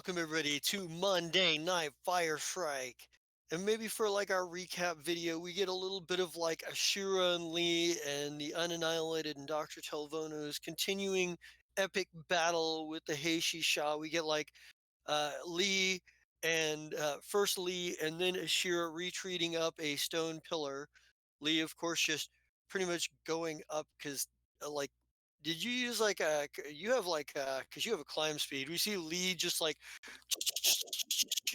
welcome everybody to Monday Night Fire Shrike. And maybe for like our recap video, we get a little bit of like Ashura and Lee and the Unannihilated and Dr. Telvono's continuing epic battle with the Heishi Sha. We get like Lee and first Lee and then Ashura retreating up a stone pillar. Lee, of course, just pretty much going up because like did you use like a you have like because you have a climb speed. We see Lee just like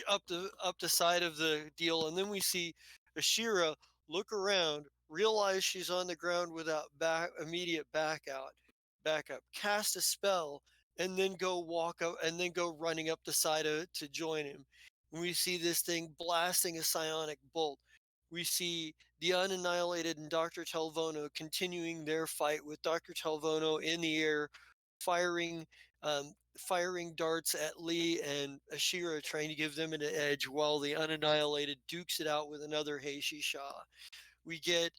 up the side of the deal, and then we see Ashira look around, realize she's on the ground without immediate backup, cast a spell, and then go walk up and then go running up the side to join him. And we see this thing blasting a psionic bolt. We see the Unannihilated and Dr. Telvono continuing their fight with Dr. Telvono in the air, firing firing darts at Lee and Ashira, trying to give them an edge, while the Unannihilated dukes it out with another Heishi Sha. We get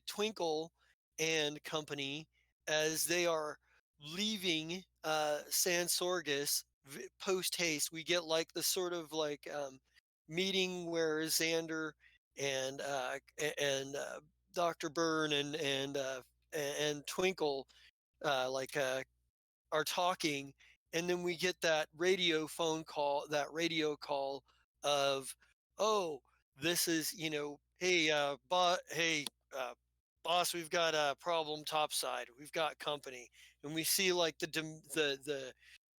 Twinkle and company as they are leaving San Sorgus post haste. We get like the sort of like meeting where Xander and Dr. Byrne and Twinkle are talking, and then we get that radio call of, oh, this is, hey, boss, we've got a problem topside, we've got company. And we see like the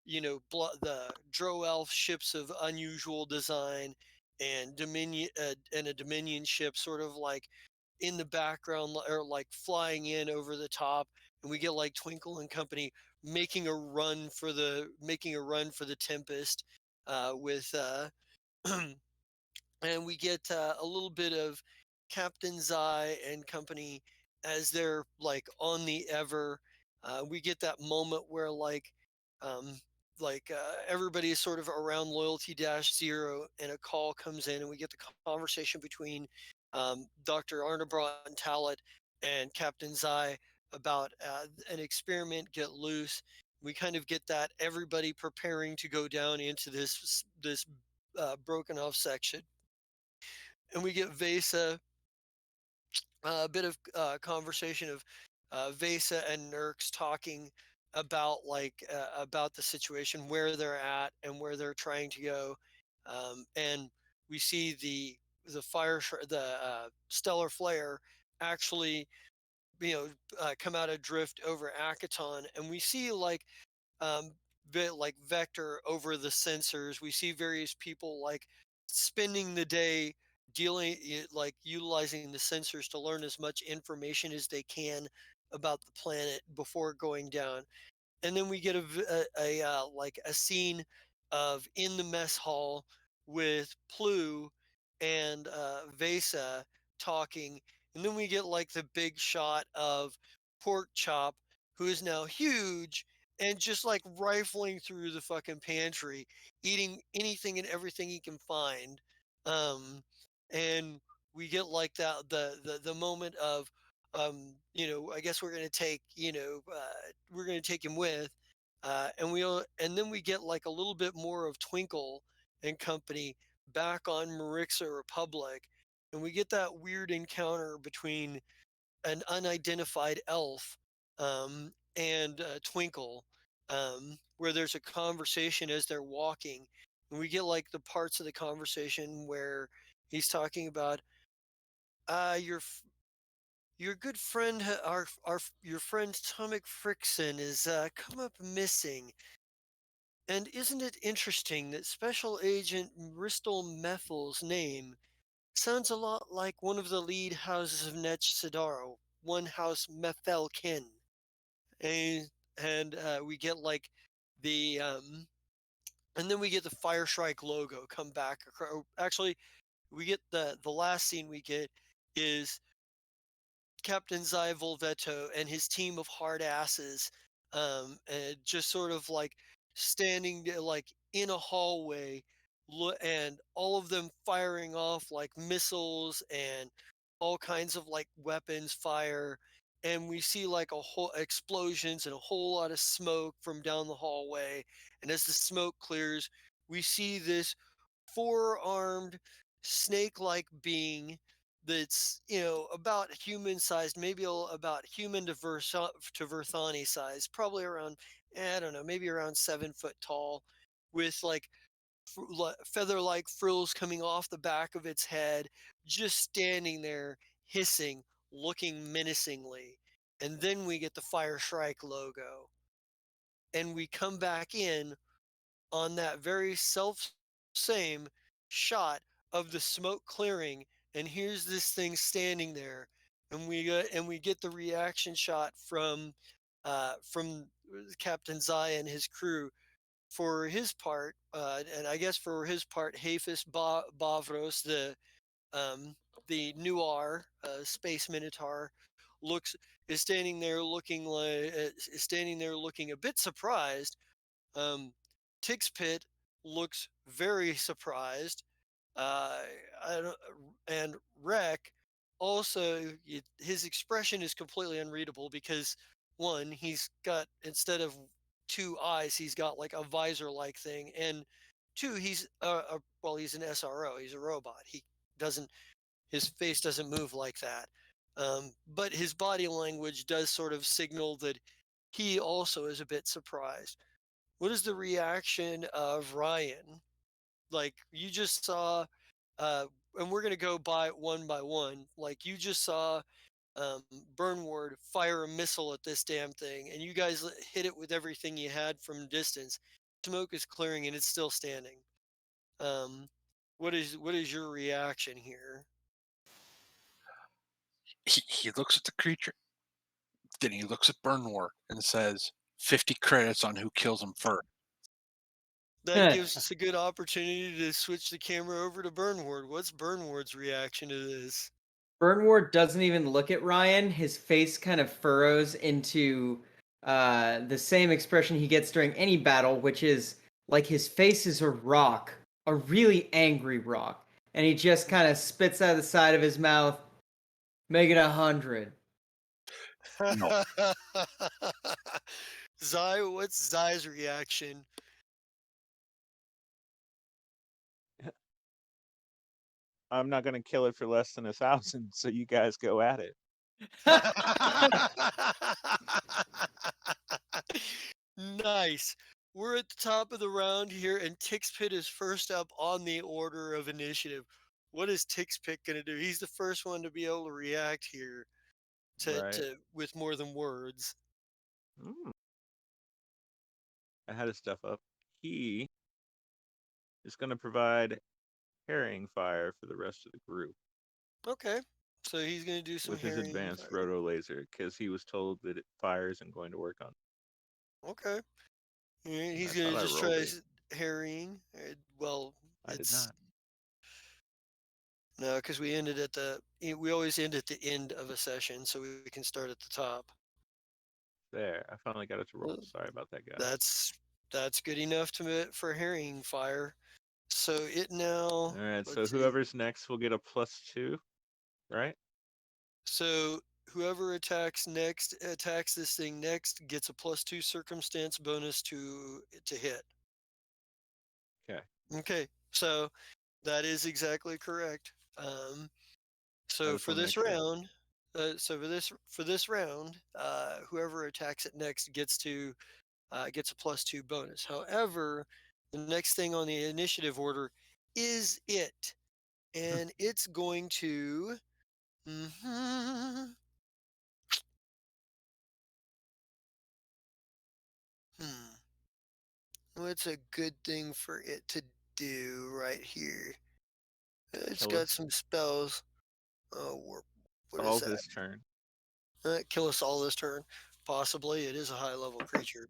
the Dro Elf ships of unusual design and Dominion and a Dominion ship sort of like in the background or like flying in over the top, and we get like Twinkle and company making a run for the Tempest with and we get a little bit of Captain Zai and company as they're like on the Ever. We get that moment where um, everybody is sort of around Loyalty Dash Zero, and a call comes in, and we get the conversation between Dr. Arnabrat and Talat and Captain Zai about an experiment get loose. We kind of get that everybody preparing to go down into this broken off section, and we get Vesa, a bit of conversation of Vesa and Nurx talking about about the situation, where they're at, and where they're trying to go, and we see the stellar flare actually come out of drift over Akaton, and we see um, like Vector over the sensors. We see various people like spending the day utilizing the sensors to learn as much information as they can about the planet before going down. And then we get a scene of in the mess hall with Plu and Vesa talking, and then we get like the big shot of Pork Chop, who is now huge and just like rifling through the fucking pantry, eating anything and everything he can find. And we get like the moment of I guess we're gonna take him with, and then we get like a little bit more of Twinkle and company back on Marixa Republic, and we get that weird encounter between an unidentified elf and Twinkle, where there's a conversation as they're walking, and we get like the parts of the conversation where he's talking about your good friend, your friend Tomek Frickson is come up missing. And isn't it interesting that Special Agent Bristol Methel's name sounds a lot like one of the lead houses of Nech Sidaro, one house Methelkin. And we get like the and then we get the Fire Shrike logo come back. Actually, we get the last scene we get is Captain Zai Volvetto and his team of hard asses, and just sort of like standing like in a hallway, and all of them firing off like missiles and all kinds of like weapons fire, and we see like a whole explosions and a whole lot of smoke from down the hallway. And as the smoke clears, we see this four-armed snake-like being that's about human sized, maybe about human to to Verthani size, probably around, I don't know, maybe around 7 foot tall, with like feather-like frills coming off the back of its head, just standing there hissing, looking menacingly. And then we get the Fire Shrike logo, and we come back in on that very self same shot of the smoke clearing, and here's this thing standing there, and we get the reaction shot from Captain Zaya and his crew. For his part, and I guess for his part, Hafis Bavros, um, the Noir space minotaur, looks is standing there looking is standing there looking a bit surprised. um, Tix Pit looks very surprised. Uh, I don't, and Rec also, his expression is completely unreadable because one, he's got, instead of two eyes, he's got like a visor-like thing, and two, he's well, he's an SRO, he's a robot. He doesn't, his face doesn't move like that. But his body language does sort of signal that he also is a bit surprised. What is the reaction of Ryan? Like, you just saw, uh, and we're gonna go by one. Like, you just saw um, Burnward fire a missile at this damn thing, and you guys hit it with everything you had from distance. Smoke is clearing, and it's still standing. Um, what is your reaction here? He looks at the creature, then he looks at Burnward and says, 50 credits on who kills him first. That gives us a good opportunity to switch the camera over to Burnward. What's Burnward's reaction to this? Burnward doesn't even look at Ryan. His face kind of furrows into the same expression he gets during any battle, which is like his face is a rock, a really angry rock. And he just kind of spits out of the side of his mouth, make it 100. No. Zai, what's Zai's reaction? I'm not going to kill it for less than 1,000, so you guys go at it. Nice. We're at the top of the round here, and Tixpit is first up on the order of initiative. What is Tixpit going to do? He's the first one to be able to react here Right. to with more than words. I had his stuff up. He is going to provide harrying fire for the rest of the group Okay. So he's going to do some with his herring advanced fire. roto laser because he was told that fire isn't going to work on. Okay. He's I going thought to I just rolled try it. harrying. Well, I did it's not. no, because we always end at the end of a session, so we can start at the top. There, I finally got it to roll. Well, Sorry about that, guys. that's good enough for herring fire. So it now, All right, so let's see. whoever's next will get a +2, right? So whoever attacks this thing next gets a +2 circumstance bonus to hit. Okay. Okay, so that is exactly correct. I So just for want to make this sure. round, whoever attacks it next gets a +2 bonus. However, the next thing on the initiative order is it, and it's going to. Mhm, hmm. What's a good thing for it to do right here? It's Kill got us. some spells. It's What is all that? this turn. Kill us all this turn. Possibly. It is a high level creature.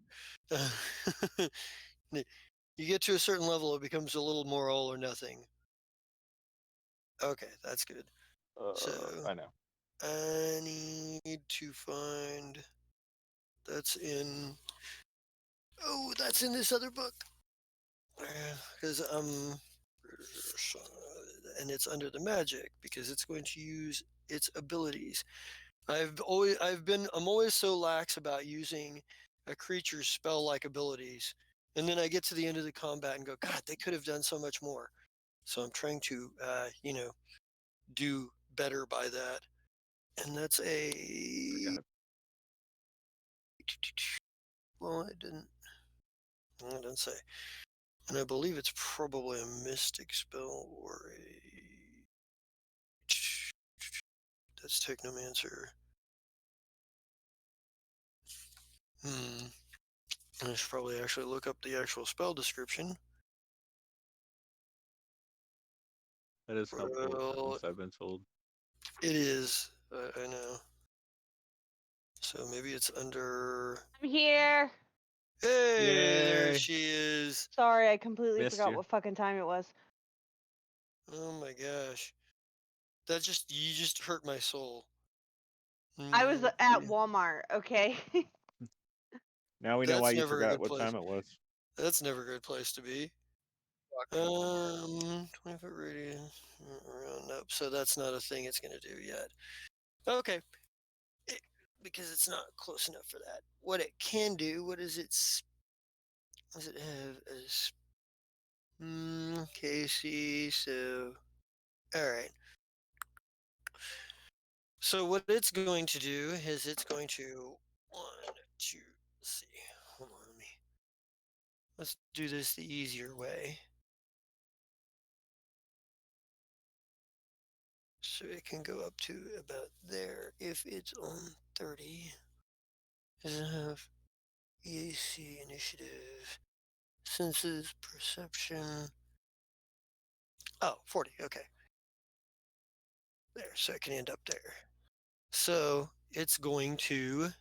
You get to a certain level, it becomes a little more all or nothing. Okay, that's good. So I know. I need to find that's in. Oh, that's in this other book. Because and it's under the magic because it's going to use its abilities. I'm always so lax about using a creature's spell-like abilities, and then I get to the end of the combat and go, God, they could have done so much more. So I'm trying to, do better by that. And that's a Forgot. well, it didn't. Well, it didn't say. And I believe it's probably a mystic spell or a. That's Technomancer. I should probably actually look up the actual spell description. That is helpful Well, since I've been told. it is. I know. So maybe it's under. I'm here. Hey, there Yay! she is. Sorry, I completely Missed forgot you. what fucking time it was. Oh my gosh. You just hurt my soul. I was Let's at see. Walmart, okay? Now we know why That's you never a forgot good what place. time it was. That's never a good place to be. 20-foot radius around up. So that's not a thing it's going to do yet. Okay. Because it's not close enough for that. What it can do, does it have as Casey, so all right. So what it's going to do is it's going to let's see. Hold on, let's do this the easier way. So it can go up to about there if it's on 30. Does it have EAC initiative? Senses, perception. Oh, 40, okay. There, so it can end up there. So it's going to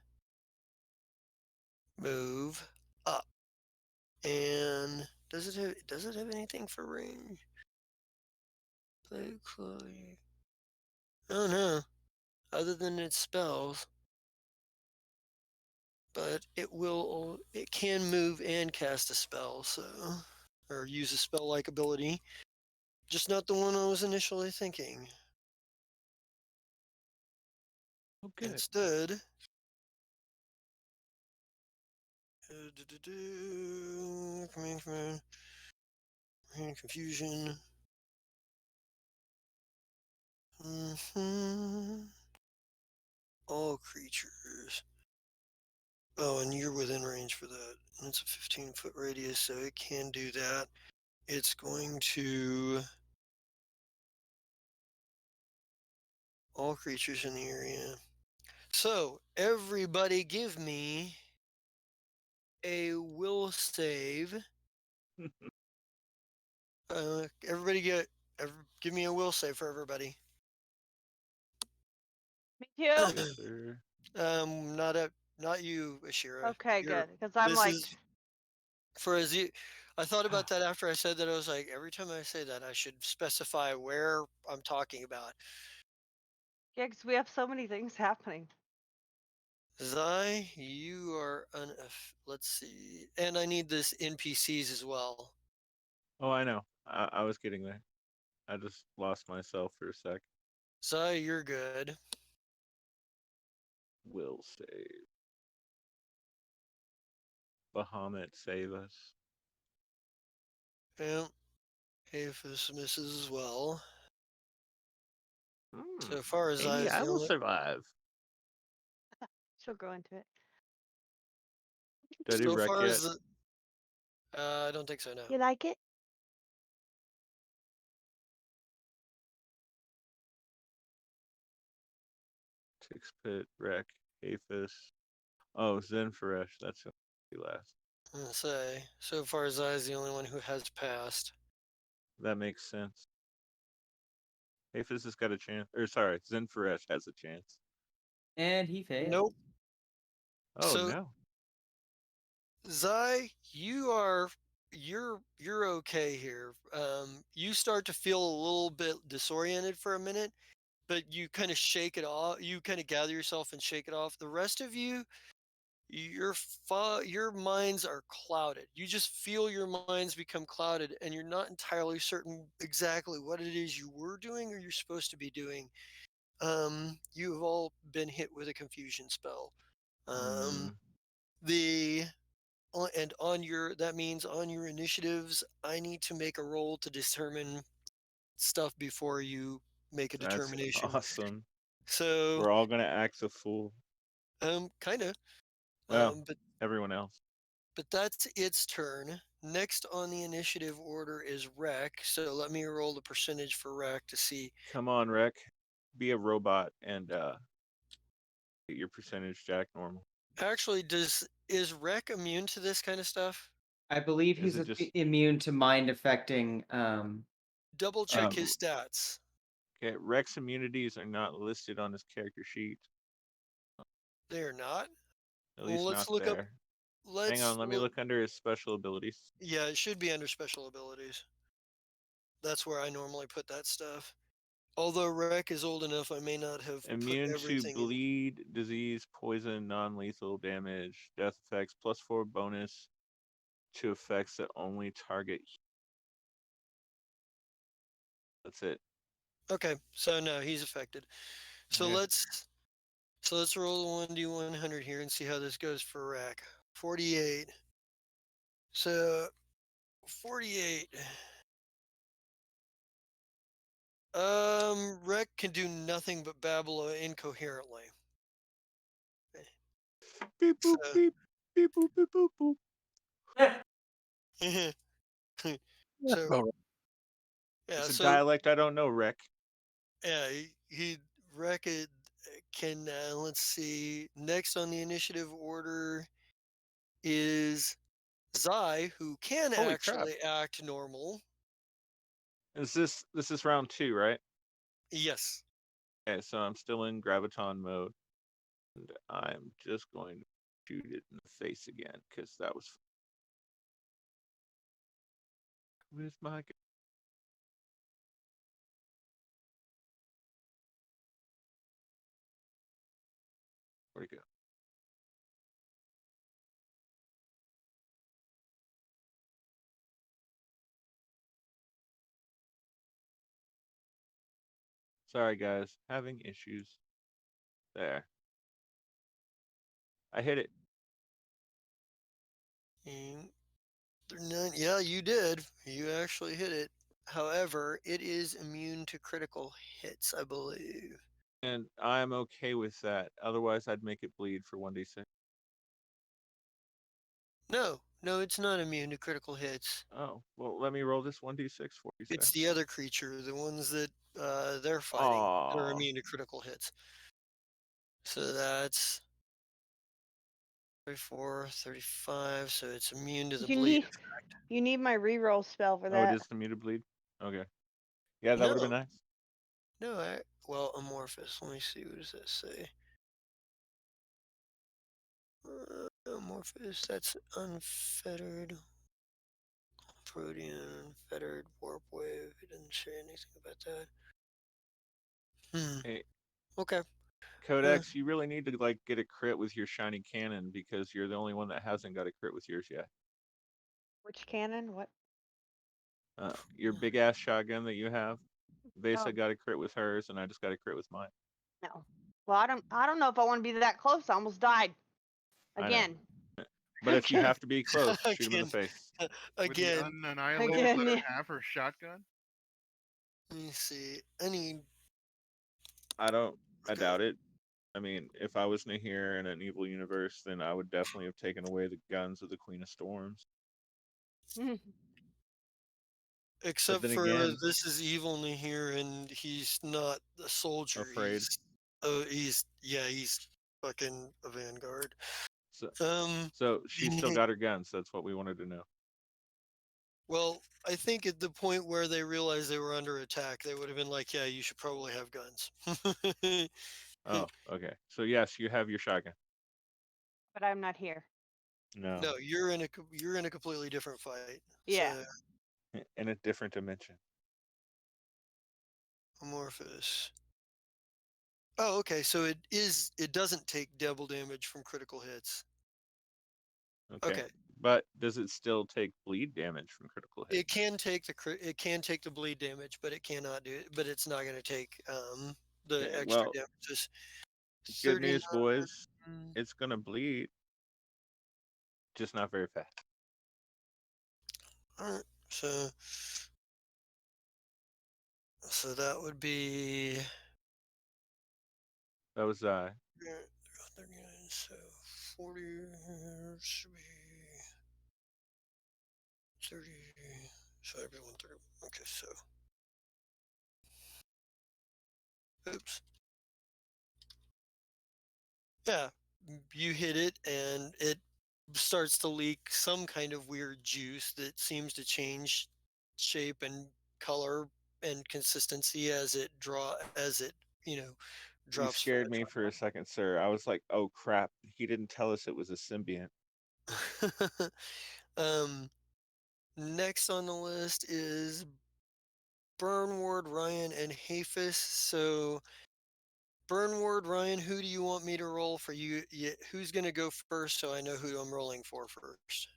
move up. And does it have anything for range? Play Chloe. Oh no. Other than its spells. But it can move and cast a spell, so or use a spell like ability. Just not the one I was initially thinking. Oh, good. Instead, command, confusion. All creatures. Oh, and you're within range for that. And it's a 15-foot radius, so it can do that. It's going to all creatures in the area. So everybody, give me a will save. Everybody give me a will save for everybody. Me too? Yes, sir. Not you, Ashira. Okay, good. Because I'm This like, is for as you. I thought about that after I said that. I was like, every time I say that, I should specify where I'm talking about. yeah, because we have so many things happening. Zai, you are let's see, and I need this NPCs as well. Oh, I know. I was getting there. I just lost myself for a sec. Zai, you're good. Will save. Bahamut, save us. Yeah, Aphis misses as well. So far as Maybe Zai's I the will only. survive. She'll grow into it. Did I do So wreck far yet? as I don't think so. No. You like it? Six pit, wreck, Aphis. Oh, Zenfaresh. That's gonna be last. I'm gonna say so far as Zai's the only one who has passed. That makes sense. Aphis has got a chance. Or sorry, Zenfaresh has a chance. And he failed. Nope. Oh So no. Zai, you're okay here. You start to feel a little bit disoriented for a minute, but you kind of shake it off. You kind of gather yourself and shake it off. The rest of you, your minds are clouded. You just feel your minds become clouded, and you're not entirely certain exactly what it is you were doing or you're supposed to be doing. You have all been hit with a confusion spell. Mm, The and on your that means on your initiatives, I need to make a roll to determine stuff before you make a that's determination. awesome. So, We're all gonna act a fool. kind of, Well, but everyone else. that's its turn. Next on the initiative order is Rec. So let me roll the percentage for Rec to see. Come on, Rec. Be a robot and get your percentage jack normal. Actually, is Rec immune to this kind of stuff? I believe Is he's it just immune to mind affecting. Double check his stats. okay? Rec's immunities are not listed on his character sheet. They are not. At Well, least not let's look up. there. Hang Let's on, let me look. look under his special abilities. Yeah, it should be under special abilities. That's where I normally put that stuff. Although Rec is old enough, I may not have put Immune to everything in. bleed, disease, poison, non-lethal damage, death effects, +4 bonus to effects that only target. That's it. Okay, so no, he's affected. So Yeah. let's roll the 1d100 here and see how this goes for Rec. 48. So 48. Rec can do nothing but babble incoherently. Beep So, boop beep beep boop beep boop boop. That's so about right. yeah, It's a so dialect I don't know, Rec. yeah, he Rec can let's see. Next on the initiative order is Zai, who can Holy crap! actually act normal. This is round 2, right? Yes. Okay, so I'm still in graviton mode, and I'm just going to shoot it in the face again because that was with my. Where'd it go? Sorry, guys, having issues. There, I hit it. Yeah, you did. You actually hit it. However, it is immune to critical hits, I believe. And I'm okay with that. Otherwise, I'd make it bleed for 1d6. No, it's not immune to critical hits. Oh, well, let me roll this 1d6 for you, sir. It's the other creature, the ones that they're fighting, that are Aw. immune to critical hits. So that's 34, 35, so it's immune to the You bleed. need my reroll spell for Oh, it that. is the muted bleed? Okay. Yeah, that No, would have been nice. no, well, amorphous. Let me see, what does that say? Amorphous, that's unfettered. Protean, fettered, warp wave. It didn't say anything about that. Hey, Okay. Codex, you really need to like get a crit with your shiny cannon because you're the only one that hasn't got a crit with yours yet. Which cannon? What? Your big ass shotgun that you have. Vesa Oh. got a crit with hers, and I just got a crit with mine. No. Well, I don't know if I want to be that close. I almost died. I know. Again. But if you Okay. have to be close, shoot him in the face. With the Again, unannihilator Again, let her yeah. have her shotgun? let me see. I need. I Okay. doubt it. I mean, if I was here in an evil universe, then I would definitely have taken away the guns of the Queen of Storms. Except then for again- this is evil Nahir, and he's not a soldier. Afraid. He's fucking a vanguard. So she still got her guns. That's what we wanted to know. Well, I think at the point where they realized they were under attack, they would have been like, "Yeah, you should probably have guns." Oh, okay. So yes, you have your shotgun. But I'm not here. No. No, you're in a completely different fight. Yeah. So, In a different dimension. amorphous. Oh, okay. So it doesn't take double damage from critical hits. Okay. But does it still take bleed damage from critical hits? It can take the bleed damage, but it cannot do it. But it's not going to take the Okay, extra well, damage is good 39. news, boys. It's gonna bleed, just not very fast. All right, so that would be That was 39. So 40 should be 30. So that'd be 130. Okay, so oops. Yeah, you hit it and it starts to leak some kind of weird juice that seems to change shape and color and consistency as it, you know, you drops from scared me for a second, sir. I was like, oh crap, he didn't tell us it was a symbiont. the next on the list is Burnward, Ryan, and Hafis. So Burnward, Ryan, who do you want me to roll for you? Who's gonna go first so I know who I'm rolling for first?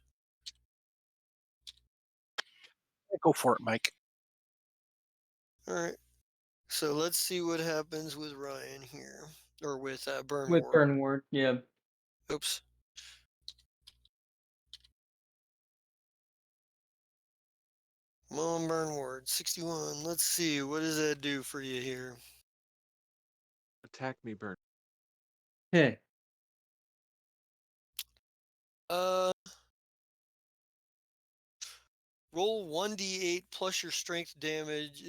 Go for it, Mike. All right. So let's see what happens with Ryan here, or with With Burnward. Burnward, yeah. Oops. Come on, Burnward, 61. Let's see, what does that do for you here? Attack me, Burn. Heh. Uh, roll 1d8 plus your strength damage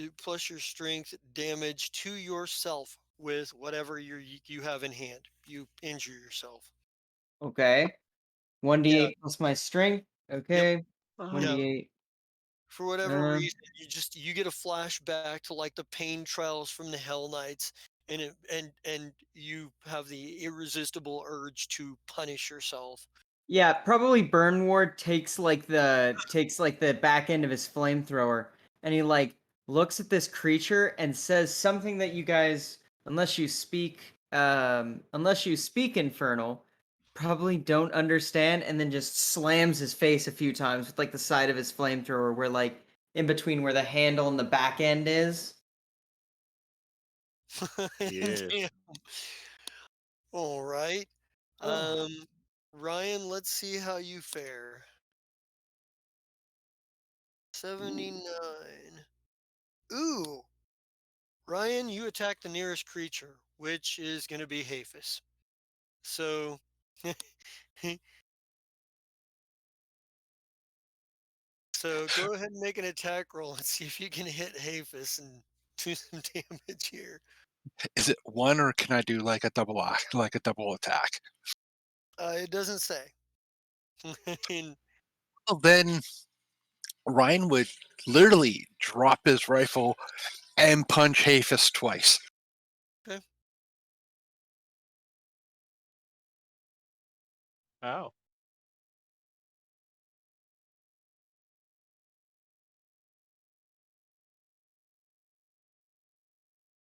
to yourself with whatever you have in hand. You injure yourself. Okay. 1d8 plus my strength. Yep. Okay. Yeah. 1d8. For whatever Um, reason, you get a flashback to like the pain trials from the Hell Knights, and you have the irresistible urge to punish yourself. yeah, probably Burnward takes like the back end of his flamethrower and he like looks at this creature and says something that you guys, unless you speak infernal, probably don't understand, and then just slams his face a few times with like the side of his flamethrower where like in between where the handle and the back end is. Yes. Damn. All right. Oh. Ryan, let's see how you fare. 79. Ooh. Ryan, you attack the nearest creature, which is going to be Hafis. So so go ahead and make an attack roll and see if you can hit Hafis and do some damage here. Is it one or can I do like a double attack? It doesn't say. And Well, then Ryan would literally drop his rifle and punch Hafis twice. okay. Ow.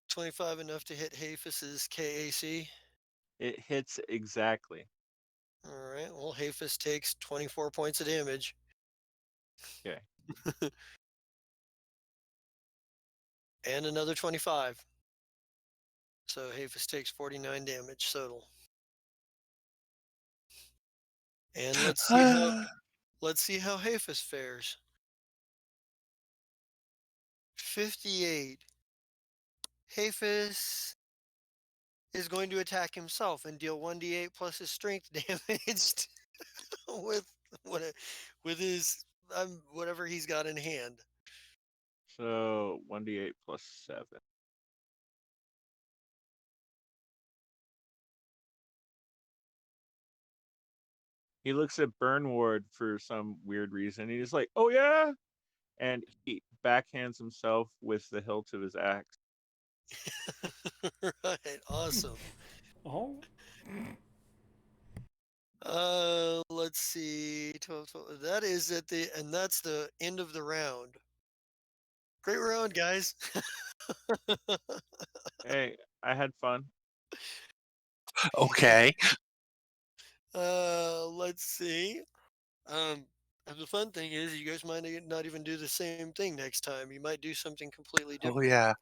25 enough to hit Hafis's KAC. It hits exactly. All right. Well, Hafis takes 24 points of damage. Okay. And another 25. So Hafis takes 49 damage total. And let's see how Hafis fares. 58. Hafis is going to attack himself and deal 1d8 plus his strength damage with what with his whatever he's got in hand. So 1d8 plus 7. He looks at Burnward for some weird reason. He's like, "Oh yeah," and he backhands himself with the hilt of his axe. Right, awesome. Oh. Let's see. 12, 12. That is and that's the end of the round. Great round, guys. Hey, I had fun. Okay. Let's see. And the fun thing is, you guys might not even do the same thing next time. You might do something completely Oh different. yeah.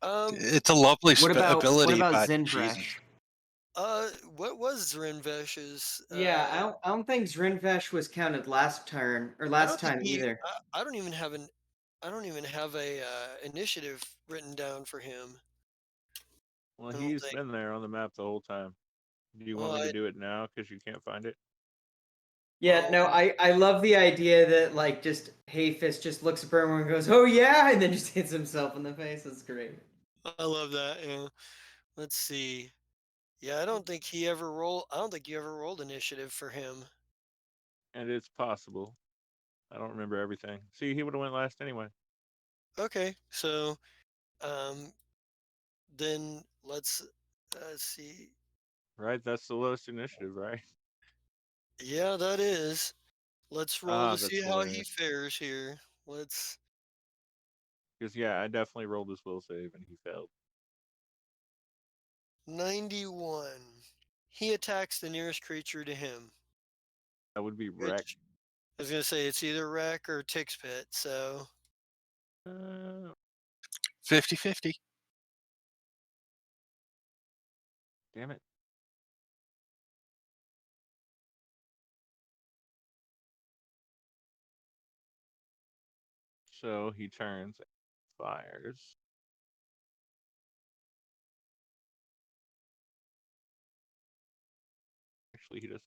It's a lovely ability, what about but Zinvresh? Jesus. What was Zrinvesh's? Yeah, I don't think Zrinvesh was counted last turn or I last don't think time he. either. I don't even have an. I don't even have a initiative written down for him. Well, I don't he's think. been there on the map the whole time. Do you want Well, me to do it now because you can't find it? Yeah, well, no, I love the idea that like just Hayfist just looks at Burnmore and goes, "Oh yeah," and then just hits himself in the face. That's great. I love that. Yeah. Let's see. Yeah, I don't think he ever rolled. I don't think you ever rolled initiative for him. And it's possible. I don't remember everything. See, he would have went last anyway. Okay, so um, then let's see. Right? That's the lowest initiative, right? Yeah, that is. Let's roll Ah, to see that's how he hilarious. fares here. Let's Because yeah, I definitely rolled his will save and he failed. 91. He attacks the nearest creature to him. That would be wreck. Which I was gonna say it's either Wreck or Tix Pit. So 50-50. Damn it. So he turns, fires. Actually, he does.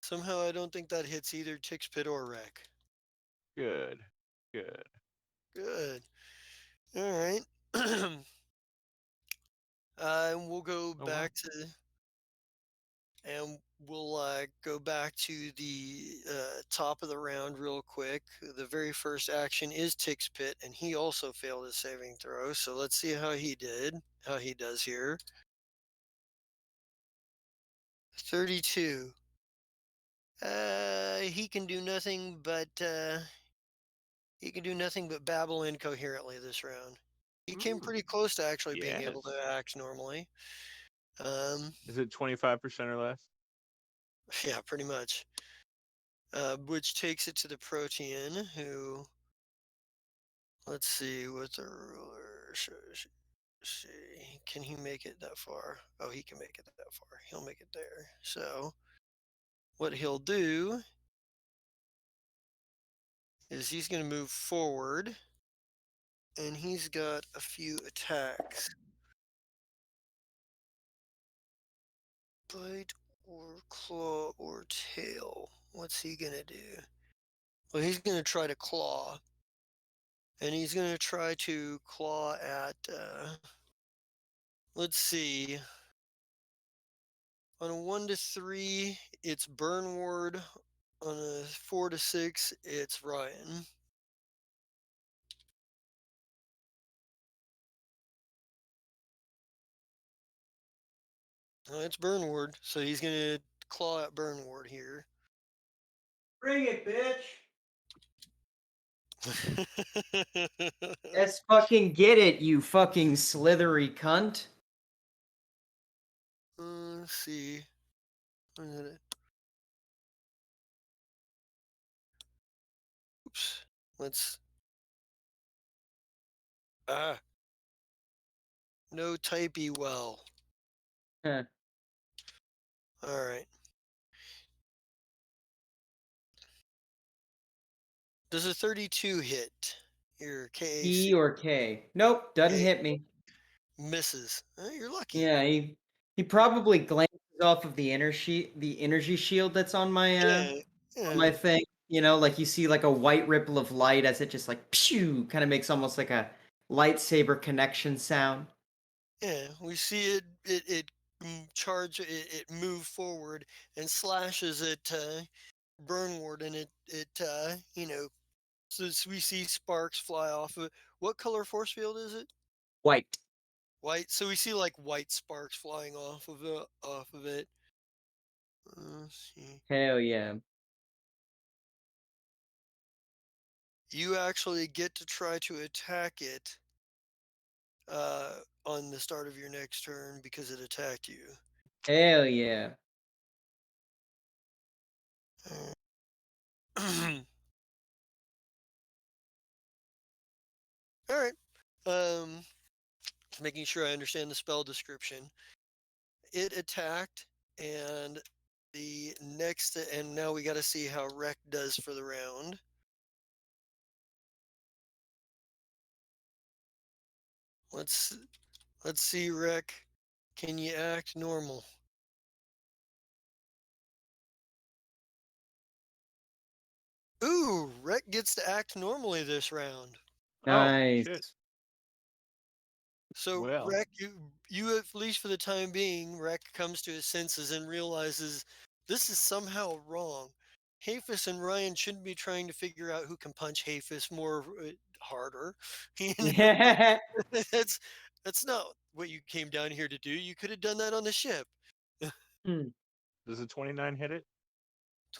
somehow I don't think that hits either Tix Pit or Wreck. Good. Good. Good. All right. And we'll go Oh wow. back to, and we'll go back to the top of the round real quick. The very first action is Tix Pit, and he also failed his saving throw. So let's see how he does here. 32. He can do nothing but babble incoherently this round. He came pretty close to actually being able Yes. to act normally. Um, Is it 25% or less? yeah, pretty much. Which takes it to the Protean, who, let's see, what the ruler see. Can he make it that far? Oh, he can make it that far. He'll make it there. So, what he'll do is he's going to move forward, and he's got a few attacks. Bite or claw or tail. What's he going to do? Well, he's going to try to claw. And he's going to try to claw at, let's see. On a 1 to 3, it's Burn Ward. On a 4 to 6, it's Ryan. It's Burn Ward, so he's going to claw at Burn Ward here. Bring it, bitch. Let's Let's fucking get it, you fucking slithery cunt. see. Oops. Let's. No typey well. Huh. All right. Does a 32 hit your KAC? E or K? Nope, doesn't K hit me. misses. You're lucky. Yeah, he probably glances off of the energy shield that's on my on my thing. You know, like you see like a white ripple of light as it just like pew kind of makes almost like a lightsaber connection sound. Yeah, we see it charge it move forward and slashes at Burnward, and so we see sparks fly off of it. What color force field is it? White. White. So we see like white sparks flying off of it. Let's see. Hell yeah. You actually get to try to attack it on the start of your next turn because it attacked you. Hell yeah. All right. Just making sure I understand the spell description. It attacked, and the next, and now we got to see how Rec does for the round. Let's see, Rec. Can you act normal? Ooh, Rec gets to act normally this round. Oh shit. Nice. So Well. Rec, you at least for the time being, Rec comes to his senses and realizes this is somehow wrong. Hafis and Ryan shouldn't be trying to figure out who can punch Hafis more harder. You know, Yeah. that's that's not what you came down here to do. You could have done that on the ship. Hmm. Does a 29 hit it?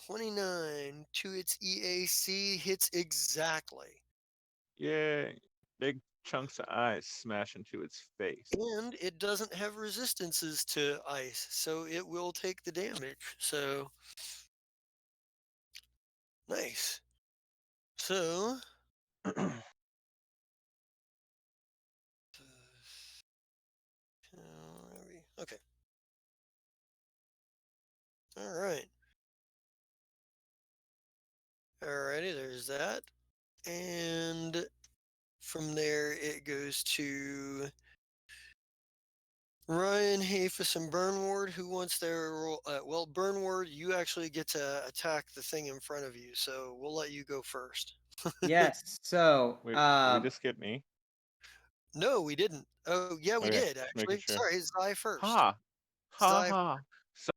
29 to its EAC hits exactly. Yay. Big chunks of ice smash into its face. And it doesn't have resistances to ice, so it will take the damage. So nice. So okay. All right. Alrighty, there's that. And from there it goes to Ryan, Hafis, and Burnward. Who wants their roll? Well, Burnward, you actually get to attack the thing in front of you, so we'll let you go first. Yes. So, Wait, did we just skip me? No, we didn't. Oh, yeah, we Okay, did just making actually. sure. Sorry, Zai first. Ha! Ha Zai, ha. So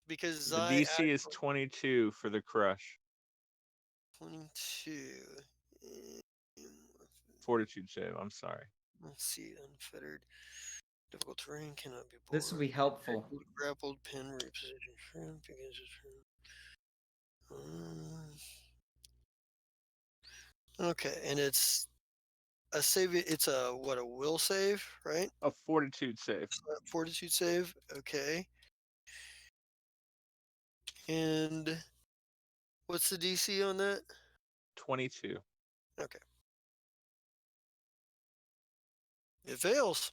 because the Zai DC is 22 for the crush. 22. Fortitude save, I'm sorry. Let's see, unfettered. Difficult terrain cannot be this will be bored. helpful. Grappled, pin, reposition, shrimp, begins to okay, and it's a save. It's a what, a will save, right? A fortitude save. Fortitude save. Okay. And what's the DC on that? 22. Okay. It fails.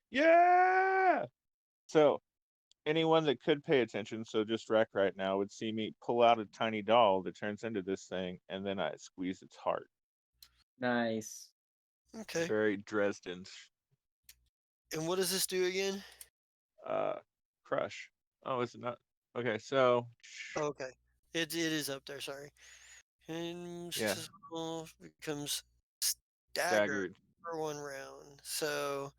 Yeah! So, anyone that could pay attention, so just Wreck right now, would see me pull out a tiny doll that turns into this thing, and then I squeeze its heart. Nice. Okay. Very Dresden. And what does this do again? Crush. Oh, is it not? Okay, so. Oh, okay. It is up there. Sorry. And Yeah. successful becomes staggered Staggered. for one round. So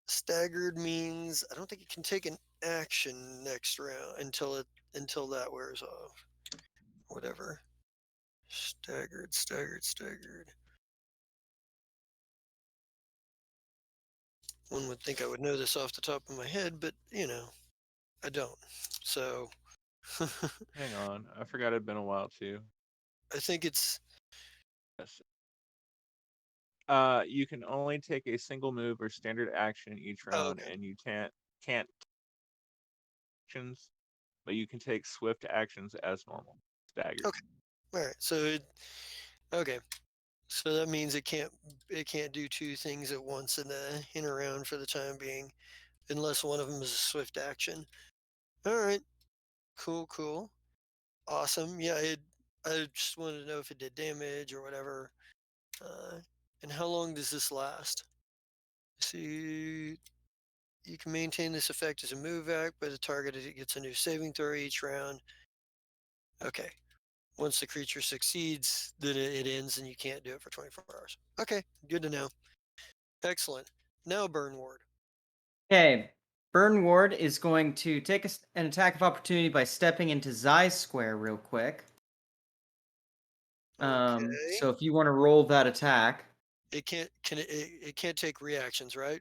staggered means I don't think it can take an action next round until that wears off. Whatever. Staggered. One would think I would know this off the top of my head, but I don't. So Hang on. I forgot it'd been a while too. I think it's Yes. You can only take a single move or standard action each round, okay. and you can't actions, but you can take swift actions as normal. Staggered. Okay. All right. So okay. So that means it can't do two things at once in a round for the time being, unless one of them is a swift action. All right. Cool. Awesome. Yeah, I just wanted to know if it did damage or whatever. And how long does this last? See, you can maintain this effect as a move act, but the target gets a new saving throw each round. Okay. Once the creature succeeds, then it ends and you can't do it for 24 hours. Okay, good to know. Excellent. Now Burn Ward. Okay. Burn Ward is going to take an attack of opportunity by stepping into Zai's square real quick. Okay. So if you want to roll that attack. It can't take reactions, right?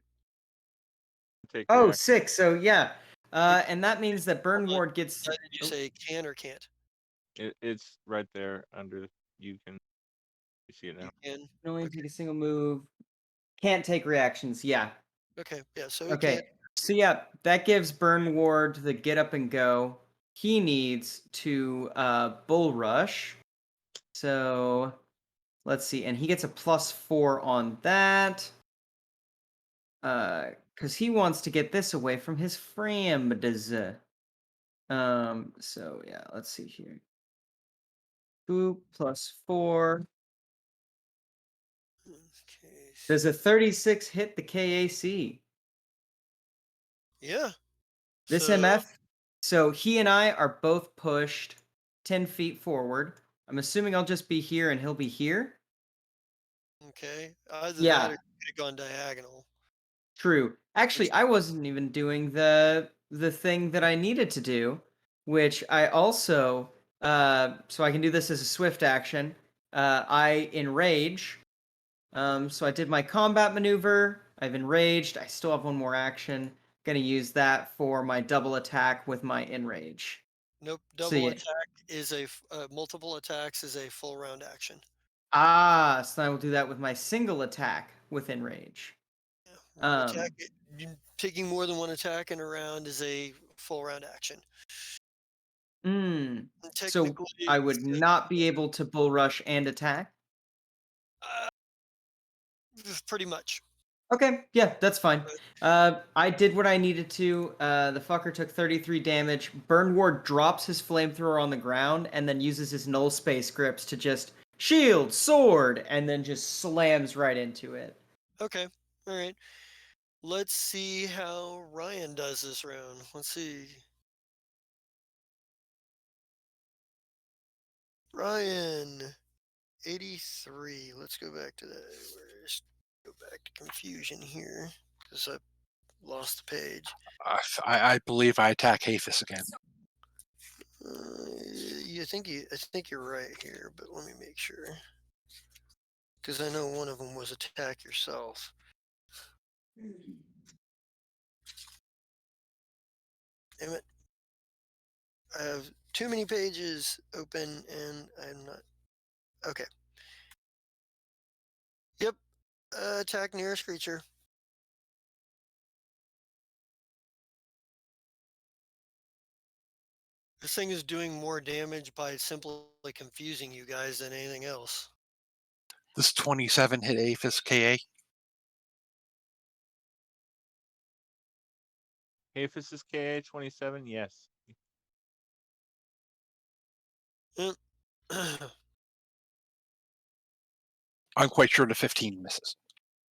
Take Oh, reaction. 6. So yeah. And that means that Burn Ward gets. Did you say can or can't? It's right there under. You see it now. You can. Only Okay. take a single move. Can't take reactions. Yeah. Okay. Yeah. So it Okay. can't. So yeah, that gives Burn Ward the get up and go. he needs to bull rush. So let's see, and he gets a +4 on that. Because he wants to get this away from his friends. So yeah, let's see here. 2 +4. Okay. Does a 36 hit the KAC? Yeah. This So MF. So he and I are both pushed 10 feet forward. I'm assuming I'll just be here and he'll be here. okay. Either that or Yeah, you could have gone diagonal. true. Actually, Which I wasn't even doing the thing that I needed to do, which I also so I can do this as a swift action. I enrage. So I did my combat maneuver. I've enraged. I still have one more action. Gonna use that for my double attack with my enrage. nope. So Double yeah. attack is multiple attacks is a full round action. So I will do that with my single attack with enrage. Attack taking more than one attack in a round is a full round action. And So technically, I would not be able to bull rush and attack. uh, pretty much. Okay, yeah, that's fine. I did what I needed to. The fucker took 33 damage. Burn Ward drops his flamethrower on the ground and then uses his null space grips to just shield, sword, and then just slams right into it. Okay. All right. Let's see how Ryan does this round. Let's see. Ryan, 83. Let's go back to that. Let's go back to confusion here because I lost the page. I believe I attack Hafis again. I think you're right here, but let me make sure because I know one of them was attack yourself. Damn it! I have too many pages open and I'm not. Okay. Yep. Attack nearest creature. This thing is doing more damage by simply confusing you guys than anything else. This 27 hit Hafis KA. Hafis is KA 27. Yes. Yep. I'm quite sure the 15 misses.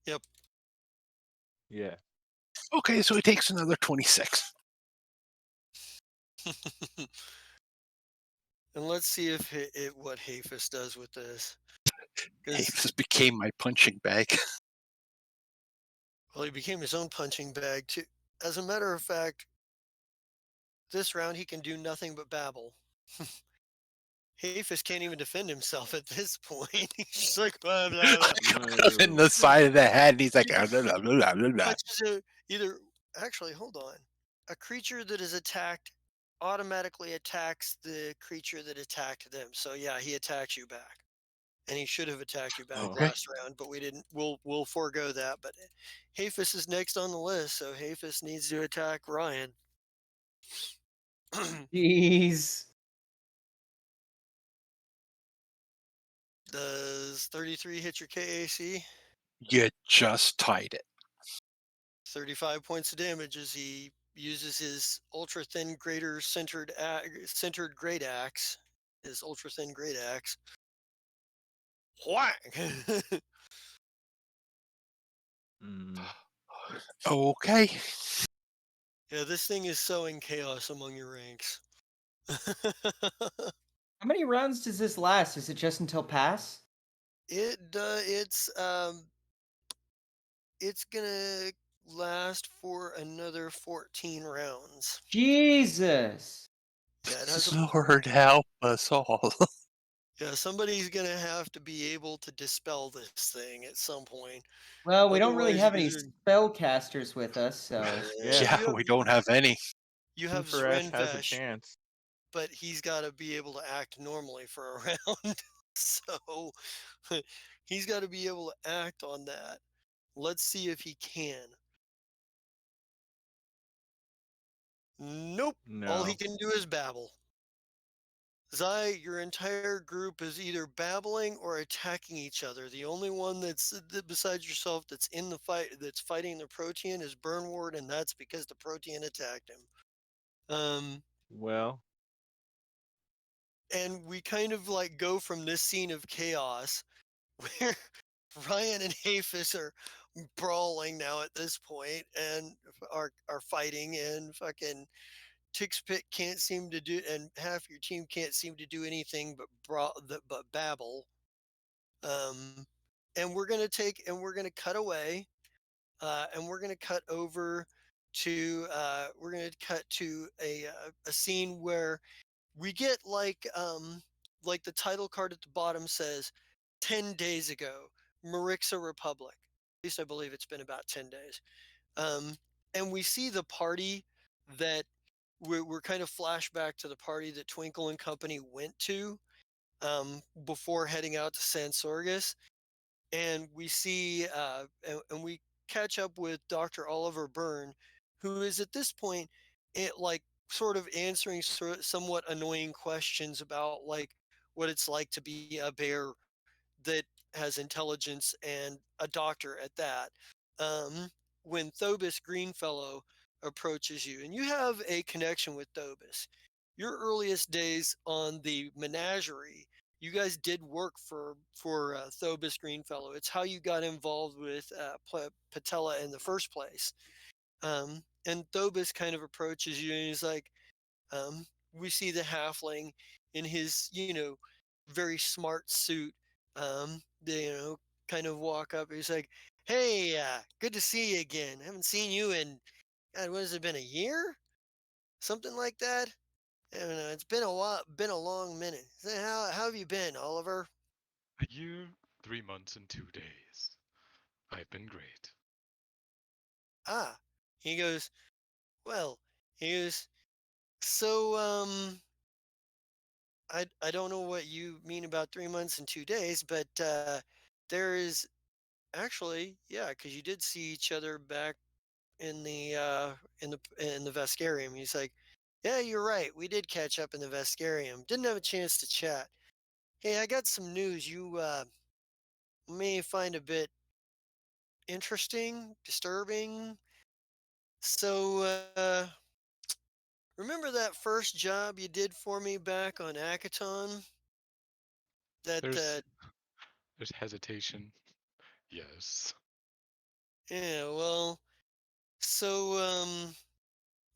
Yep. Yeah. Okay, so he takes another 26. And let's see if what Hafis does with this. Hafis became my punching bag. Well, he became his own punching bag too. As a matter of fact, this round he can do nothing but babble. Hafis can't even defend himself at this point. He's just like blah, blah, blah. In the side of the head, and he's like, blah, blah, blah, blah, blah. Punches either. Actually, hold on. A creature that is attacked automatically attacks the creature that attacked them. So yeah, he attacks you back, and he should have attacked you back Oh. Okay. last round, but we didn't. We'll forego that. But Hafis is next on the list, so Hafis needs to attack Ryan. Jeez. Does 33 hit your KAC? You just tied it. 35 points of damage as he uses his ultra thin greater centered great axe. His ultra thin great axe. Whack! Mm. Okay. Yeah, this thing is sowing chaos among your ranks. How many rounds does this last? Is it just until pass? It's gonna last for another 14 rounds. Jesus. Yeah, it has a Lord help us all. yeah, somebody's gonna have to be able to dispel this thing at some point. Well, we don't really Otherwise, have you any guys are spellcasters with us, so. Yeah. Yeah, we don't have any. You have Super has a Zrenvesh, chance. but he's got to be able to act normally for a round. So he's got to be able to act on that. Let's see if he can. Nope. No. All he can do is babble. Zai, your entire group is either babbling or attacking each other. The only one besides yourself that's in the fight, that's fighting the Protean, is Burnward, and that's because the Protean attacked him. Well, And we kind of like go from this scene of chaos where Ryan and Hafis are brawling now at this point and are fighting, and fucking Tixpit can't seem to do, and half your team can't seem to do anything but babble. And we're gonna cut away, and we're gonna cut over to a scene where we get like the title card at the bottom says 10 days ago, Marixa Republic. At least I believe it's been about 10 days. And we see the party that we're kind of flashback to the party that Twinkle and company went to before heading out to San Sorgus. And we see, and we catch up with Dr. Oliver Byrne, who is at this point, like sort of answering somewhat annoying questions about like what it's like to be a bear that has intelligence and a doctor at that. When Thobus Greenfellow approaches you, and you have a connection with Thobus, your earliest days on the menagerie, you guys did work for Thobus Greenfellow. It's how you got involved with Patella in the first place. And Thobus kind of approaches you, and he's like, we see the halfling in his, very smart suit, kind of walk up. He's like, "Hey, good to see you again. I haven't seen you in, God, what has it been, a year? Something like that? I don't know. It's been a while, been a long minute. So how have you been, Oliver?" A year, 3 months, and 2 days. I've been great. Ah, he goes, well, he goes, so, I don't know what you mean about 3 months and 2 days, but there is actually, yeah, because you did see each other back in the Vescarium. He's like, yeah, you're right. We did catch up in the Vescarium. Didn't have a chance to chat. Hey, I got some news you may find a bit interesting, disturbing. So, remember that first job you did for me back on Akaton? That There's hesitation. Yes. Yeah, well, so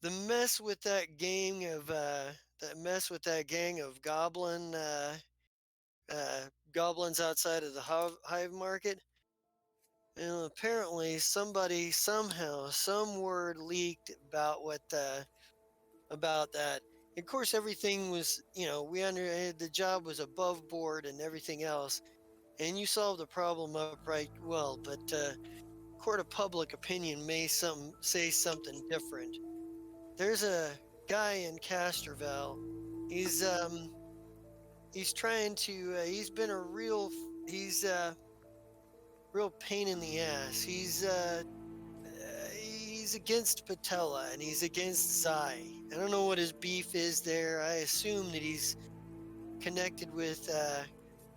the mess with that gang of goblins outside of the hive market. Apparently somebody somehow some word leaked about about that. Of course, everything was, the job was above board and everything else, and you solved the problem upright well. But court of public opinion may say something different. There's a guy in Casterville. He's trying to. He's been a real pain in the ass. He's against Patella and he's against Zai. I don't know what his beef is there. I assume that he's connected with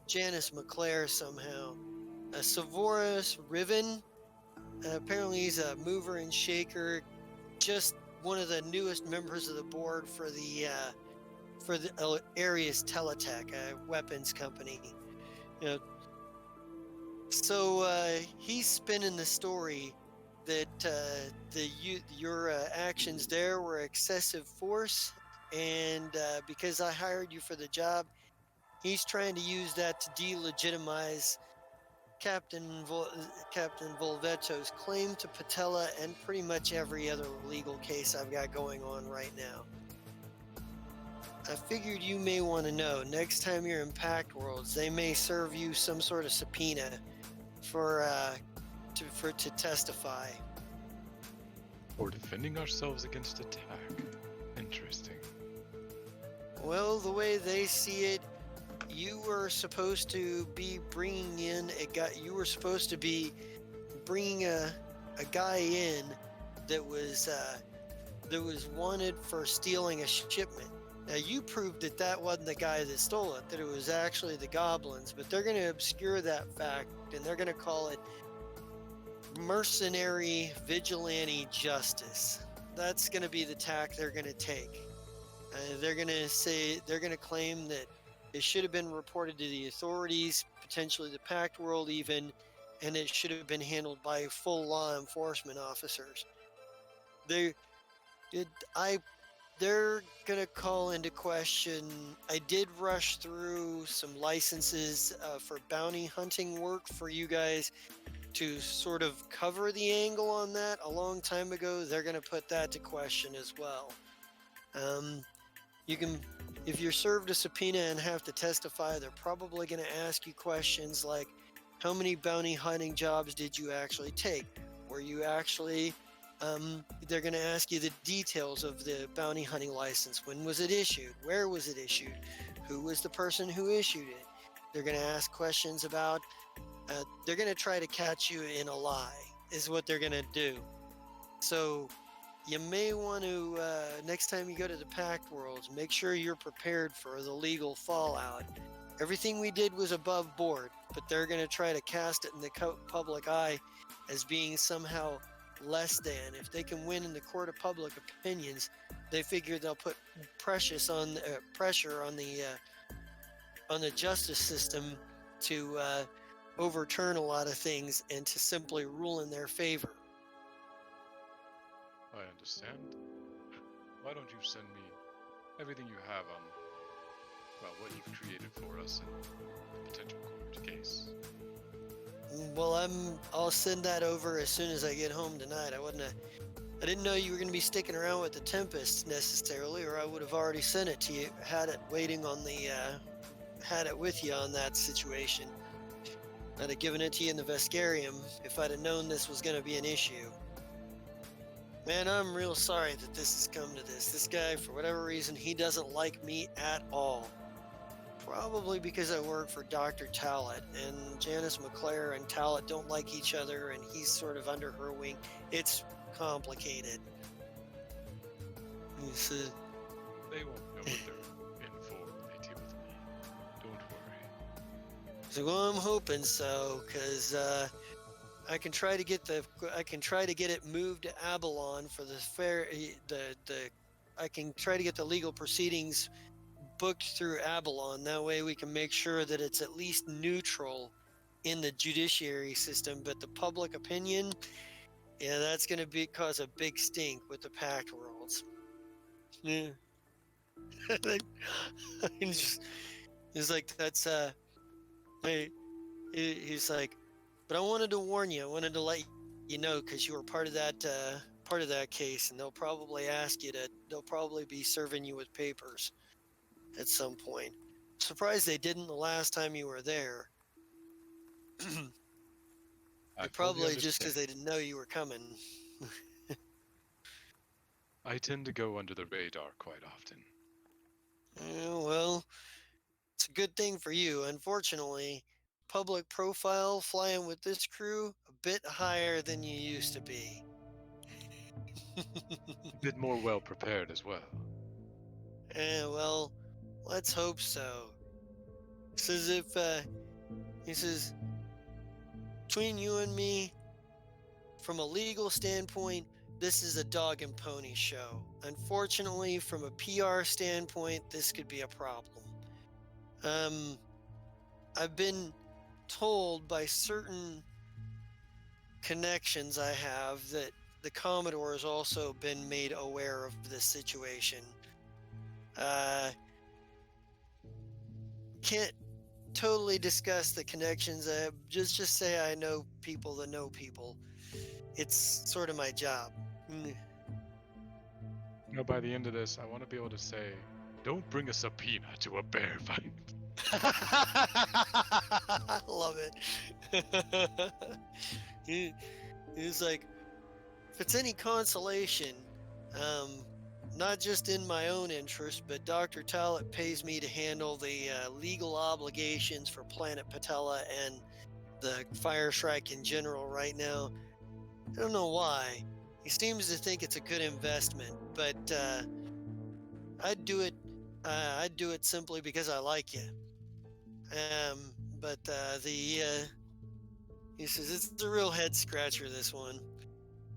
Janice McClare somehow. Savoris Riven. Apparently, he's a mover and shaker. Just one of the newest members of the board for the Ares Teletech, a weapons company. So he's spinning the story that your actions there were excessive force, and because I hired you for the job, he's trying to use that to delegitimize Captain Volvetto's claim to Patella and pretty much every other legal case I've got going on right now. I figured you may want to know, next time you're in Pact Worlds, they may serve you some sort of subpoena to testify. Or defending ourselves against attack. Interesting. Well, the way they see it, you were supposed to be bringing in a guy. You were supposed to be bringing a guy in that was that was wanted for stealing a shipment. Now, you proved that that wasn't the guy that stole it, that it was actually the goblins, but they're going to obscure that fact and they're going to call it mercenary vigilante justice. That's going to be the tack they're going to take. They're going to claim that it should have been reported to the authorities, potentially the Pact World even, and it should have been handled by full law enforcement officers. They're gonna call into question. I did rush through some licenses for bounty hunting work for you guys to sort of cover the angle on that a long time ago. They're gonna put that to question as well. You can, if you're served a subpoena and have to testify, they're probably going to ask you questions like, how many bounty hunting jobs did you actually take? Were you actually, they're going to ask you the details of the bounty hunting license. When was it issued? Where was it issued? Who was the person who issued it? They're going to ask questions about, they're going to try to catch you in a lie, is what they're going to do. So, you may want to, next time you go to the Pact Worlds, make sure you're prepared for the legal fallout. Everything we did was above board, but they're going to try to cast it in the public eye as being somehow less than. If they can win in the court of public opinions, they figure they'll put pressure on the justice system to overturn a lot of things and to simply rule in their favor. I understand. Why don't you send me everything you have on, well, what you've created for us in the potential court case? Well, I'll send that over as soon as I get home tonight. I didn't know you were going to be sticking around with the Tempest necessarily, or I would have already sent it to you. Had it waiting on had it with you on that situation. I'd have given it to you in the Vescarium if I'd have known this was going to be an issue. Man, I'm real sorry that this has come to this. This guy, for whatever reason, he doesn't like me at all. Probably because I work for Dr. Tallet, and Janice McClare and Tallet don't like each other, and he's sort of under her wing. It's complicated. They won't know what they're in for when they deal with me. Don't worry. So, well, I'm hoping so, because I can try to get it moved to Avalon for the fair. I can try to get the legal proceedings booked through Avalon. That way, we can make sure that it's at least neutral in the judiciary system. But the public opinion, yeah, that's going to cause a big stink with the Pact Worlds. Yeah, he's like, that's he's like. But I wanted to warn you. I wanted to let you know because you were part of that case, and they'll probably ask you to. They'll probably be serving you with papers at some point. Surprised they didn't the last time you were there. Probably just because they didn't know you were coming. I tend to go under the radar quite often. Yeah, well, it's a good thing for you. Unfortunately, public profile flying with this crew a bit higher than you used to be. A bit more well prepared as well. Well, let's hope so. He says, between you and me, from a legal standpoint, this is a dog and pony show. Unfortunately, from a PR standpoint, this could be a problem. I've been told by certain connections I have that the Commodore has also been made aware of this situation. Can't totally discuss the connections. Just say I know people that know people. It's sort of my job. You know, by the end of this, I want to be able to say, don't bring a subpoena to a bear fight. I love it. He's like, if it's any consolation, not just in my own interest, but Dr. Tallet pays me to handle the legal obligations for Planet Patella and the Fire Shrike in general right now. I don't know why. He seems to think it's a good investment, but I'd do it. I'd do it simply because I like you. But he says it's a real head scratcher. This one.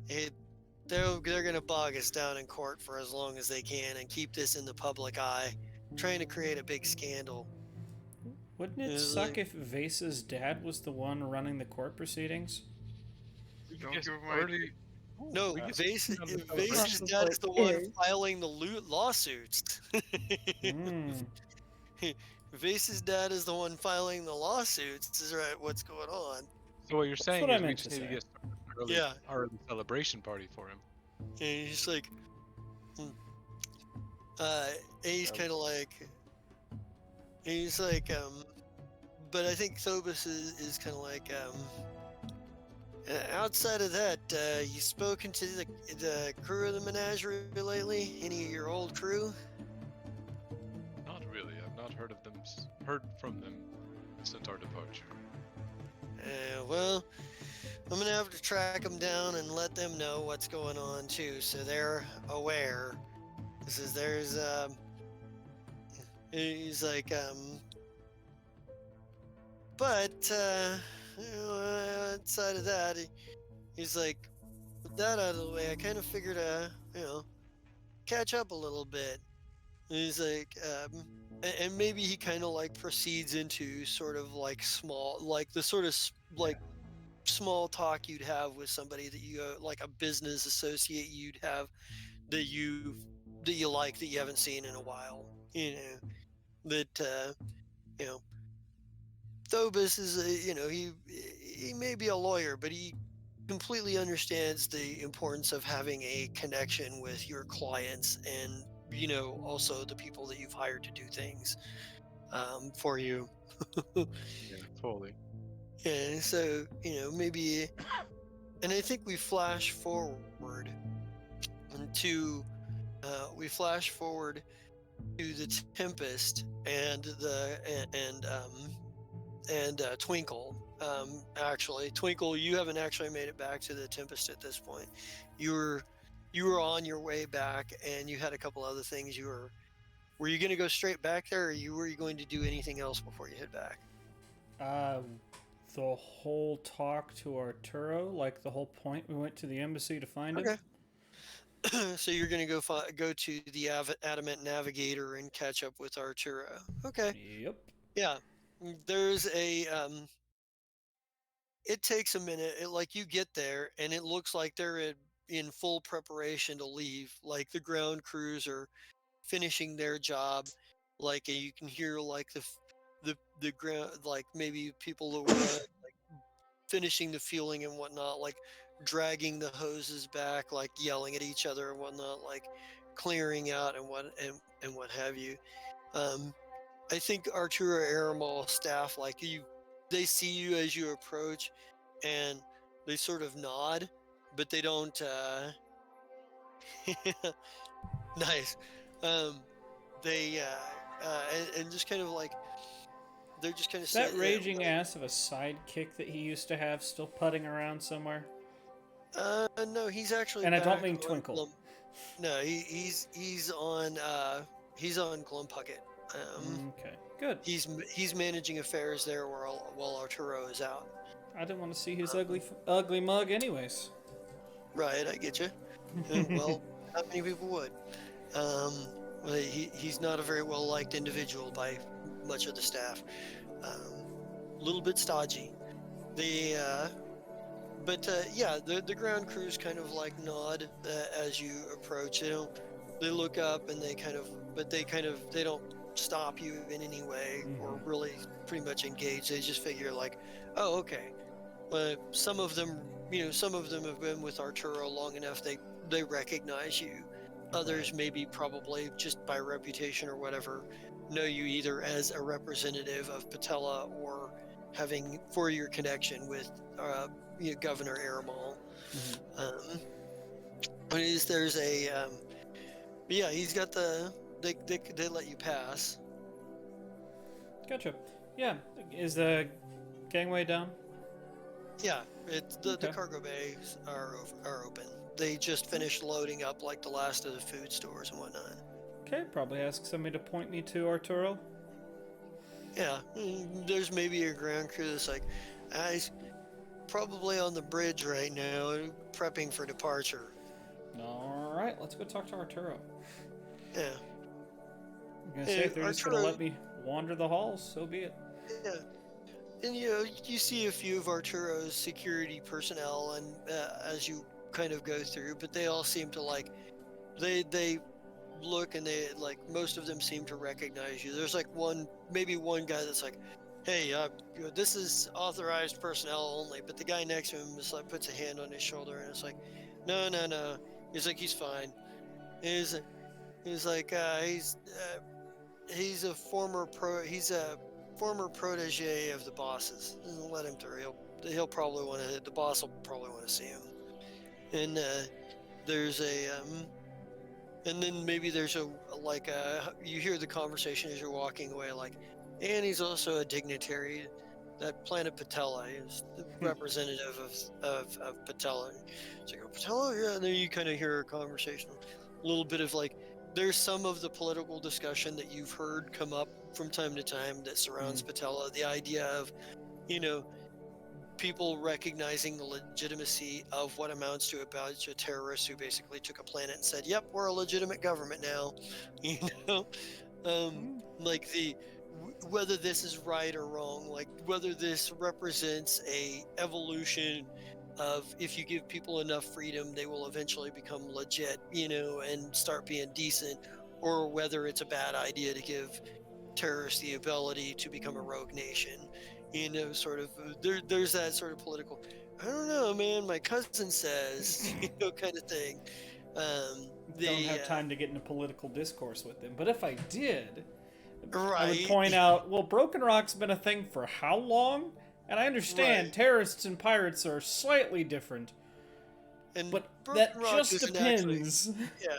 It, they're gonna bog us down in court for as long as they can and keep this in the public eye, trying to create a big scandal. Wouldn't it It's suck like- if Vase's dad was the one running the court proceedings? Don't Yes, give him already- No, we get Vase's on the dad is the one filing the lawsuits. Hmm. Vase's dad is the one filing the lawsuits. Is right. What's going on? So what you're saying what I is we meant just to need to say. get started an early, Yeah. early celebration party for him. And he's like, he's kind of like, he's like, but I think Phobos is kind of like, outside of that, you spoken to the crew of the menagerie lately? Any of your old crew? Not really. I've not heard of them. Heard from them since our departure. Well, I'm gonna have to track them down and let them know what's going on too, so they're aware. This is there's he's like but outside of that, he's like, with that out of the way, I kind of figured catch up a little bit. And he's like, and maybe he kind of like proceeds into sort of like small, like the sort of like small talk you'd have with somebody that you like a business associate you'd have that you like that you haven't seen in a while. That Phobos is he may be a lawyer, but he completely understands the importance of having a connection with your clients and also the people that you've hired to do things for you. Yeah, fully. And so maybe, and I think we flash forward to the Tempest and Twinkle. Actually, Twinkle, you haven't actually made it back to the Tempest at this point. You were on your way back, and you had a couple other things. Were you going to go straight back there, or were you going to do anything else before you head back? The whole talk to Arturo, like the whole point we went to the embassy to find him. So you're going to go to the Adamant Navigator and catch up with Arturo. Okay. Yep. Yeah. There's a it takes a minute. Like you get there and it looks like they're in full preparation to leave. Like the ground crews are finishing their job. Like you can hear like the ground, like maybe people that were like finishing the fueling and whatnot, like dragging the hoses back, like yelling at each other and whatnot, like clearing out and what have you. I think Arturo Aramal staff, like they see you as you approach, and they sort of nod, but they don't. Nice. They and just kind of like they're just kind of Is that raging ass of a sidekick that he used to have still putting around somewhere? No, he's actually. And I don't back mean on Twinkle. No, he's on Glumpucket. Okay, good. He's managing affairs there while Arturo is out. I didn't want to see his ugly mug, anyways. Right, I get you. Well, not many people would. He's not a very well liked individual by much of the staff. A little bit stodgy. The ground crews kind of like nod as you approach. They look up and they don't stop you in any way or really pretty much engage. They just figure like, oh, okay. Some of them have been with Arturo long enough they recognize you. Others maybe probably just by reputation or whatever know you either as a representative of Patella or having for your connection with Governor Aramal. There's a he's got they let you pass. Gotcha. Yeah, is the gangway down? Yeah, it's the Okay. cargo bays are open. They just finished loading up like the last of the food stores and whatnot. Okay, probably ask somebody to point me to Arturo. Yeah, there's maybe a ground crew that's like, he's probably on the bridge right now, prepping for departure. All right, let's go talk to Arturo. Yeah, I'm gonna say if they're just gonna Arturo. let me wander the halls, so be it. Yeah, and you see a few of Arturo's security personnel, and as you kind of go through, but they all seem to like they look and they like most of them seem to recognize you. There's like maybe one guy that's like, "Hey, this is authorized personnel only," but the guy next to him is like puts a hand on his shoulder and it's like, "No, no, no." He's like, "He's fine." He's he's like, he's a former protege of the boss's. Let him through. He'll probably want to. The boss will probably want to see him. And there's a and then maybe there's a like you hear the conversation as you're walking away, like, and he's also a dignitary. That Planet Patella is the representative of Patella. It's like, oh, Patella, yeah. And then you kind of hear a conversation, a little bit of like, there's some of the political discussion that you've heard come up from time to time that surrounds Patella. The idea of, you know, people recognizing the legitimacy of what amounts to a bunch of terrorists who basically took a planet and said, "Yep, we're a legitimate government now." You know, like whether this is right or wrong, like whether this represents a evolution of if you give people enough freedom, they will eventually become legit, you know, and start being decent, or whether it's a bad idea to give terrorists the ability to become a rogue nation. You know, sort of there's that sort of political, I don't know, man, my cousin says, you know, kind of thing. Don't The have time to get into political discourse with them, but if I did, right, I would point out, well, Broken Rock's been a thing for how long? And I understand right. terrorists and pirates are slightly different, And but Broken that Rock just isn't actually, depends. yeah,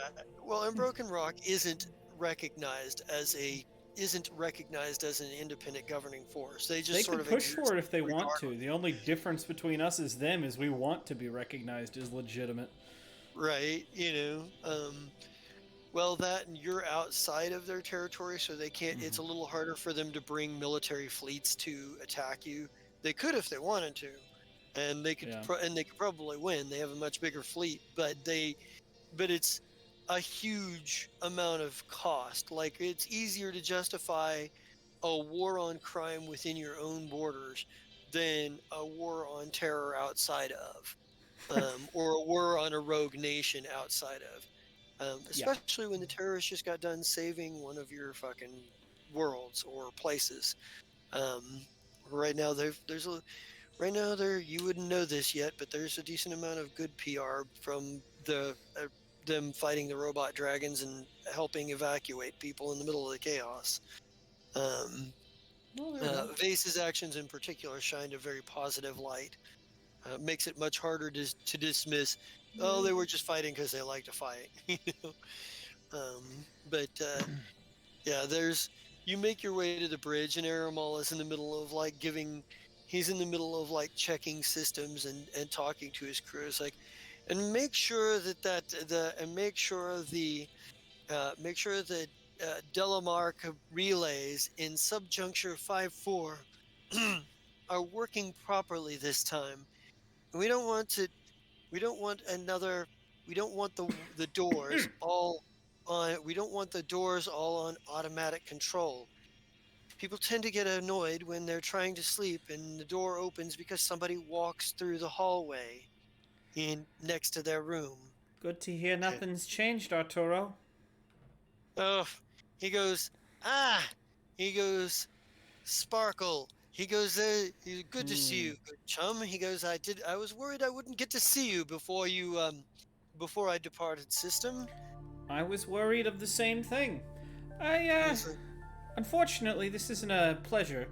well, and Broken Rock isn't recognized as an independent governing force. They just They sort could of push exist for it if they want to. regardless. The only difference between us as them is we want to be recognized as legitimate. Right, you know, well, that and you're outside of their territory, so they can't. It's a little harder for them to bring military fleets to attack you. They could if they wanted to, and they could, Yeah. and they could probably win. They have a much bigger fleet, but it's a huge amount of cost. Like it's easier to justify a war on crime within your own borders than a war on terror outside of, or a war on a rogue nation outside of. Yeah. Especially when the terrorists just got done saving one of your fucking worlds or places. Um, right now, right now there you wouldn't know this yet, but there's a decent amount of good PR from them fighting the robot dragons and helping evacuate people in the middle of the chaos. Um, Oh, there we go. Vase's actions in particular shined a very positive light. Makes it much harder to dismiss. Oh, they were just fighting because they like to fight. You know? But yeah, you make your way to the bridge, and Aramal is in the middle of like he's in the middle of like checking systems and talking to his crew. It's like, and make sure make sure that Delamark relays in subjuncture 5-4 are working properly this time. We don't want to. We don't want another. We don't want the doors all on. We don't want the doors all on automatic control. People tend to get annoyed when they're trying to sleep and the door opens because somebody walks through the hallway in next to their room. Good to hear nothing's changed, Arturo. Oh, he goes, ah, he goes, Sparkle. He goes, good to see you, good chum. He goes, I was worried I wouldn't get to see you before I departed system. I was worried of the same thing. He's like, Unfortunately, this isn't a pleasure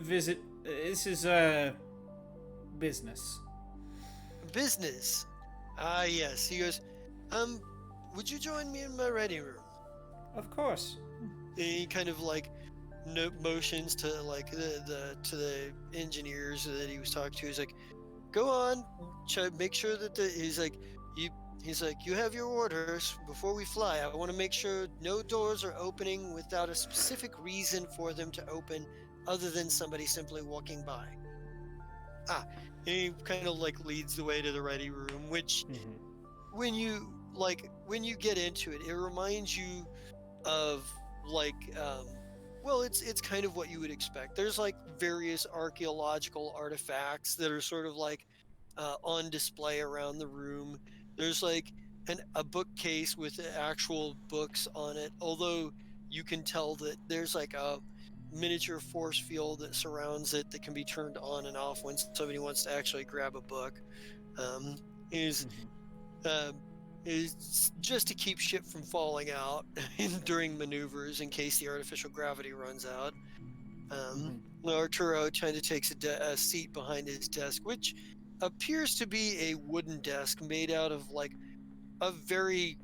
visit. This is business. business. Ah, yes. He goes, would you join me in my ready room? Of course. And he kind of like motions to like the engineers that he was talking to. He's like, go on, make sure that he's like, you have your orders before we fly. I want to make sure no doors are opening without a specific reason for them to open, other than somebody simply walking by. Ah, and he kind of like leads the way to the ready room, which when you get into it, it reminds you of like well, it's kind of what you would expect. There's like various archaeological artifacts that are sort of like on display around the room. There's like a bookcase with actual books on it, although you can tell that there's like a miniature force field that surrounds it that can be turned on and off when somebody wants to actually grab a book. Um, is um, is just to keep shit from falling out during maneuvers in case the artificial gravity runs out. Arturo kind of takes a seat behind his desk, which appears to be a wooden desk made out of like a very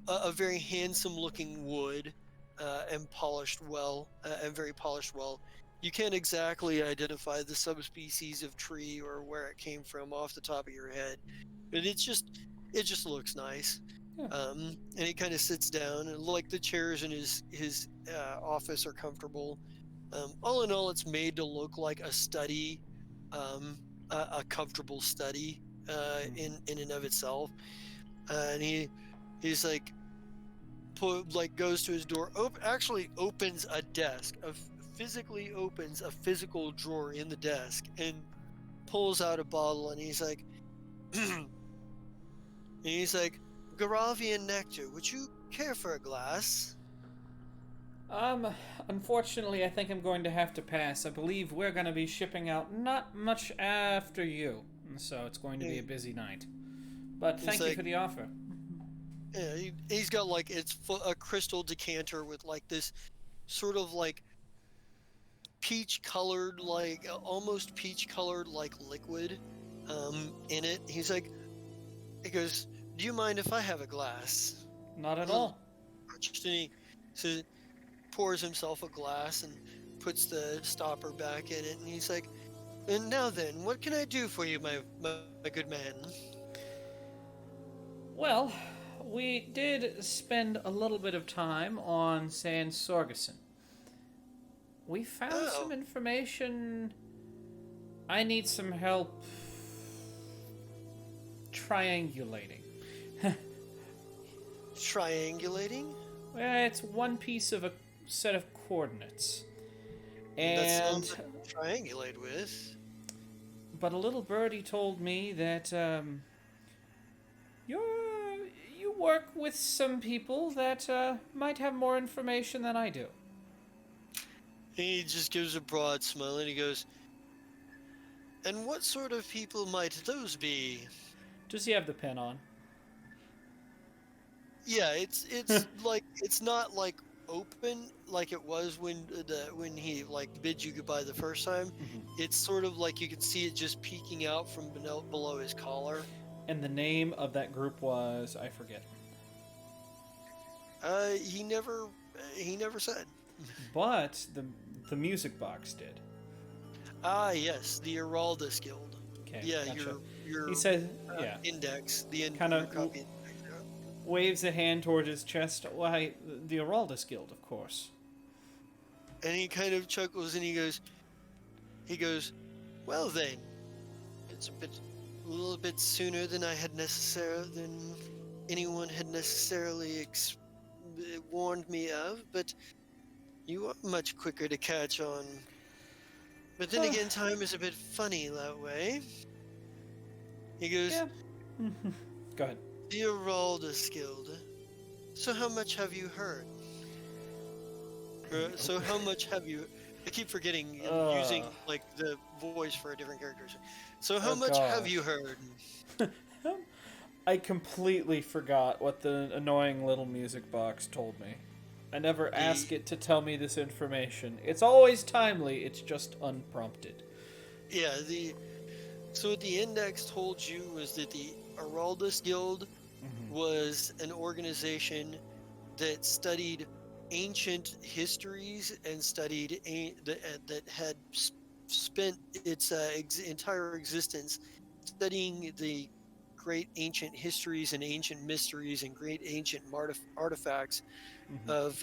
a very handsome looking wood and polished well and very polished well. You can't exactly identify the subspecies of tree or where it came from off the top of your head, but it just looks nice. Yeah. And he kind of sits down, and like the chairs in his office are comfortable. All in all, it's made to look like a study, a comfortable study in and of itself. And he's like goes to his door, actually opens a desk, physically opens a physical drawer in the desk, and pulls out a bottle, and he's like, and he's like, Garavian nectar. Would you care for a glass? Unfortunately, I think I'm going to have to pass. I believe we're going to be shipping out not much after you, and so it's going to be a busy night. But thank you for the offer. Yeah, he's got like a crystal decanter with like this sort of like peach colored, like almost peach colored like liquid in it. He goes, do you mind if I have a glass? Not at all. And he pours himself a glass and puts the stopper back in it, and he's like, and now then, what can I do for you, my good man? Well, we did spend a little bit of time on San Sorgason. We found some information. I need some help triangulating. Triangulating? Well, it's one piece of a set of coordinates. And that sounds like to triangulate with. But a little birdie told me that you work with some people that might have more information than I do. He just gives a broad smile and he goes, and what sort of people might those be? Does he have the pen on? Yeah, it's like it's not like open like it was when he like bid you goodbye the first time. It's sort of like you can see it just peeking out from below his collar. And the name of that group was, I forget. He never said. But the music box did. Ah, yes, the Heraldus Guild. Okay, Yeah, gotcha. your He said, yeah. index, Kind of copy. waves a hand toward his chest. Why, the Heraldus Guild, of course. And he kind of chuckles and he goes, well then, it's a little bit sooner than than anyone had necessarily warned me of, but you are much quicker to catch on. But then again, time is a bit funny that way. He goes, Yeah. Go ahead. the Heraldus Guild. So how much have you heard? So how much have you... I keep forgetting using like the voice for a different character. So how much have you heard? I completely forgot what the annoying little music box told me. I never ask it to tell me this information. It's always timely, it's just unprompted. Yeah, so what the index told you was that the Heraldus Guild was an organization that studied ancient histories and studied that had spent its entire existence studying the great ancient histories and ancient mysteries and great ancient artifacts of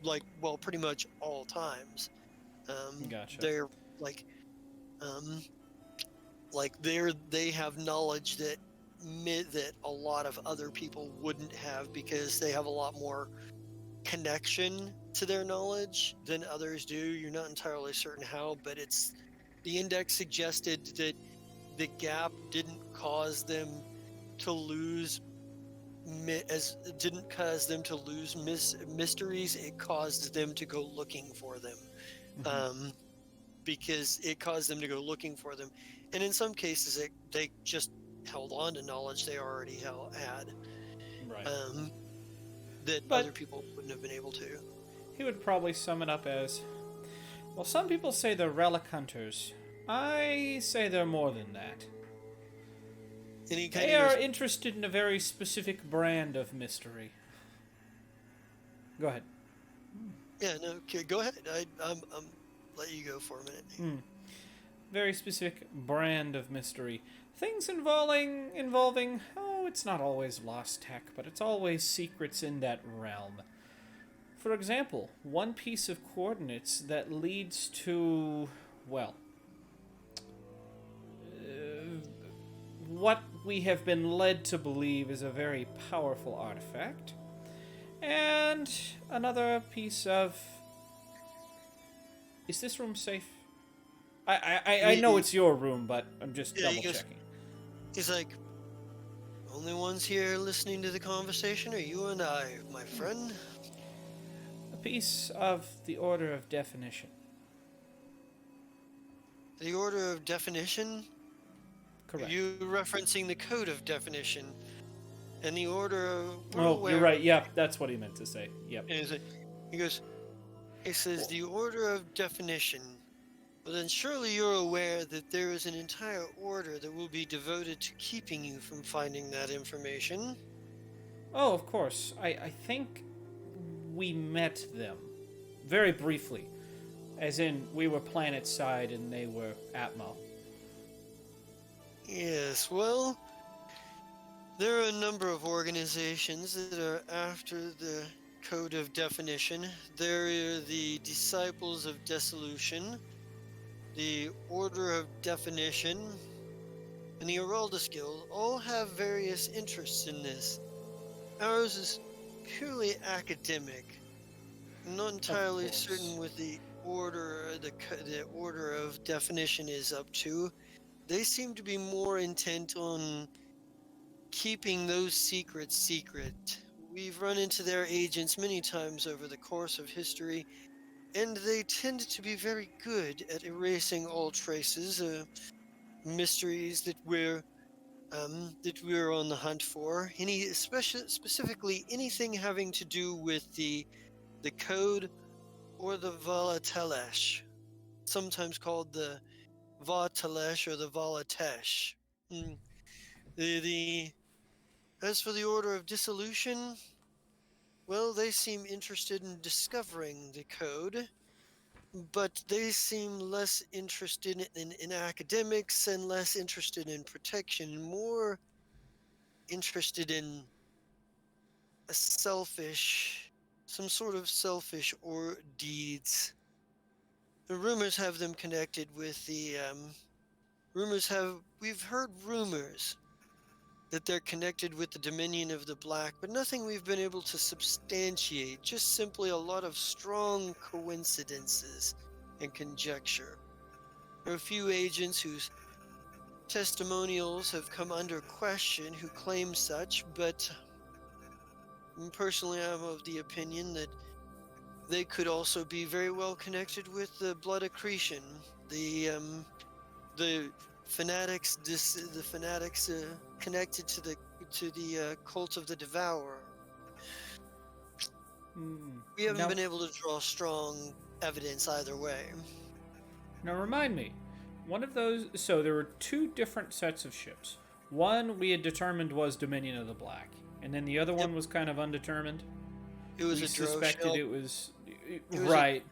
like, well, pretty much all times. Gotcha. They're like um, they have knowledge that that a lot of other people wouldn't have, because they have a lot more connection to their knowledge than others do. You're not entirely certain how, but it's the index suggested that the gap to lose didn't cause them to lose mysteries. It caused them to go looking for them. Um, because it caused them to go looking for them, and in some cases they just held on to knowledge they already had, Right. that But- other people wouldn't have been able to. He would probably sum it up as, well, some people say they're relic hunters. I say they're more than that. And he kind They of are goes, interested in a very specific brand of mystery. Go ahead. yeah, no, okay, go ahead. I'm let you go for a minute. Very specific brand of mystery. Things involving, oh, it's not always lost tech, but it's always secrets in that realm. For example, one piece of coordinates that leads to, well, what we have been led to believe is a very powerful artifact, and another piece of. Is this room safe? I know it's your room, but I'm just Yeah, double checking. He's like, only ones here listening to the conversation are you and I, my friend. A piece of the Order of Definition. The order of definition. Correct. Are you referencing the code of definition and the order of. Oh, you're right. Yep, that's what he meant to say. Yep. And he goes, it says the order of definition. Well, then surely you're aware that there is an entire order that will be devoted to keeping you from finding that information. Oh, of course. I think we met them. Very briefly. As in, we were planet side and they were Atmo. Yes, well, there are a number of organizations that are after the code of definition. There are the Disciples of Dissolution, the Order of Definition, and the Heraldus Guild all have various interests in this. Ours is purely academic. I'm not entirely course. certain what the order of definition is up to. They seem to be more intent on keeping those secrets secret. We've run into their agents many times over the course of history, and they tend to be very good at erasing all traces of mysteries that we're on the hunt for. Specifically anything having to do with the code or the Volatelesh, sometimes called the Vatalesh or the Valatesh. As for the Order of Dissolution, well, they seem interested in discovering the code, but they seem less interested in academics and less interested in protection, more interested in some sort of selfish or deeds. The rumors have them connected with we've heard rumors that they're connected with the Dominion of the Black, but nothing we've been able to substantiate, just simply a lot of strong coincidences and conjecture. There are a few agents whose testimonials have come under question who claim such, but personally I'm of the opinion that they could also be very well connected with the Blood Accretion, the fanatics connected to the cult of the Devourer. We haven't Now- been able to draw strong evidence either way. Now remind me, one of those. So there were two different sets of ships. One we had determined was Dominion of the Black, and then the other one was kind of undetermined. It was We a drow suspected shell. it was was a- right.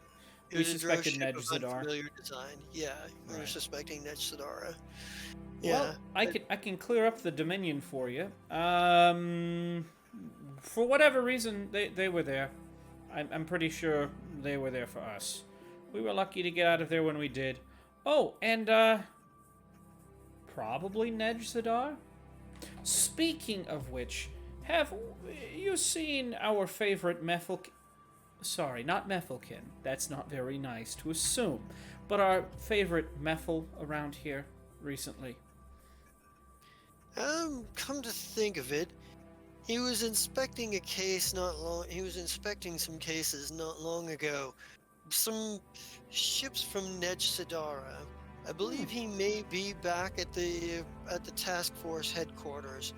It We was a drow suspected ship Nedge of Zadar. unfamiliar design. Yeah, we were Right. suspecting Nedge Zadara. Well, Yeah. I can clear up the Dominion for you. For whatever reason, they were there. I'm pretty sure they were there for us. We were lucky to get out of there when we did. Oh, and probably Nedge Zadar. Speaking of which, have you seen our favorite Sorry, not Meffelkin. That's not very nice to assume. But our favorite Meffel around here recently. Come to think of it, he was inspecting a case not long. He was inspecting some cases not long ago. Some ships from Nedge Sidara. I believe he may be back at the task force headquarters.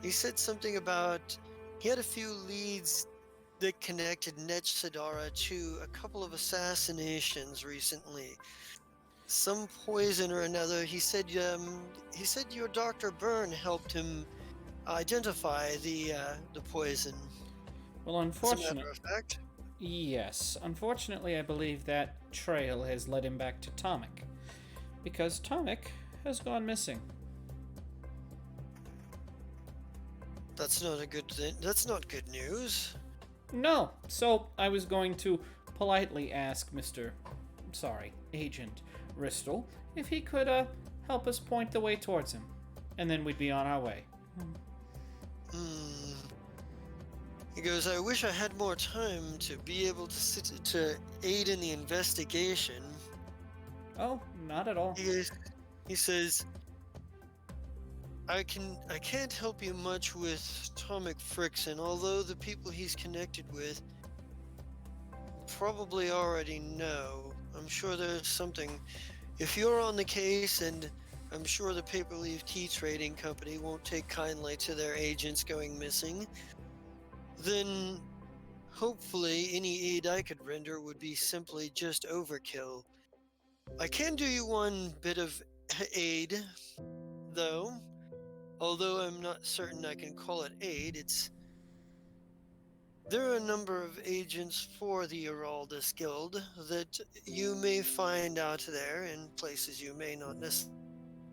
He said something about he had a few leads that connected Nedge Sidara to a couple of assassinations recently. Some poison or another. He said your Dr. Byrne helped him identify the poison. Well, As a unfortunately, matter of fact. yes. Unfortunately, I believe that trail has led him back to Tomic. Because Tomic has gone missing. That's not a good thing. That's not good news. No. So, I was going to politely ask Agent Ristel, if he could help us point the way towards him. And then we'd be on our way. He goes, I wish I had more time to be able to aid in the investigation. Oh, not at all. He says, I can't help you much with Tomic Frickson, although the people he's connected with probably already know. I'm sure there's something. If you're on the case, and I'm sure the Paper Leaf Tea Trading Company won't take kindly to their agents going missing, then hopefully any aid I could render would be simply just overkill. I can do you one bit of aid, though. Although I'm not certain I can call it aid, there are a number of agents for the Heraldus Guild that you may find out there in places you may not necessarily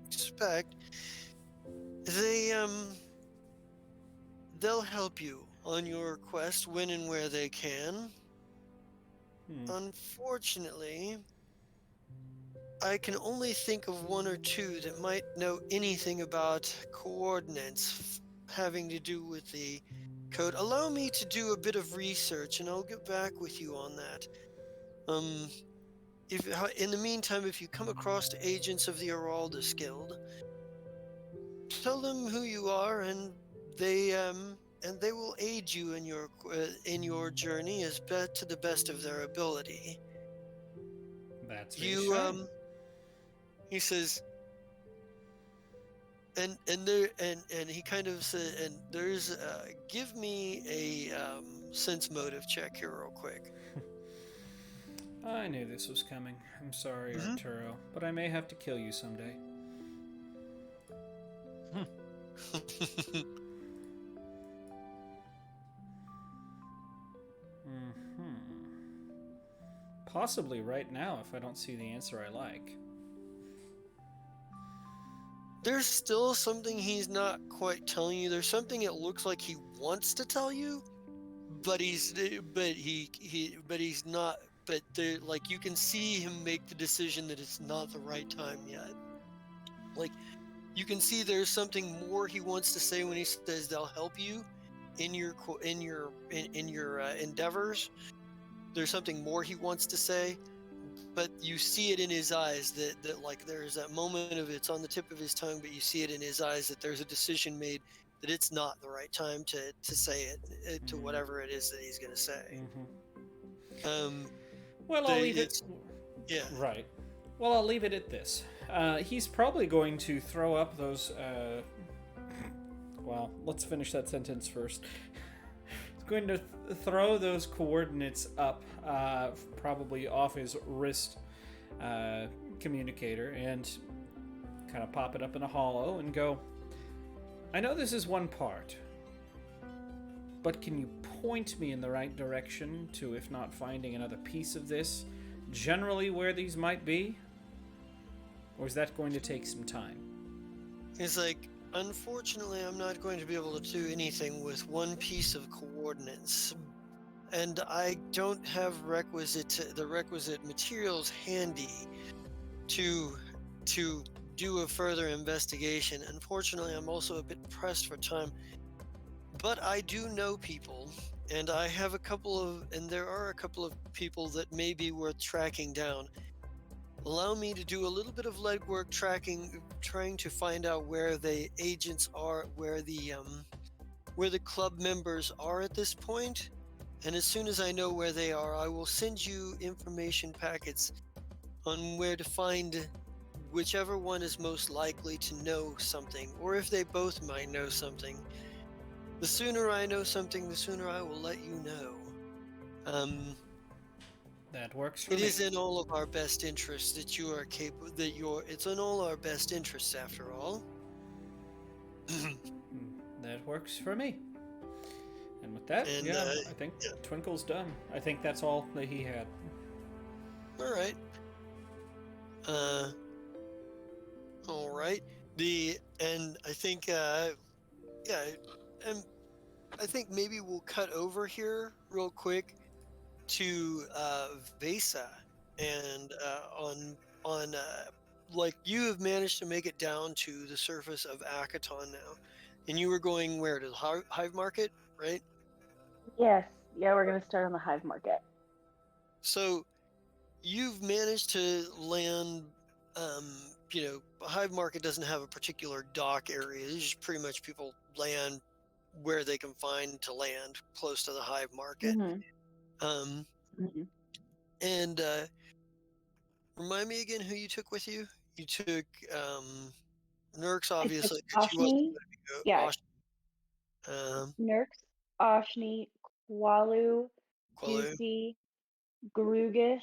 expect. They'll help you on your quest when and where they can. Unfortunately, I can only think of one or two that might know anything about coordinates having to do with the code. Allow me to do a bit of research, and I'll get back with you on that. If in the meantime, if you come across agents of the Heraldus Guild, tell them who you are, and they will aid you in your journey to the best of their ability. That's reassuring. He says, and he kind of said, and there's give me a sense motive check here real quick. I knew this was coming. I'm sorry, Arturo, but I may have to kill you someday. Possibly right now if I don't see the answer I like. There's still something he's not quite telling you. There's something it looks like he wants to tell you, but he's not. But like you can see him make the decision that it's not the right time yet. Like you can see there's something more he wants to say when he says they'll help you in your endeavors. There's something more he wants to say, but you see it in his eyes that like there's that moment of it's on the tip of his tongue, but you see it in his eyes that there's a decision made that it's not the right time to say it to whatever it is that he's going to say. Well, I'll leave it. Yeah. Right. Well, I'll leave it at this. He's probably going to throw up those. Well, let's finish that sentence first. He's going to throw those coordinates up, probably off his wrist communicator, and kind of pop it up in a hollow and go, I know this is one part, but can you point me in the right direction to, if not finding another piece of this, generally where these might be? Or is that going to take some time? He's like, unfortunately, I'm not going to be able to do anything with one piece of coordinates. And I don't have the requisite materials handy to do a further investigation. Unfortunately, I'm also a bit pressed for time. But I do know people, and there are a couple of people that may be worth tracking down. Allow me to do a little bit of legwork trying to find out where the agents are, where the club members are at this point. And as soon as I know where they are, I will send you information packets on where to find whichever one is most likely to know something, or if they both might know something. The sooner I know something, the sooner I will let you know. That works for It me. is in all of our best interests that you are capable. It's in all our best interests, after all. That works for me. And with that, And, I think yeah. Twinkle's done. I think that's all that he had. All right. All right. And I think and I think maybe we'll cut over here real quick to Vesa, and on like, you have managed to make it down to the surface of Akaton now, and you were going where, to the Hive Market, right? Yes. Yeah, we're gonna start on the Hive Market. So you've managed to land. Hive Market doesn't have a particular dock area. It's just pretty much people land where they can find to land close to the Hive Market. Mm-hmm. And remind me again who you took with you. You took Nurks, I took obviously, because she wasn't Oshni. going to be Yeah. Nurks, Oshni, Qualu, Qualu. Juicy, Grugus,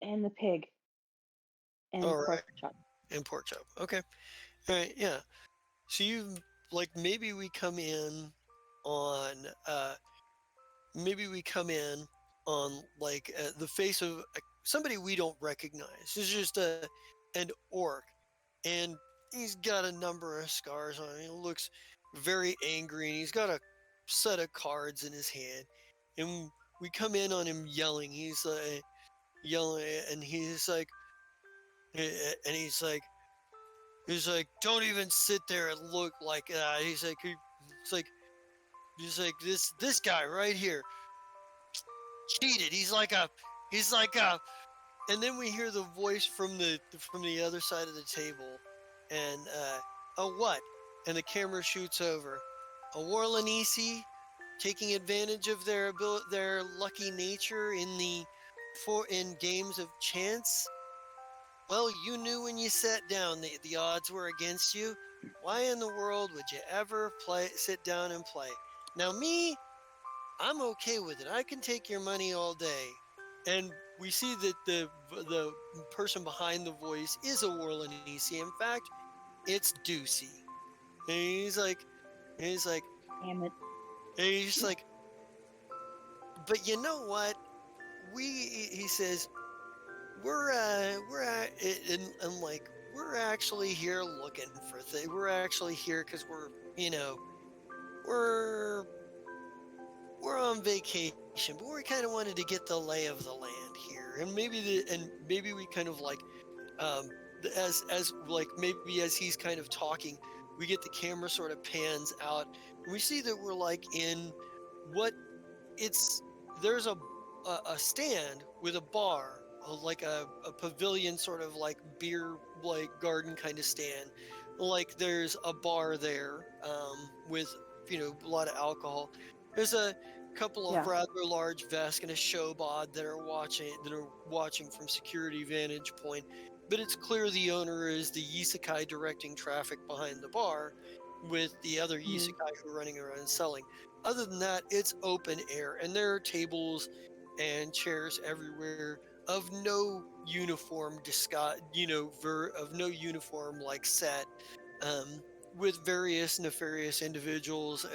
and the pig. And All right, pork chop. and pork chop. Okay, all right, yeah. So maybe we come in on the face of somebody we don't recognize. It's just an orc, and he's got a number of scars on him. He looks very angry, and he's got a set of cards in his hand. And we come in on him yelling. He's yelling, and he's like, don't even sit there and look like that. He's like, this guy right here cheated. He's like a and then we hear the voice from the other side of the table, and oh, what? And the camera shoots over. A Warlanisi taking advantage of their lucky nature in games of chance. Well, you knew when you sat down the odds were against you. Why in the world would you ever sit down and play? Now me, I'm okay with it. I can take your money all day. And we see that the person behind the voice is a Warlanisi. In fact, it's Ducey. And he's like, Damn it. and he's just like, but you know what? He says, we're actually here looking for things. We're actually here because we're on vacation, but we kind of wanted to get the lay of the land here, and maybe we kind of like, maybe as he's kind of talking, we get the camera sort of pans out, and we see that we're like in what there's a stand with a bar, like a pavilion, sort of like beer, like garden kind of stand. Like there's a bar there, with a lot of alcohol. There's a couple of rather large Vesk and a showbod that are watching from security vantage point. But it's clear the owner is the Isekai directing traffic behind the bar, with the other Isekai who are running around and selling. Other than that, it's open air, and there are tables and chairs everywhere of no uniform of no uniform like set. with various nefarious individuals,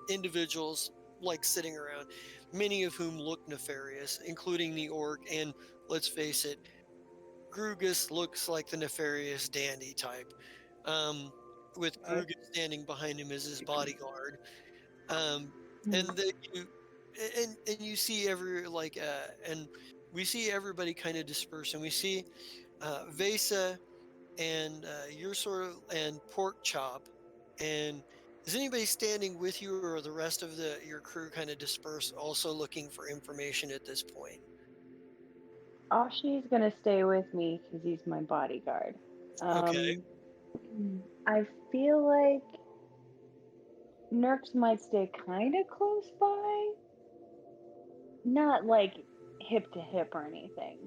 individuals like sitting around, many of whom look nefarious, including the orc. And let's face it, Grugus looks like the nefarious dandy type. Um, with Grugus standing behind him as his bodyguard. Um, Hmm. and and you see and we see everybody kind of disperse, and we see Vesa and you're sort of and Pork Chop, and is anybody standing with you, or the rest of the your crew kind of dispersed, also looking for information at this point? Ashni's gonna stay with me because he's my bodyguard. Okay, I feel like Nerks might stay kind of close by, not like hip to hip or anything.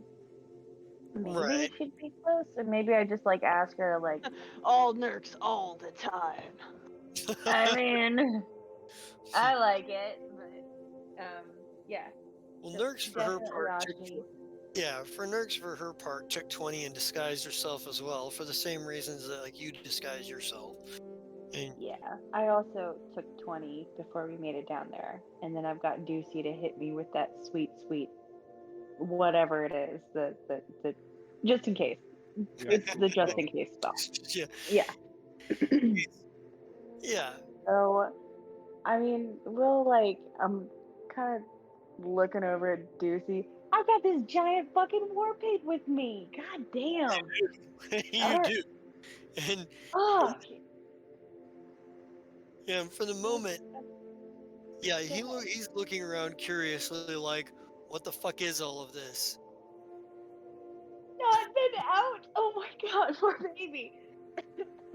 Maybe right. she'd be close, or maybe I just like ask her like, All nerks all the time. I mean, I like it, but yeah. Well, So Nurks for her definitely part took Ashni. yeah, for Nurks for her part took 20 and disguised herself as well, for the same reasons that like you disguise yourself. And Yeah, I also took 20 before we made it down there, and then I've got Ducey to hit me with that sweet, sweet whatever it is, the just in case. It's the just in case spell. yeah, Yeah. yeah. So, I mean, we'll like, I'm kind of looking over at Ducey. I've got this giant fucking war pig with me. God damn. You do. And Fuck. yeah, and for the moment, yeah, he's looking around curiously, like, what the fuck is all of this? Not been out. Oh my god, poor baby.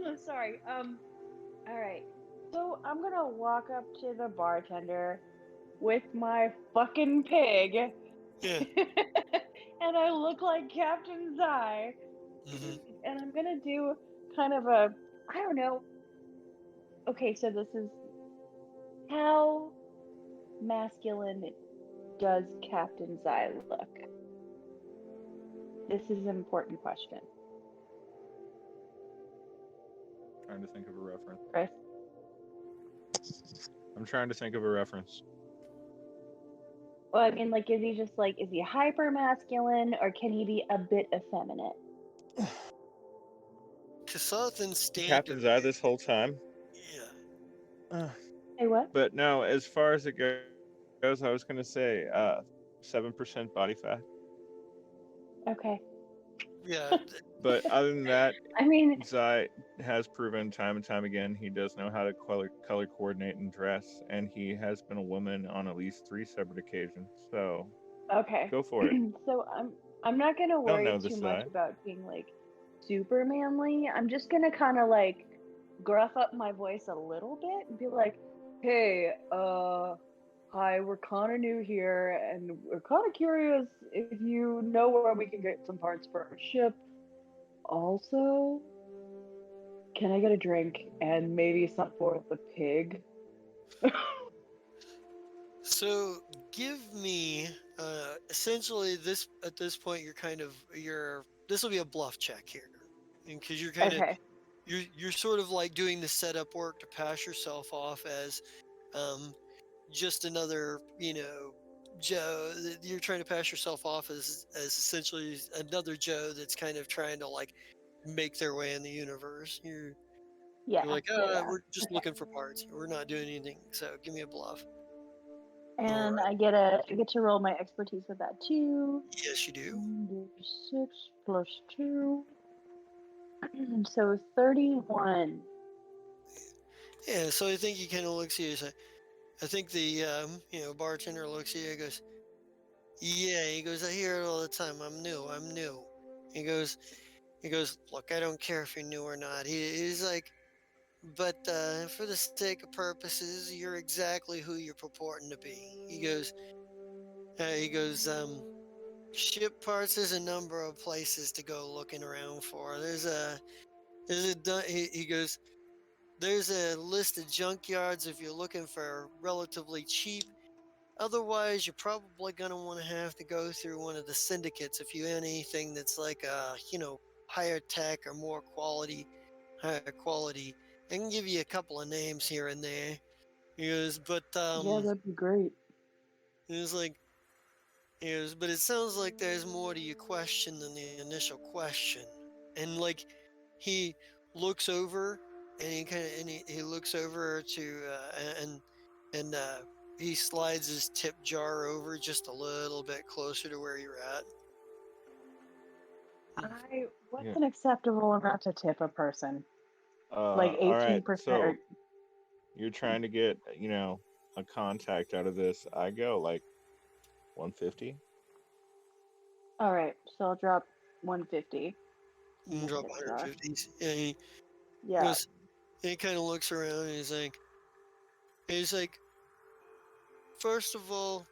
I'm sorry. All right. So I'm gonna walk up to the bartender with my fucking pig, Yeah. and I look like Captain Zai, hmm and I'm gonna do kind of a, I don't know. Okay, so this is how masculine does Captain Zai look? This is an important question, Trying to think of a reference. Chris. I'm trying to think of a reference. Well, I mean, like, is he just like, is he hyper masculine, or can he be a bit effeminate? Kasathan stand. Captain's eye this whole time. Yeah. Hey, what? But no, as far as it goes, I was gonna say 7% body fat. Okay. Yeah. But other than that, I mean, Zai has proven time and time again he does know how to color coordinate and dress, and he has been a woman on at least 3 separate occasions. So okay. go for it. So I'm not gonna Don't worry know too this much Zai. about being like super manly. I'm just gonna kind of like gruff up my voice a little bit and be like, "Hey, hi, we're kind of new here, and we're kind of curious if you know where we can get some parts for our ship. Also, can I get a drink and maybe some for the pig?" So give me essentially this at this point this will be a bluff check here, because you're kind of Okay. you're sort of like doing the setup work to pass yourself off as just another, Joe. You're trying to pass yourself off as essentially another Joe that's kind of trying to like make their way in the universe. You're Yeah. like, Yeah. we're just Okay. looking for parts. We're not doing anything. So give me a bluff. All And right. I get to roll my expertise with that too. Yes, you do. 6 plus 2. So 31. Yeah. So I think he kind of looks at you. I think the bartender looks at you and goes, "Yeah." He goes, "I hear it all the time. I'm new. I'm new." He goes, "Look, I don't care if you're new or not." He's like, "But for the sake of purposes, you're exactly who you're purporting to be." He goes, ship parts. There's a number of places to go looking around for. He goes, there's a list of junkyards if you're looking for relatively cheap. Otherwise, you're probably going to want to have to go through one of the syndicates if you anything that's like higher tech or more quality. higher quality. I can give you a couple of names here and there. He goes, but Yeah, that'd be great. he was like, he goes, but it sounds like there's more to your question than the initial question. And like, he looks over, and he looks over to and he slides his tip jar over just a little bit closer to where you're at. What's Yeah. an acceptable amount to tip a person? Like All right. 18% So or you're trying to get, a contact out of this. I go like 150. all right, so I'll drop 150 in And the drop tip jar. 150s. Yeah, he Yeah. goes. He kind of looks around, and he's like, first of all,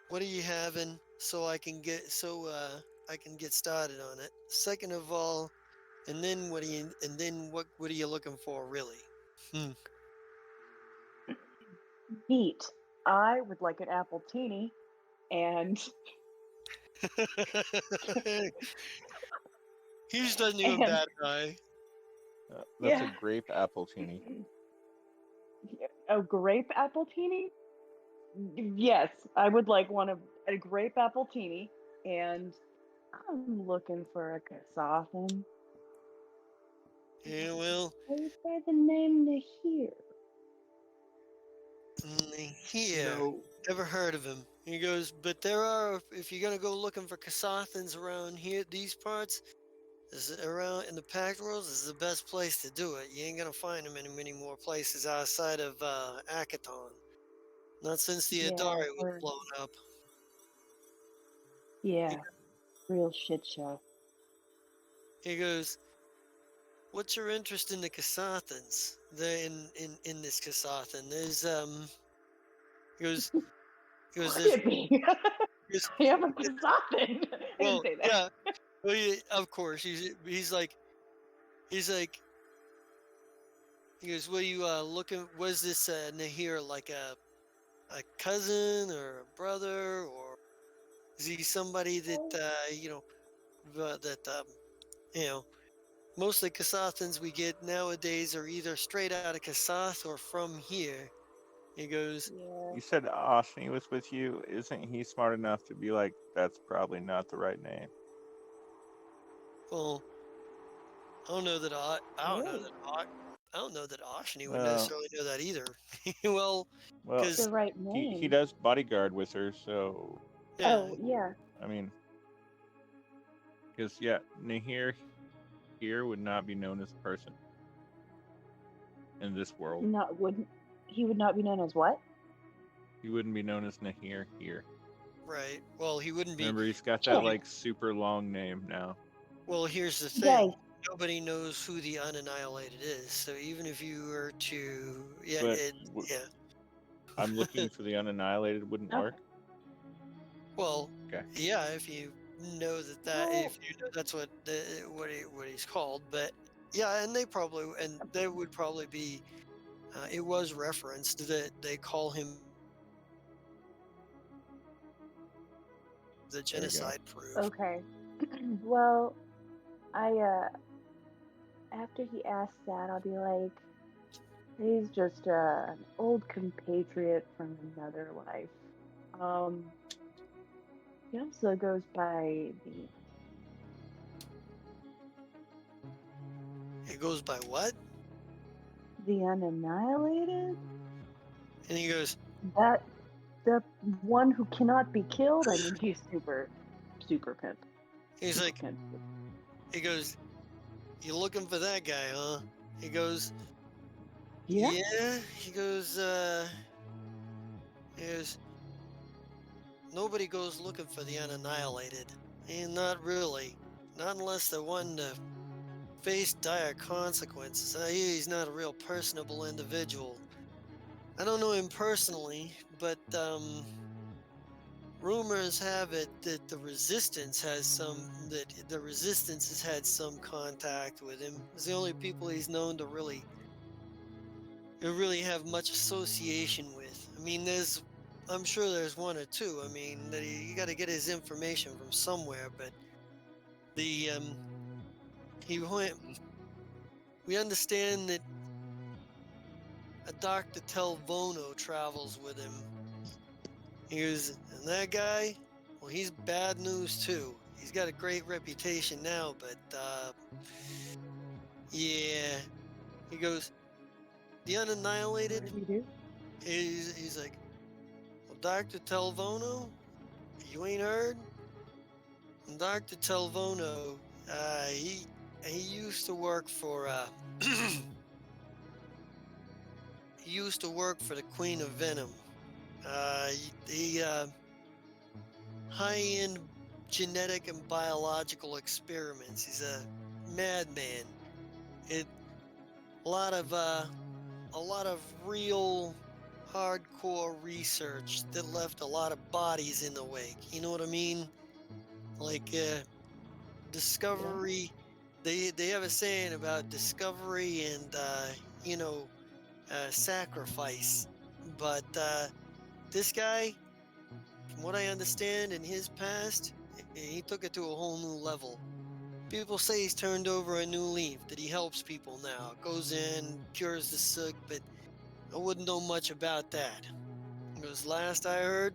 what are you having so I can get started on it. Second of all, and then what are you looking for really? Hmm. Neat. I would like an apple teeny and He just doesn't even and bat an eye. That's a yeah. grape apple teeny. A grape apple teeny? Yes, I would like a grape apple teeny, and I'm looking for a Kasathan. Yeah, well, Goes by the name Nahir. here, No. never heard of him. He goes, but there are, if you're gonna go looking for Kasathans around here, these parts, around in the Pact Worlds, this is the best place to do it. You ain't gonna find them in many more places outside of Akaton. Not since the Yeah, Adari was we're blown up. yeah, real shit show. He goes, what's your interest in the Kasathans? They're in this Kasathan. He goes, Look there's, at me. there's, I am a Kasathan. I didn't well, say that. yeah, well, yeah, of course. He's like, he goes, what are you looking, was this Nahir like a cousin or a brother, or is he somebody that, that, you know, mostly Kasathans we get nowadays are either straight out of Kasath or from here. He goes, Yeah. You said Oshni was with you. Isn't he smart enough to be like, that's probably not the right name? well, I don't know that Really? I don't know that Oshni would Well, necessarily know that either. Well, well, The because right he name. does bodyguard with her, so yeah, Oh, yeah. I mean, because yeah, Nahir here would not be known as a person in this world. He would not be known as what? He wouldn't be known as Nahir here. right. Well, he wouldn't be. Remember, he's got that Yeah. like super long name now. Well, here's the Guys, thing. Nobody knows who the unannihilated is. So even if you were to, yeah, But yeah. I'm looking for the unannihilated wouldn't Okay. work. Well, Okay. yeah, if you know if you know that's what he's called, but yeah, and they would probably be. It was referenced that they call him the There we go. genocide proof. okay. Well, I after he asks that, I'll be like, he's just an old compatriot from another life. He also goes by It goes by what? the Unannihilated. And he goes, That the one who cannot be killed. I mean, he's super pimp. he's Super like, pimp. he goes, you looking for that guy, huh? He goes, Yeah. yeah. He goes, nobody goes looking for the unannihilated. And not really. Not unless they're one to face dire consequences. I hear he's not a real personable individual. I don't know him personally, but rumors have it that the resistance has had some contact with him. It's the only people he's known to really have much association with. I mean, I'm sure there's one or two. I mean, that you got to get his information from somewhere, but the he went we understand that a Dr. Telvono travels with him. He goes, and that guy, well, he's bad news too. He's got a great reputation now, but yeah. He goes, the What unannihilated. did he do? He's like, well, Dr. Telvono, you ain't heard? And Dr. Telvono, he used to work for he used to work for the Queen of Venom. He high-end genetic and biological experiments. He's a madman. It a lot of real hardcore research that left a lot of bodies in the wake. You know what I mean? Like discovery. They have a saying about discovery and you know sacrifice. But this guy, from what I understand in his past, he took it to a whole new level. People say he's turned over a new leaf, that he helps people now, goes in, cures the sick, but I wouldn't know much about that. He goes, last I heard,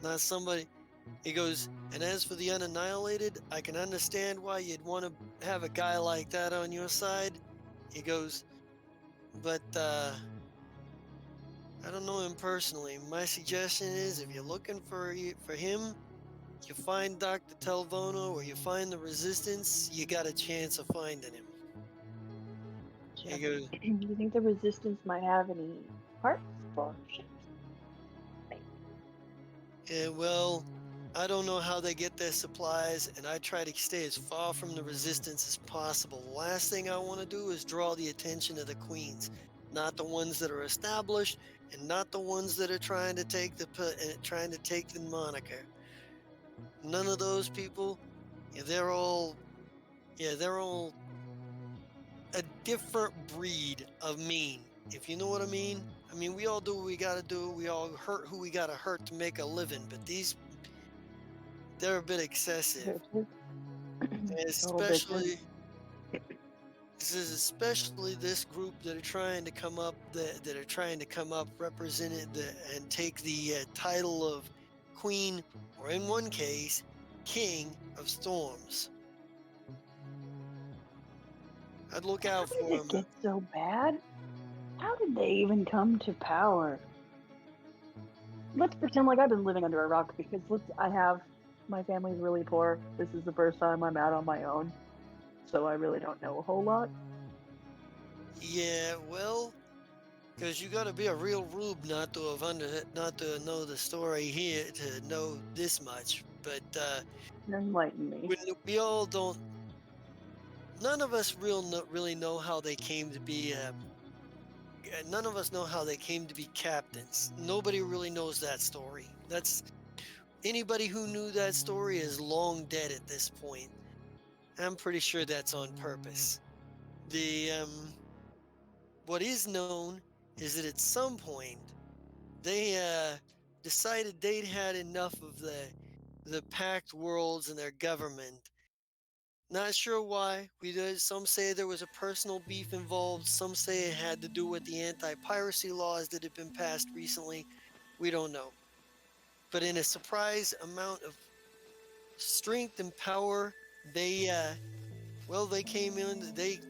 not somebody. He goes, and as for the unannihilated, I can understand why you'd want to have a guy like that on your side. He goes, but I don't know him personally. My suggestion is if you're looking for him, you find Dr. Telvono or you find the Resistance, you got a chance of finding him. He Jeff, goes, do you think the Resistance might have any parts for ships? yeah, well, I don't know how they get their supplies, and I try to stay as far from the Resistance as possible. The last thing I want to do is draw the attention of the Queens, not the ones that are established, and not the ones that are trying to take the moniker. None of those people, yeah, they're all a different breed of mean, if you know what I mean. I mean, we all do what we gotta do. We all hurt who we gotta hurt to make a living, but they're a bit excessive. Total bitches. Especially this group that are trying to come up that are trying to come up represented and take the title of Queen, or in one case, King of Storms. I'd look How out did for it him. get so bad? How did they even come to power? Let's pretend like I've been living under a rock because my family's really poor. This is the first time I'm out on my own, so I really don't know a whole lot. Yeah, well, because you got to be a real rube not to know the story here to know this much. But Enlighten me. when we all don't, none of us really know how they came to be. None of us know how they came to be captains. Nobody really knows that story. That's anybody who knew that story is long dead at this point. I'm pretty sure that's on purpose. The what is known is that at some point they decided they'd had enough of the packed worlds and their government. Not sure why. Some say there was a personal beef involved. Some say it had to do with the anti-piracy laws that had been passed recently. We don't know. But in a surprise amount of strength and power, they came in. They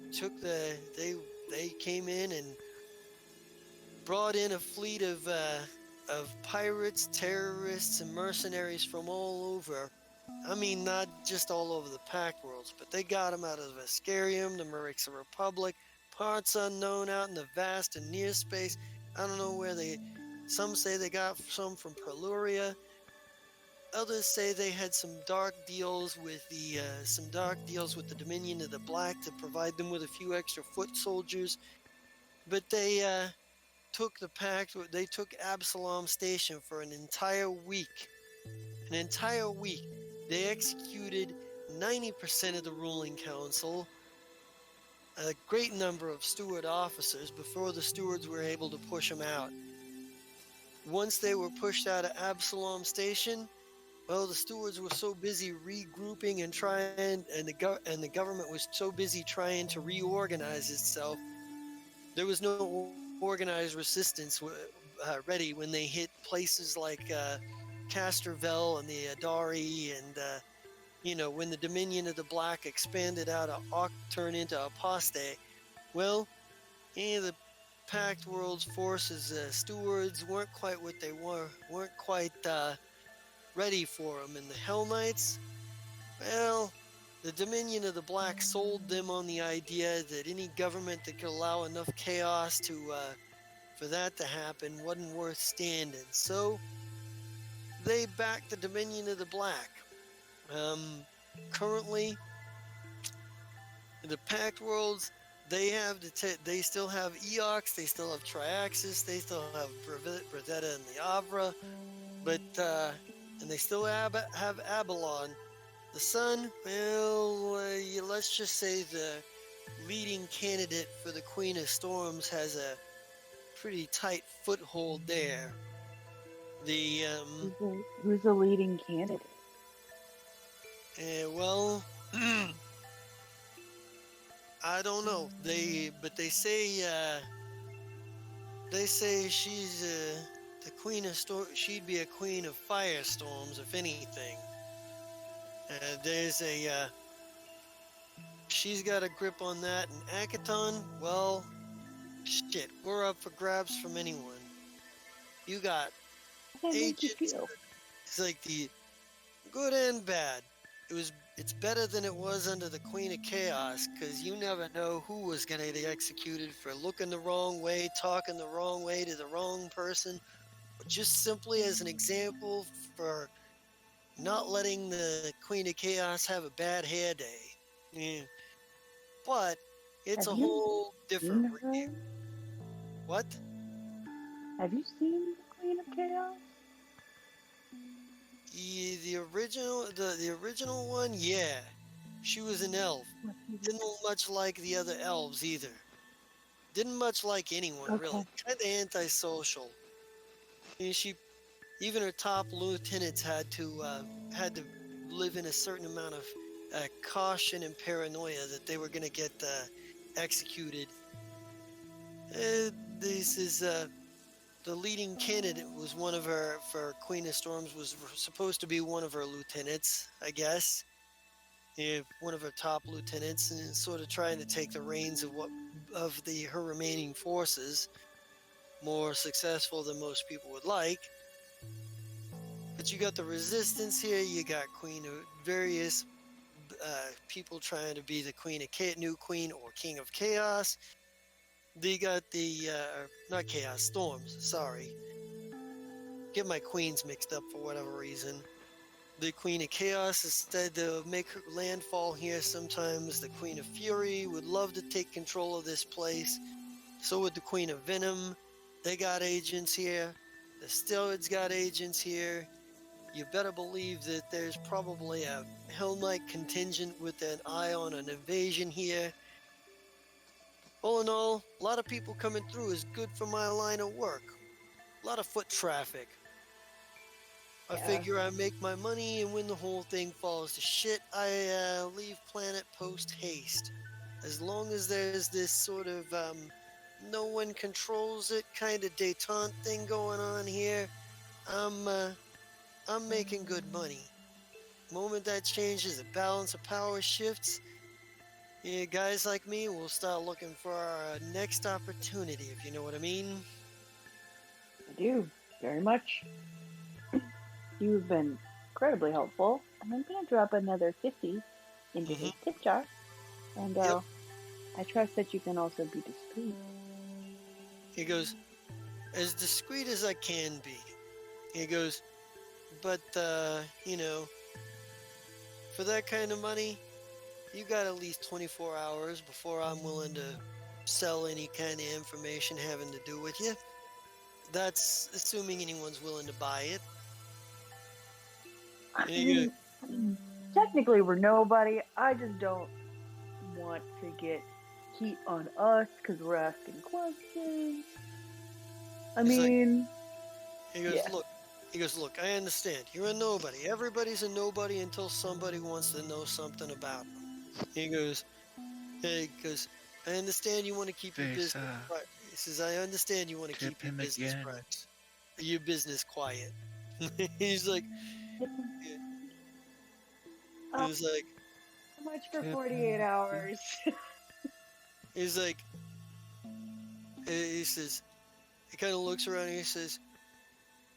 came in and brought in a fleet of pirates, terrorists, and mercenaries from all over. I mean, not just all over the Pact Worlds, but they got them out of Ascarium, the Merixa Republic, parts unknown out in the vast and near space. I don't know where they. Some say they got some from Perluria. Others say they had some dark deals with the Dominion of the Black to provide them with a few extra foot soldiers. But they took Absalom Station for an entire week. An entire week. They executed 90% of the ruling council, a great number of steward officers before the stewards were able to push them out. Once they were pushed out of Absalom Station, Well, the stewards were so busy regrouping and trying, and the government was so busy trying to reorganize itself. There was no organized resistance ready when they hit places like Casterville and the Adari, and when the Dominion of the Black expanded out of Octurne into Aposte. Well, the Packed World's forces, stewards weren't quite what they weren't quite ready for them, and the Hell Knights, well, the Dominion of the Black sold them on the idea that any government that could allow enough chaos for that to happen wasn't worth standing. So they backed the Dominion of the Black. Currently, the Pact Worlds, they still have Eox, they still have Triaxis, they still have Bravetta and the Avra, but and they still have Abalon. The Sun, well, let's just say the leading candidate for the Queen of Storms has a pretty tight foothold there. The Who's the leading candidate? well, I don't know. They say she's the Queen of Storm. She'd be a Queen of Firestorms, if anything. There's a she's got a grip on that, and Akaton, well, shit, we're up for grabs from anyone. You got How does that make you agents. feel? It's like the good and bad. It's better than it was under the Queen of Chaos, because you never know who was going to get executed for looking the wrong way, talking the wrong way to the wrong person, or just simply as an example for not letting the Queen of Chaos have a bad hair day. Yeah. But it's Have a you whole different seen her? What? Have you seen the Queen of Chaos? The original one, yeah. She was an elf. Didn't look much like the other elves either. Didn't much like anyone really. Okay. Kind of antisocial. Even her top lieutenants had to live in a certain amount of caution and paranoia that they were going to get executed. This is the leading candidate was one of her for Queen of Storms was supposed to be one of her lieutenants, I guess. Yeah, one of her top lieutenants, and sort of trying to take the reins of her remaining forces, more successful than most people would like. But you got the resistance here. You got Queen of various people trying to be the new Queen or King of Chaos. They got the not Chaos Storms. Sorry, get my queens mixed up for whatever reason. The Queen of Chaos is said to make her landfall here sometimes. The Queen of Fury would love to take control of this place. So would the Queen of Venom. They got agents here. The Steroids got agents here. You better believe that there's probably a Hell Knight contingent with an eye on an invasion here. All in all, a lot of people coming through is good for my line of work. A lot of foot traffic. I Yeah. figure I make my money, and when the whole thing falls to shit, I leave planet post haste. As long as there's this sort of no one controls it kind of detente thing going on here, I'm making good money. The moment that changes, the balance of power shifts. Yeah, guys like me will start looking for our next opportunity, if you know what I mean. I do, very much. You've been incredibly helpful, and I'm gonna drop another 50 into his tip jar, and Yep. I trust that you can also be discreet. He goes, as discreet as I can be. He goes, but, for that kind of money, you got at least 24 hours before I'm willing to sell any kind of information having to do with you. That's assuming anyone's willing to buy it. I And he goes, mean, technically we're nobody. I just don't want to get heat on us because we're asking questions. I He's like- mean, he goes, yeah. look, He goes, look, I understand. You're a nobody. Everybody's a nobody until somebody wants to know something about them. He goes, hey, he goes, I understand you want to keep your Face, business quiet. He says, I understand you want to tip keep your him business again. private, your business quiet. He's like, yeah. Oh, He's like, how much for Tip 48 him. hours? he's like, he says, he kind of looks around and he says,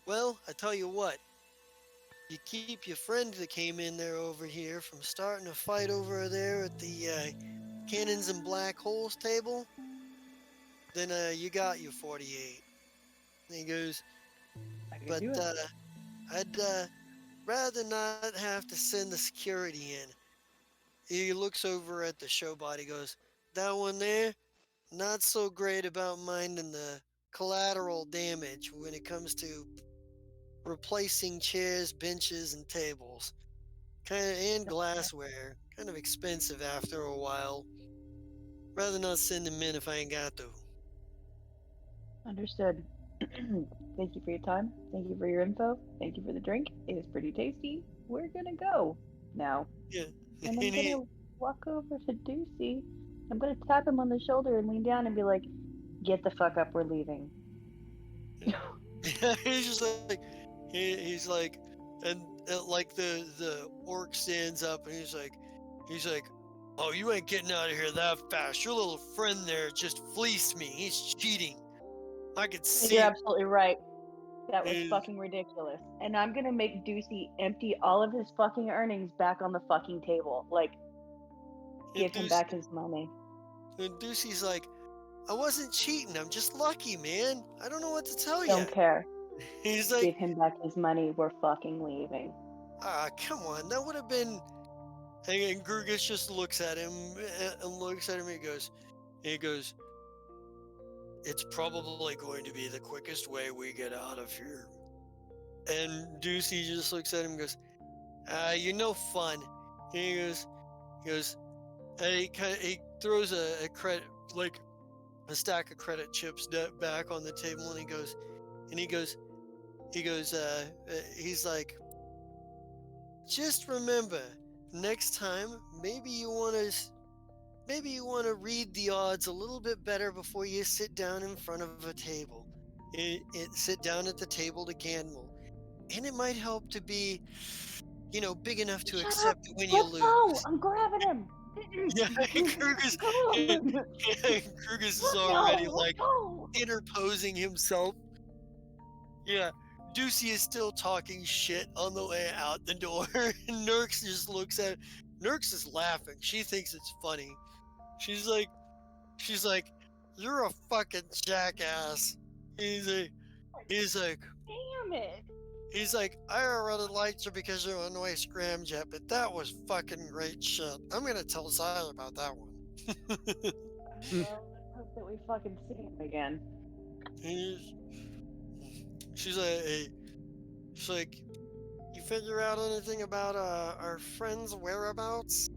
well, I tell you what, you keep your friend that came in there over here from starting a fight over there at the cannons and black holes table, then you got your 48. And he goes, I can but do it. I'd rather not have to send the security in. He looks over at the show body, goes, that one there, not so great about minding the collateral damage when it comes to replacing chairs, benches, and tables. Kind of, and glassware. Kind of expensive after a while. Rather not send them in if I ain't got to. Understood. Thank you for your time. Thank you for your info. Thank you for the drink. It is pretty tasty. We're gonna go now. Yeah. And I'm And he, gonna walk over to Deucey. I'm gonna tap him on the shoulder and lean down and be like, get the fuck up, we're leaving. he's just like, he's like, and like the orc stands up and he's like, oh, you ain't getting out of here that fast. Your little friend there just fleeced me. He's cheating. I could see You're it. absolutely right. That was He's- fucking ridiculous. And I'm gonna make Deucey empty all of his fucking earnings back on the fucking table. Like, give him back his money. And Ducey's like, I wasn't cheating. I'm just lucky, man. I don't know what to tell you. Don't care. He's like, Give him back his money. We're fucking leaving. come on. That would have been. And Gurgis just looks at him and looks at him. He goes, it's probably going to be the quickest way we get out of here. And Ducey just looks at him and goes, you're no fun. And he goes, and he throws a credit, like a stack of credit chips back on the table, and he's like, just remember, next time, maybe you want to read the odds a little bit better before you sit down in front of a table. Sit down at the table to gamble, and it might help to be, big enough to Shut accept up! it when you Let's lose. go! I'm grabbing him! Yeah, Kruger's, Come on! Kruger's is Let's already go! like Let's go! interposing himself. Yeah, Ducey is still talking shit on the way out the door. And Nurx just looks at Nurx is laughing. She thinks it's funny. She's like, you're a fucking jackass. He's like, Damn it! he's like, I already liked you because you're a nice scramjet, but that was fucking great shit. I'm gonna tell Zai about that one. Well, let's hope that we fucking see him again. He's- She's like, you figure out anything about our friend's whereabouts?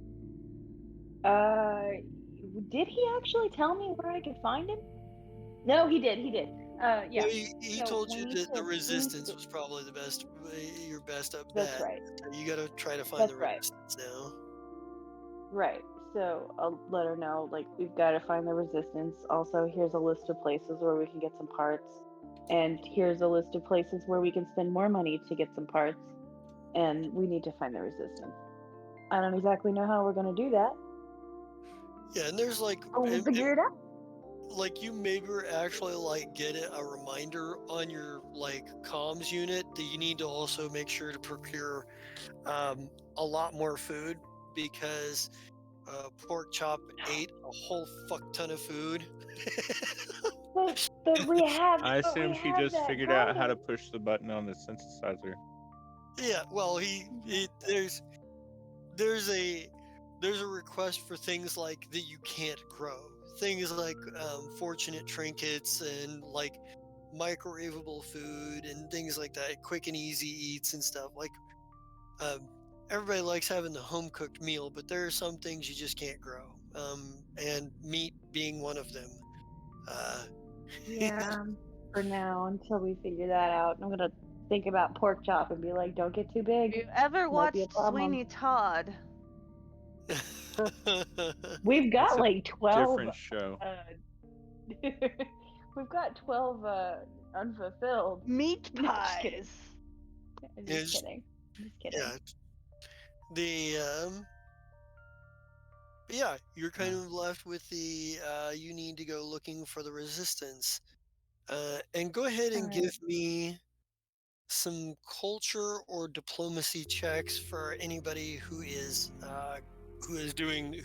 Did he actually tell me where I could find him? No, he did. Yeah. Well, he So told we you need that the to- resistance was probably your best bet. That's right. You got to try to find That's the right. resistance now. Right. So I'll let her know, like, we've got to find the resistance. Also, here's a list of places where we can get some parts. And here's a list of places where we can spend more money to get some parts. And we need to find the resistance. I don't exactly know how we're going to do that, Yeah, and there's like, but we'll figure it out. like you maybe actually like get a reminder on your like comms unit that you need to also make sure to procure a lot more food because Pork Chop ate a whole fuck ton of food. But we have. I but we assume she have just that figured out how to bonus. push the button on the synthesizer. Yeah, well, there's a request for things like that you can't grow. Things like fortunate trinkets and like microwavable food and things like that, quick and easy eats and stuff. Like everybody likes having the home cooked meal, but there are some things you just can't grow. And meat being one of them. Yeah. For now, until we figure that out, I'm gonna think about pork chop and be like, don't get too big. Have you ever Might be a watched problem. Sweeney Todd? We've got That's a like 12. different show. We've got 12 unfulfilled. Meat Just kidding. pies. Just kidding. Just kidding. Yeah. The but yeah, you're kind of left with the you need to go looking for the resistance. And go ahead and Alright. give me some culture or diplomacy checks for anybody who's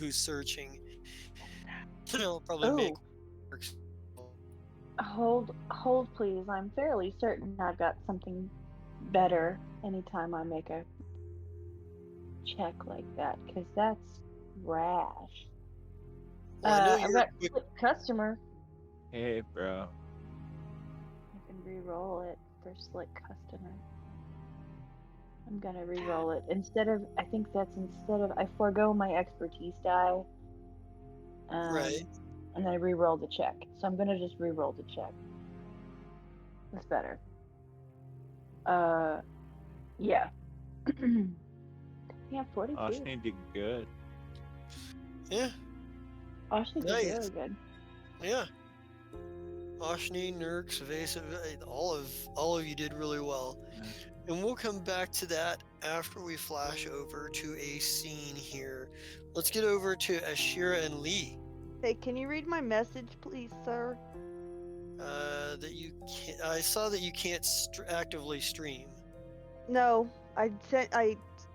searching. It'll probably make works. Hold please. I'm fairly certain I've got something better anytime I make a check like that, because that's rash. Well, I know I've you're got quick. slick customer. Hey, bro. I can re-roll it for slick customer. I'm gonna re-roll it instead of I forego my expertise die. Right. And then I re-roll the check. So I'm gonna just re-roll the check. That's better. Yeah. Yeah, 42. Ashni did good. Yeah. Ashni did Nice. really good. Yeah. Ashni, Nurx, Evasive, all of you did really well. Yeah. And we'll come back to that after we flash over to a scene here. Let's get over to Ashira and Lee. Hey, can you read my message, please, sir? That you can't, I saw that you can't actively stream. No, I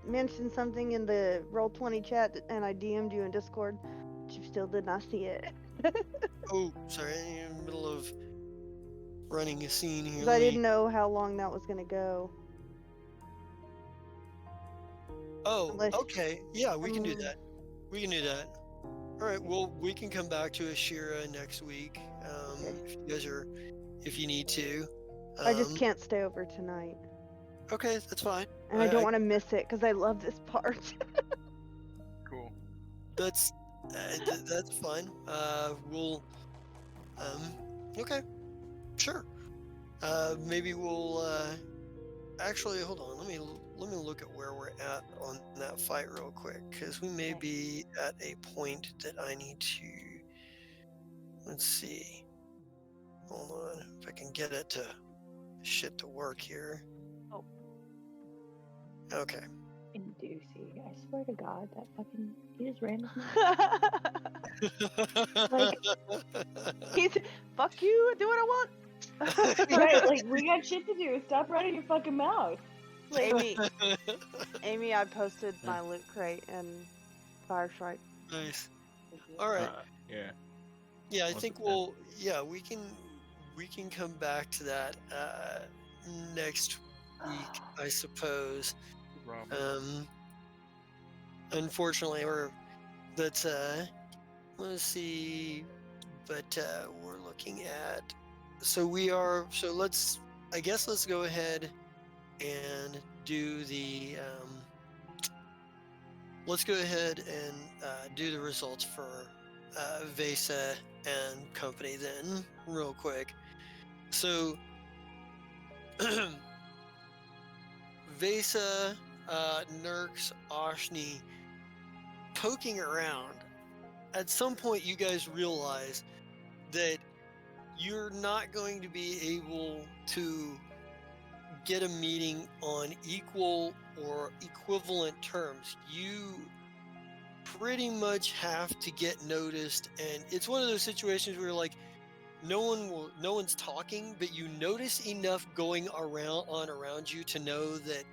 mentioned something in the Roll20 chat, and I DM'd you in Discord, but you still did not see it. Oh, sorry, I'm in the middle of running a scene here. 'Cause I didn't know how long that was gonna go. Oh, Unless- okay. Yeah, we can do that. We can do that. All right. Well, we can come back to Ashira next week. If you need to. I just can't stay over tonight. Okay, that's fine. And I don't want to miss it because I love this part. Cool. That's fine. We'll. Okay. Sure. Maybe we'll. Actually, hold on. Let me look at where we're at on that fight real quick, because we may be at a point that I need to. Let's see. Hold on, if I can get it to work here. Oh. Okay. Inducey. I swear to God, that fucking he just ran his Fuck you, do what I want. Right, like we got shit to do. Stop running your fucking mouth. Amy, I posted my loot crate and Fire Shrike. Nice. All right. Yeah. Yeah, I Once think it's done. we can come back to that next week, I suppose. Unfortunately, let's see, but we're looking at. I guess let's go ahead and do the. Let's go ahead and do the results for Vesa and company then, real quick. So, Vesa, Nurx, Ashni, poking around. At some point, you guys realize that you're not going to be able to get a meeting on equal or equivalent terms. You pretty much have to get noticed, and it's one of those situations where like no one's talking, but you notice enough going around you to know that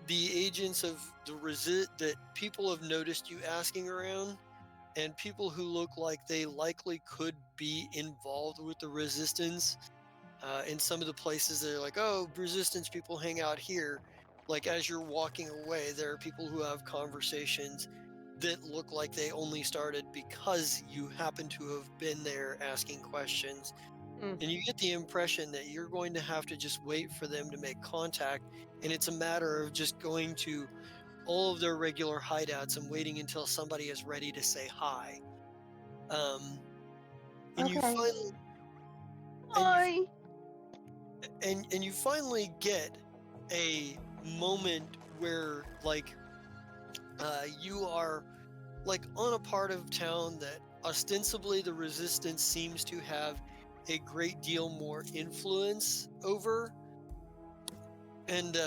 the agents of the that people have noticed you asking around, and people who look like they likely could be involved with the resistance. In some of the places they're like, oh, resistance people hang out here. Like as you're walking away, there are people who have conversations that look like they only started because you happen to have been there asking questions. And you get the impression that you're going to have to just wait for them to make contact, and it's a matter of just going to all of their regular hideouts and waiting until somebody is ready to say hi. And you Okay. finally Hi. and you finally get a moment where like you are like on a part of town that ostensibly the resistance seems to have a great deal more influence over, and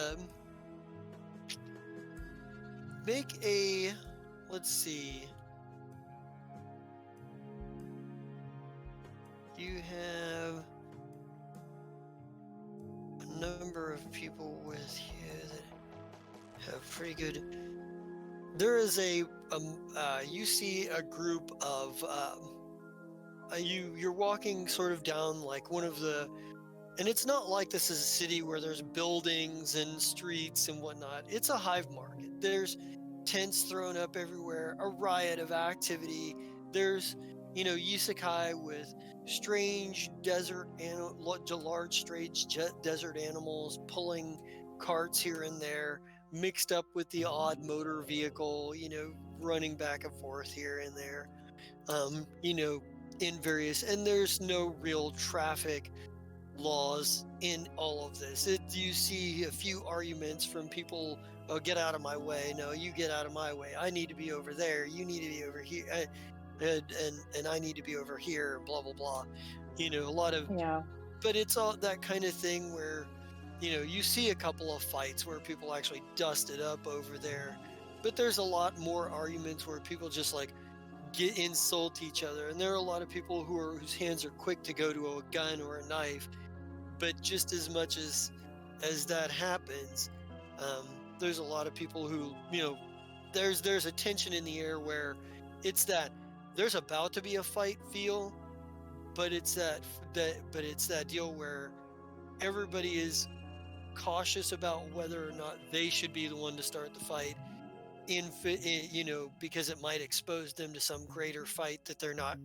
make a, let's see, you have a number of people with you that have pretty good. There is you see a group of you're walking sort of down like one of the, and it's not like this is a city where there's buildings and streets and whatnot. It's a hive market. There's tents thrown up everywhere, a riot of activity. There's, isekai with strange large strange desert animals pulling carts here and there, mixed up with the odd motor vehicle, running back and forth here and there. In various, and there's no real traffic laws in all of this. You see a few arguments from people, oh, get out of my way. No, you get out of my way. I need to be over there. You need to be over here. And I need to be over here, blah, blah, blah. A lot of, Yeah. but it's all that kind of thing where, you see a couple of fights where people actually dust it up over there. But there's a lot more arguments where people just like insult each other. And there are a lot of people whose hands are quick to go to a gun or a knife. But just as much as that happens, there's a lot of people who, there's a tension in the air where it's that there's about to be a fight feel, but it's that deal where everybody is cautious about whether or not they should be the one to start the fight, because it might expose them to some greater fight that they're not,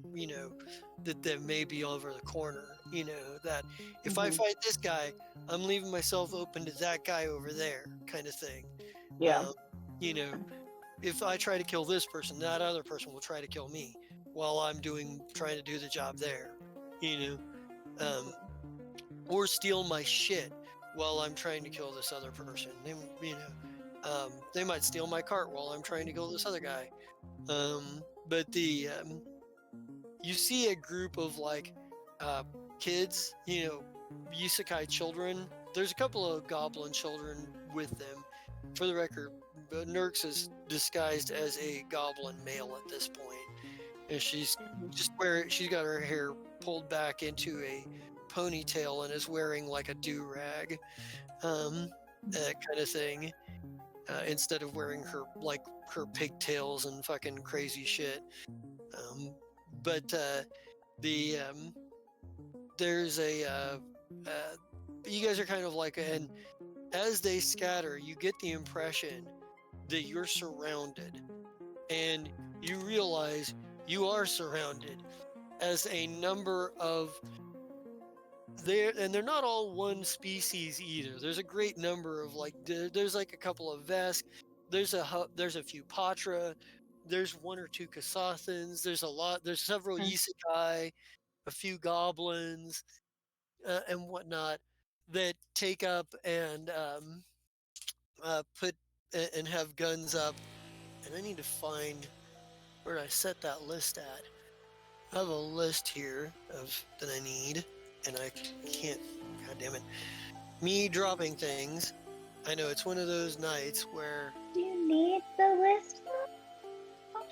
that may be over the corner, that if I fight this guy, I'm leaving myself open to that guy over there kind of thing. Yeah. If I try to kill this person, that other person will try to kill me while I'm trying to do the job there, or steal my shit while I'm trying to kill this other person. They might steal my cart while I'm trying to kill this other guy. But you see a group of like kids, isekai children. There's a couple of goblin children with them. For the record, Nurx is disguised as a goblin male at this point, and she's got her hair pulled back into a ponytail and is wearing like a do-rag, that kind of thing. Instead of wearing her pigtails and fucking crazy shit. But there's you guys are kind of like, and as they scatter, you get the impression that you're surrounded, and you realize you are surrounded as a number of they're not all one species either. There's a great number of there's like a couple of Vesk, there's a few Patra, there's one or two Kasathans, there's several Isekai, a few goblins, and whatnot that take up and put and have guns up. And I need to find where I set that list at. I have a list here that I need. And I can't, god damn it. Me dropping things. I know it's one of those nights where. Do you need the list of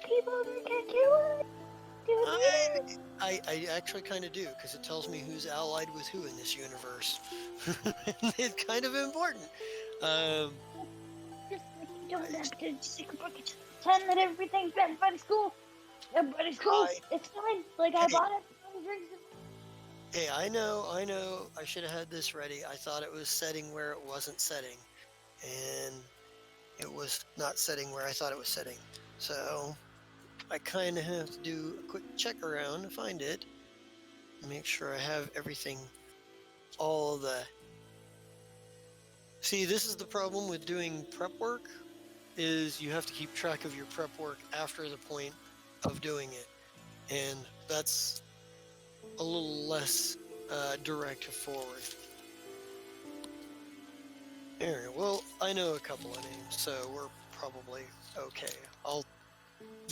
people that can do it? I actually kind of do, because it tells me who's allied with who in this universe. It's kind of important. Just like you don't have to pretend that everything's been everybody's cool. Everybody's cool. It's fine. Like I bought it. Drinks. Hey, I know. I should have had this ready. I thought it was setting where it wasn't setting. And it was not setting where I thought it was setting. So I kind of have to do a quick check around to find it. Make sure I have everything. See, this is the problem with doing prep work, is you have to keep track of your prep work after the point of doing it. And that's a little less direct forward. Alright, well, I know a couple of names, so we're probably okay. I'll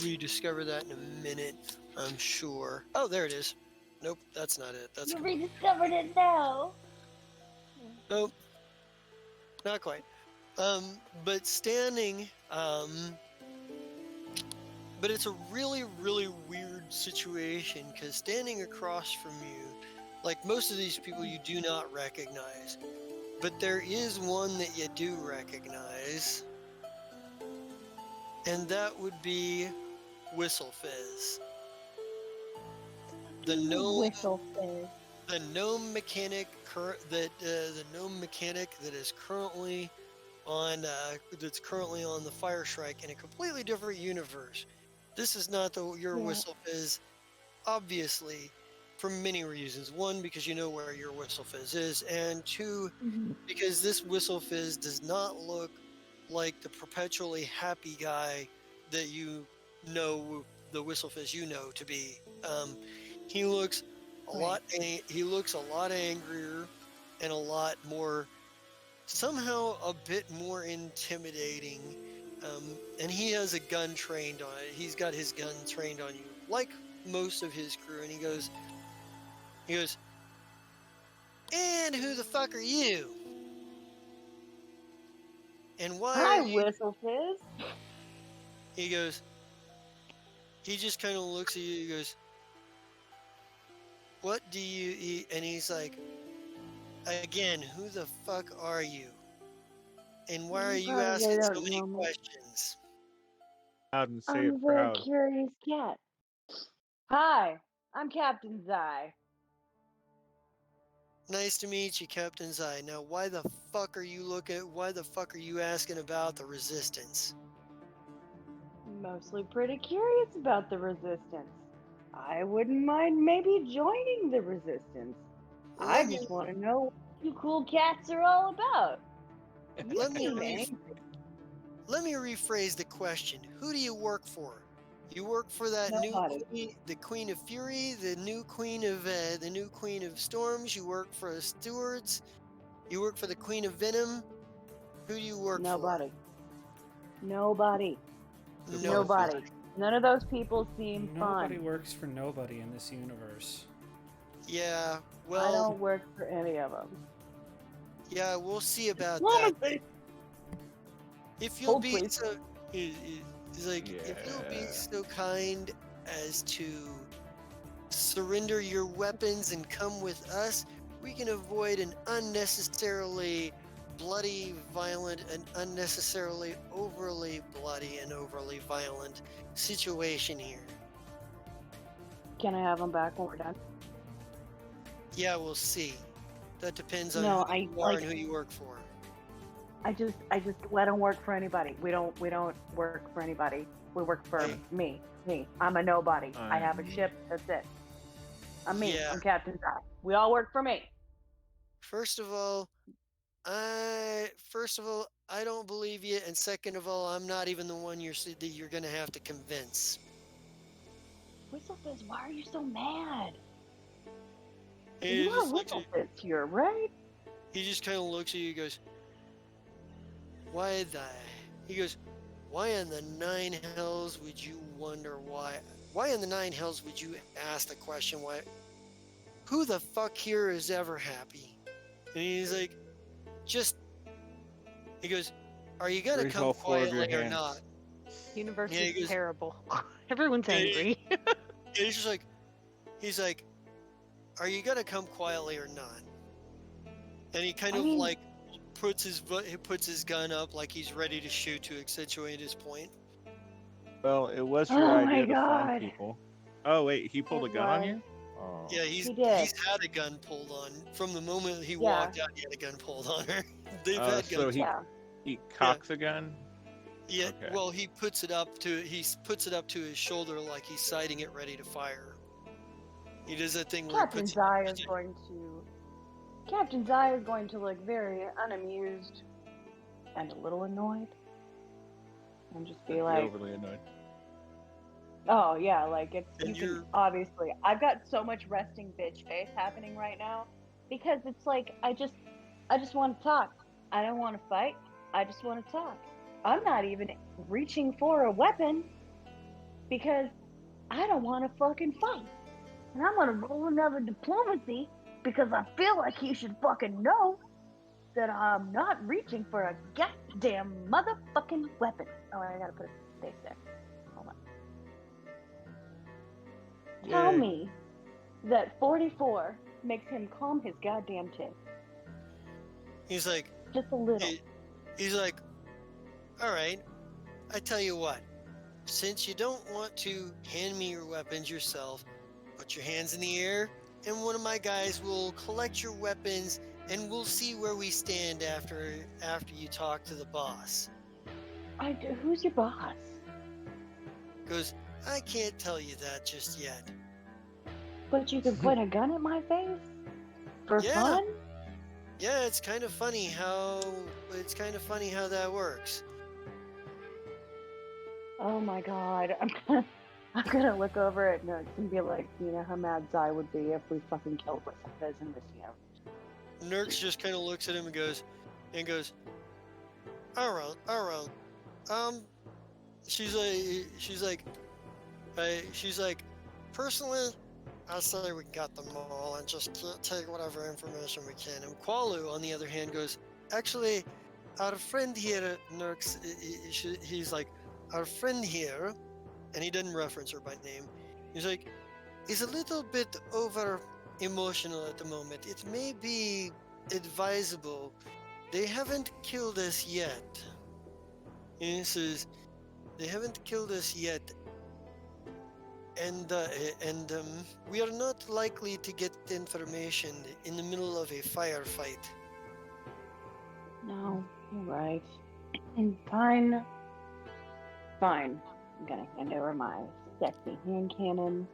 rediscover that in a minute, I'm sure. Oh, there it is. Nope, that's not it. That's You completely... rediscovered it now. Nope, not quite. But standing, but it's a really, really weird situation because standing across from you, like most of these people you do not recognize, but there is one that you do recognize, and that would be Whistle Fizz. The Whistle Fizz. the gnome mechanic the gnome mechanic that is currently on the Fire Shrike in a completely different universe. This is not your Yeah. Whistle Fizz, obviously, for many reasons. One, because you know where your Whistle Fizz is, and two, because this Whistle Fizz does not look like the perpetually happy guy that you know the Whistle Fizz you know to be. He looks he looks a lot angrier and a lot more, somehow a bit more intimidating. And he has a gun trained on it. He's got his gun trained on you, like most of his crew. And he goes, and who the fuck are you? And why Hi, are you? Whistle Fizz. He goes, he just kind of looks at you. He goes, what do you eat? And he's like, again, who the fuck are you? And why are you Probably asking so don't many know me. questions? Out and say I'm a it very proud. curious cat. Hi, I'm Captain Zai. Nice to meet you, Captain Zai. Now, why the fuck are you asking about the Resistance? Mostly pretty curious about the Resistance. I wouldn't mind maybe joining the Resistance. I Let me, just want to know what you cool cats are all about. You let me, seem re- angry. let me rephrase the question. Who do you work for? You work for that new Nobody. queen, the Queen of Fury, the new Queen of Storms. You work for the Stewards. You work for the Queen of Venom. Who do you work for? Nobody. Nobody. Nobody. Nobody. None of those people seem Nobody fun. works for nobody in this universe. Yeah, I well, don't work for any of them. yeah, we'll see about that. Diplomacy. If you'll Hold, be please. so, he's like, if you'll be Yeah. so kind as to surrender your weapons and come with us, we can avoid an unnecessarily bloody, violent, and unnecessarily overly bloody and overly violent situation here. Can I have them back when we're done? Yeah, we'll see. That depends on No, who I you are like. and who you work for. I just let them work for anybody. We don't work for anybody. We work for Hey. me. Me. I'm a nobody. I have a I'm- ship. That's it. I'm me. Yeah. I'm Captain Zai. We all work for me. First of all, I don't believe you, and second of all, I'm not even the one that you're gonna have to convince. Whistlefizz, why are you so mad? He You are just looks at you, Whistlefizz here, right? he just kind of looks at you. He goes, "Why the?" He goes, "Why in the nine hells would you wonder why? Why in the nine hells would you ask the question why? Who the fuck here is ever happy?" And he's like, "Just." He goes, "Are you gonna Raise come all four of your quietly or hands. not?" Universe Yeah, he is goes, terrible. Everyone's Yeah, angry. he's just like, he's like, "Are you gonna come quietly or not?" And he kind I of mean- like he puts his gun up like he's ready to shoot to accentuate his point. Well, it was your Oh my idea to find God. people. Oh wait, he pulled a It gun on was. you? Oh. Yeah, He did. he's had a gun pulled on from the moment he Yeah. walked out. He had a gun pulled on her. They've had So guns. Yeah. he cocks a gun. Yeah, okay. well, he puts it up to his shoulder like he's sighting it, ready to fire. He does that thing where Captain Zai is going to look very unamused and a little annoyed. And just be I'd like, overly annoyed. oh yeah, like it's And you you're- can obviously I've got so much resting bitch face happening right now because it's like I just want to talk. I don't want to fight. I just want to talk. I'm not even reaching for a weapon because I don't want to fucking fight. And I'm gonna roll another diplomacy because I feel like he should fucking know that I'm not reaching for a goddamn motherfucking weapon. Oh, I gotta put a space there. Hold on. Tell Yay. me that 44 makes him calm his goddamn tits. He's like, Just a little. he's like, all right, I tell you what, since you don't want to hand me your weapons yourself, put your hands in the air, and one of my guys will collect your weapons, and we'll see where we stand after you talk to the boss. Who's your boss? Goes, I can't tell you that just yet. But you can point a gun at my face? For Yeah. fun? Yeah, it's kind of funny how that works. Oh my god. I'm gonna look over at Nerds and be like, you know how mad Zai would be if we fucking killed Whistlefizz in this, Nerks just kind of looks at him and goes, all right. She's like, personally, I say we got them all and just take whatever information we can. And Qualu, on the other hand, goes, actually, our friend here, Nerks, he's like, our friend here, and he didn't reference her by name. He's like, is a little bit over emotional at the moment. It may be advisable. They haven't killed us yet. And he says, they haven't killed us yet. And we are not likely to get information in the middle of a firefight. No, you're right. Fine. Fine. I'm gonna hand over my sexy hand cannon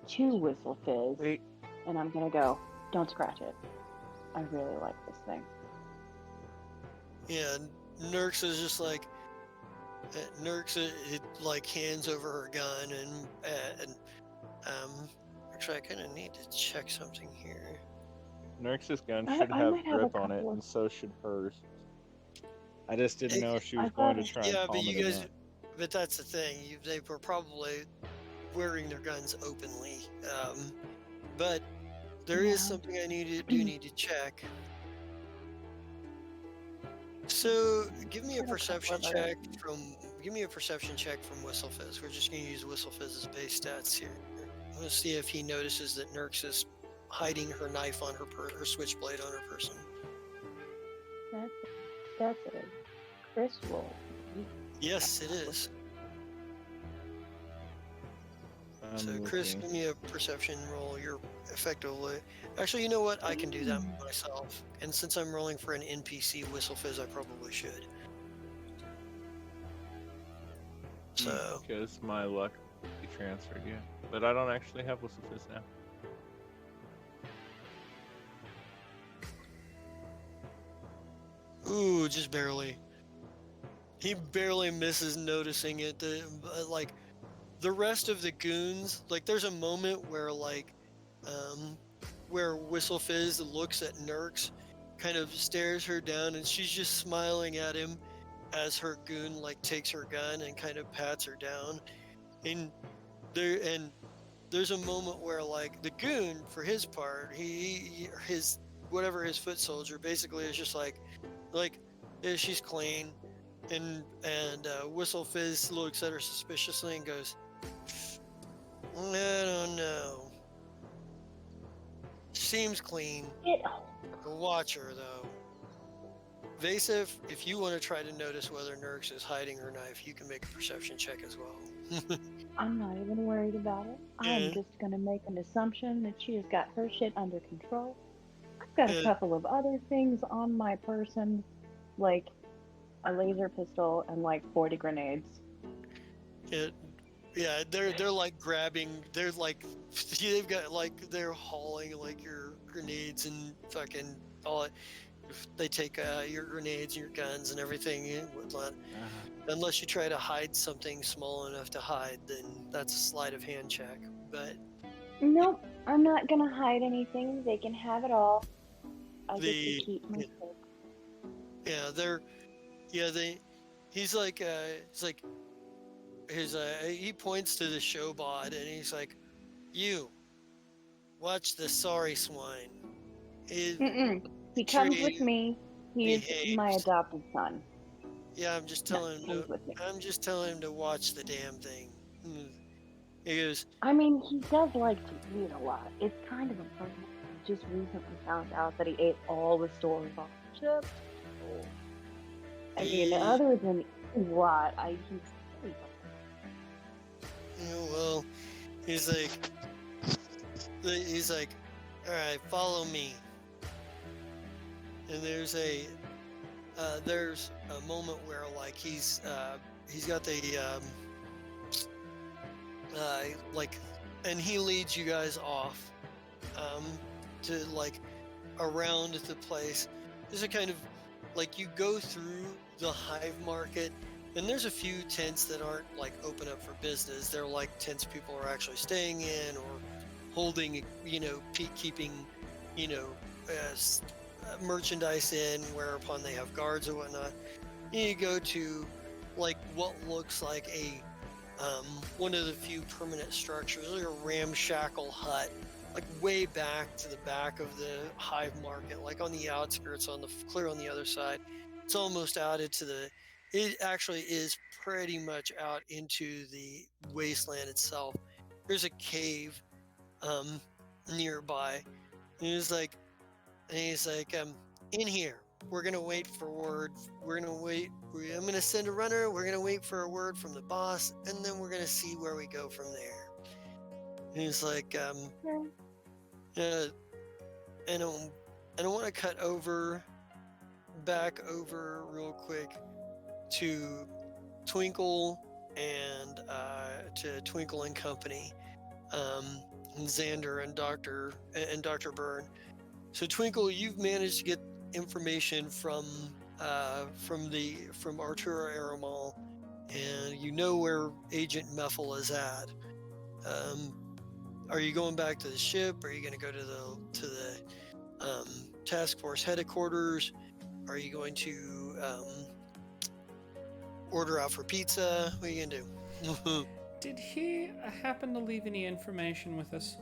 to Whistlefizz. Wait. And I'm gonna go, don't scratch it. I really like this thing. Yeah, Nerks is just like, Nerks it like hands over her gun and actually I kind of need to check something here. Nurx's gun I should have might have a grip on it, couple of- and so should hers. I just didn't know if she was I going to thought- try and Yeah, palm but you it or guys, not. but that's the thing. They were probably wearing their guns openly. But there is Yeah. something I need to check. So give me a Got a perception couple of other check from Whistlefizz. We're just going to use Whistlefizz's base stats here. I'm going to see if he notices that Nerx is hiding her knife on her switchblade on her person. That's a Chris roll. Yes, it is. I'm So Chris, looking. give me a perception roll. You're effectively. Actually, you know what? I can do that myself. And since I'm rolling for an NPC Whistlefizz, I probably should. So Because my luck be transferred, yeah. But I don't actually have Whistlefizz now. ooh, just barely. He barely misses noticing it. Like the rest of the goons, like there's a moment where where Whistlefizz looks at Nerx, kind of stares her down, and she's just smiling at him as her goon like takes her gun and kind of pats her down. And there's a moment where like the goon, for his part, his foot soldier basically is just like yeah, she's clean, and Whistlefizz looks at her suspiciously and goes, I don't know. Seems clean. Watch her though. Vasif, if you want to try to notice whether Nerx is hiding her knife, you can make a perception check as well. I'm not even worried about it. I'm Yeah. just gonna make an assumption that she has got her shit under control. I've got Yeah. a couple of other things on my person, like a laser pistol and like 40 grenades. Yeah, they're like grabbing. They're like they've got like they're hauling like your grenades and fucking all. They take your grenades, your guns, and everything and whatnot. Unless you try to hide something small enough to hide, then that's a sleight of hand check. But Nope, I'm not gonna hide anything. They can have it all. I get The- to keep my stuff. Yeah, they're yeah they. He's like he points to the showbot and he's like, "You watch the sorry swine. It Mm-mm. He comes with tree me. He's my behaves." adopted son. Yeah, I'm just No, telling him comes to. with me. I'm just telling him to watch the damn thing. He goes, I mean, he does like to eat a lot. It's kind of unfortunate. I just recently found out that he ate all the store-bought chips. So, I mean, he, other than eating a lot, he's pretty well, he's like, all right, follow me. And there's a moment where like he's got the like, and he leads you guys off to like around the place. There's a kind of like you go through the hive market, and there's a few tents that aren't like open up for business. They're like tents people are actually staying in or holding, keeping, you know, merchandise in, whereupon they have guards or whatnot. You go to like what looks like a one of the few permanent structures, like a ramshackle hut, like way back to the back of the hive market, like on the outskirts, clear on the other side. It's almost out into the. It actually is pretty much out into the wasteland itself. There's a cave um, nearby. And he's like, in here. We're gonna wait for word. We're gonna wait. I'm gonna send a runner. We're gonna wait for a word from the boss, and then we're gonna see where we go from there. And he's like, okay. uh, and I want to cut back over real quick to Twinkle and to Twinkle and Company, and Xander and Dr. Byrne. So Twinkle, you've managed to get information from Arturo Aramal, and you know where Agent Meffel is at. Are you going back to the ship? Are you going to go to the task force headquarters? Are you going to order out for pizza? What are you gonna do? Did he happen to leave any information with us?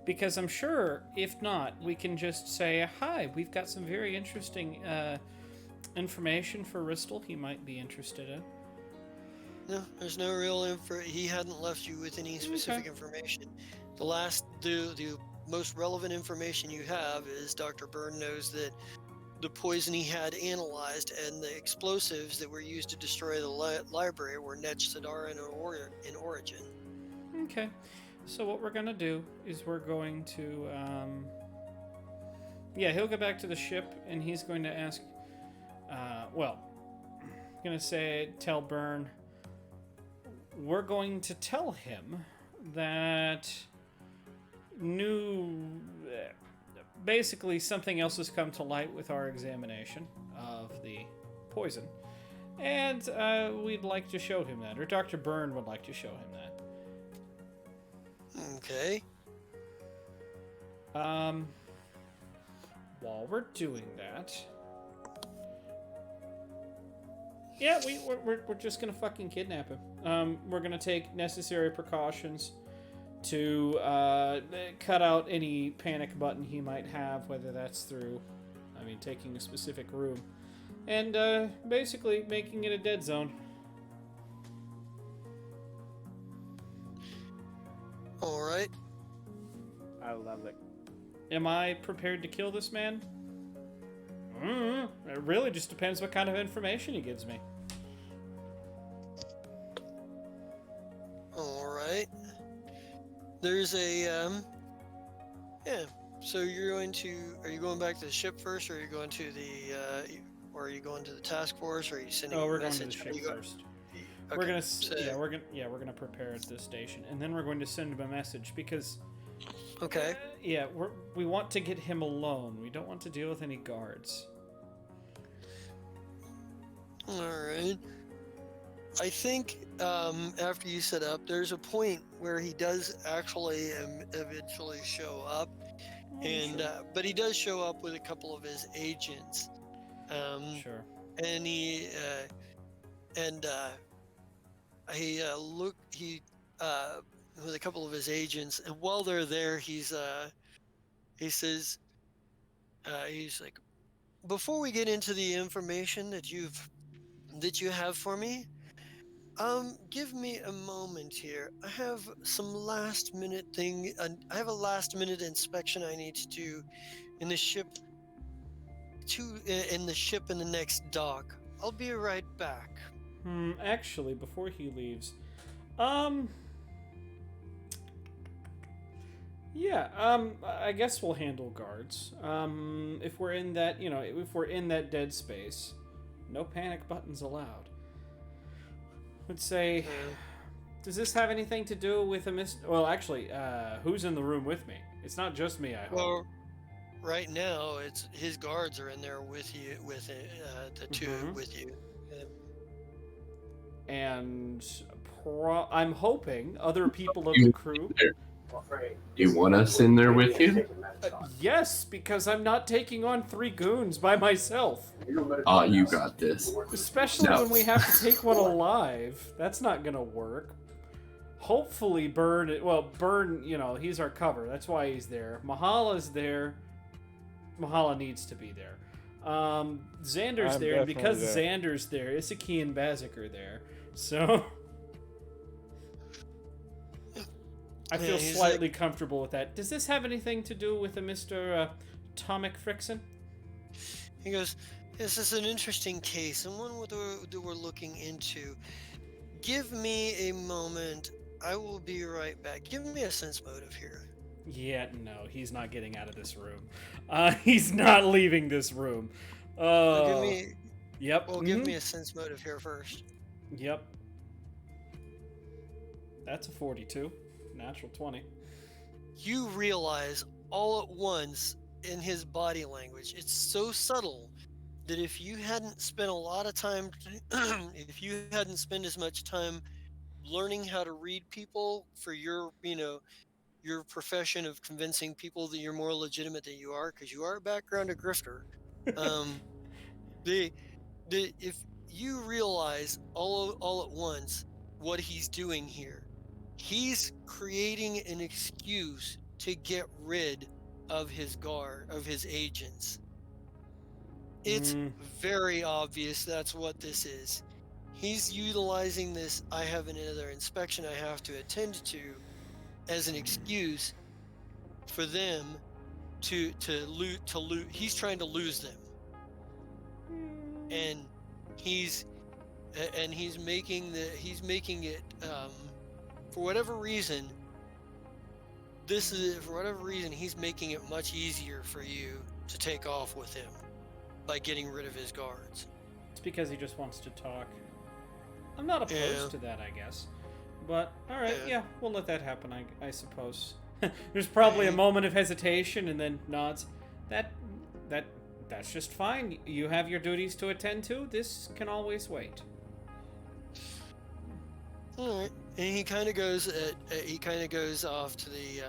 Because I'm sure, if not, we can just say, hi, we've got some very interesting information for Ristel he might be interested in. No, there's no real info. He hadn't left you with any specific information. The most relevant information you have is Dr. Byrne knows that the poison he had analyzed and the explosives that were used to destroy the library were Netch Sidara in origin. Okay. So what we're going to do is we're going to... he'll go back to the ship and he's going to ask... going to tell Byrne... We're going to tell him that basically something else has come to light with our examination of the poison. And we'd like to show him that, or Dr. Byrne would like to show him that. Okay. While we're doing that... Yeah, we're just gonna fucking kidnap him. We're gonna take necessary precautions to cut out any panic button he might have, whether that's through, taking a specific room, and basically making it a dead zone. All right. I love it. Am I prepared to kill this man? It really just depends what kind of information he gives me. All right. There's a So are you going back to the ship first, or are you going to the task force, or are you sending? We're a going to the message? ship first. Okay, We're gonna prepare at this station, and then we're going to send him a message because. Okay. We want to get him alone. We don't want to deal with any guards. All right. I think after you set up, there's a point where he does actually eventually show up, but he does show up with a couple of his agents. Sure. and he with a couple of his agents, and while they're there, he says, he's like, before we get into the information that you have for me, give me a moment here. I have some last minute thing. I have a last minute inspection I need to do in the ship in the ship in the next dock. I'll be right back. Actually, before he leaves, um, yeah, I guess we'll handle guards. If we're in that, if we're in that dead space, no panic buttons allowed. Let's say, does this have anything to do with a Well, actually, who's in the room with me? It's not just me, I hope. Well, right now, it's his guards are in there with you, with the two with you. And I'm hoping other people of the crew. Do you want us in there with you? Yes, because I'm not taking on 3 goons by myself. You got this. Especially when we have to take one alive. That's not gonna work. Hopefully Burn, he's our cover. That's why he's there. Mahala's there. Mahala needs to be there. Xander's I'm there, and because definitely Xander's there, Isaki and Bazik are there. So I feel slightly comfortable with that. Does this have anything to do with a Mr. Tomic Frickson? He goes, this is an interesting case and one that we're looking into. Give me a moment. I will be right back. Give me a sense motive here. Yeah, no, he's not getting out of this room. He's not leaving this room. Give me. Yep. Well, give me a sense motive here first. Yep. That's a 42. Natural 20. You realize all at once in his body language, it's so subtle that if you hadn't spent a lot of time, if you hadn't spent as much time learning how to read people for your, your profession of convincing people that you're more legitimate than you are, because you are a background grifter. If you realize all at once what he's doing here, he's creating an excuse to get rid of his agents. It's very obvious that's what this is. He's utilizing this, I have another inspection I have to attend to, as an excuse for them to loot. He's trying to lose them. And he's making it for whatever reason he's making it much easier for you to take off with him by getting rid of his guards. It's because he just wants to talk. I'm not opposed to that, I guess. But alright, yeah, we'll let that happen, I suppose. There's probably a moment of hesitation and then nods. That's just fine. You have your duties to attend to. This can always wait. All right, and he kind of goes off to the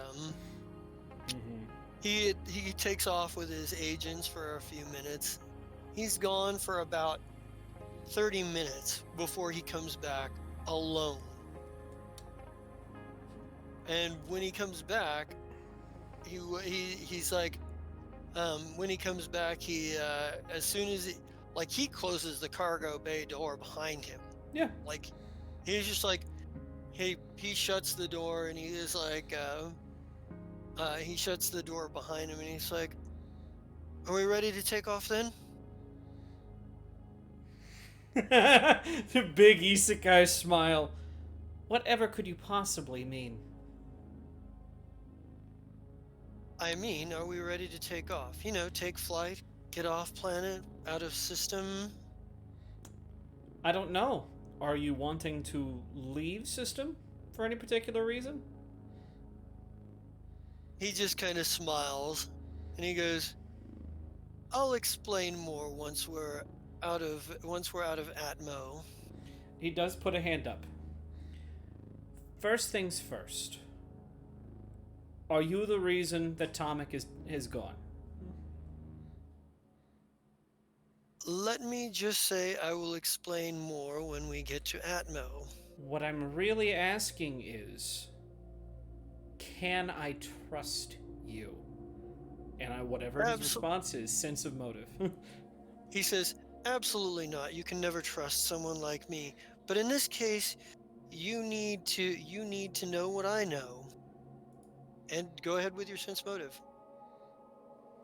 he takes off with his agents for a few minutes. He's gone for about 30 minutes before he comes back alone. And when he comes back, he's like, when he comes back, he as soon as he closes the cargo bay door behind him. Yeah. Like, he's just like, he shuts the door and he is like, he shuts the door behind him and he's like, are we ready to take off then? The big isekai smile. Whatever could you possibly mean? I mean, are we ready to take off? Take flight, get off planet, out of system? I don't know. Are you wanting to leave system for any particular reason? He just kind of smiles and he goes, I'll explain more once we're out of Atmo. He does put a hand up. First things first. Are you the reason that Tomic is gone? Let me just say I will explain more when we get to Atmo. What I'm really asking is, can I trust you? And whatever his response is, sense of motive. He says, absolutely not. You can never trust someone like me. But in this case, you need to know what I know. And go ahead with your sense motive.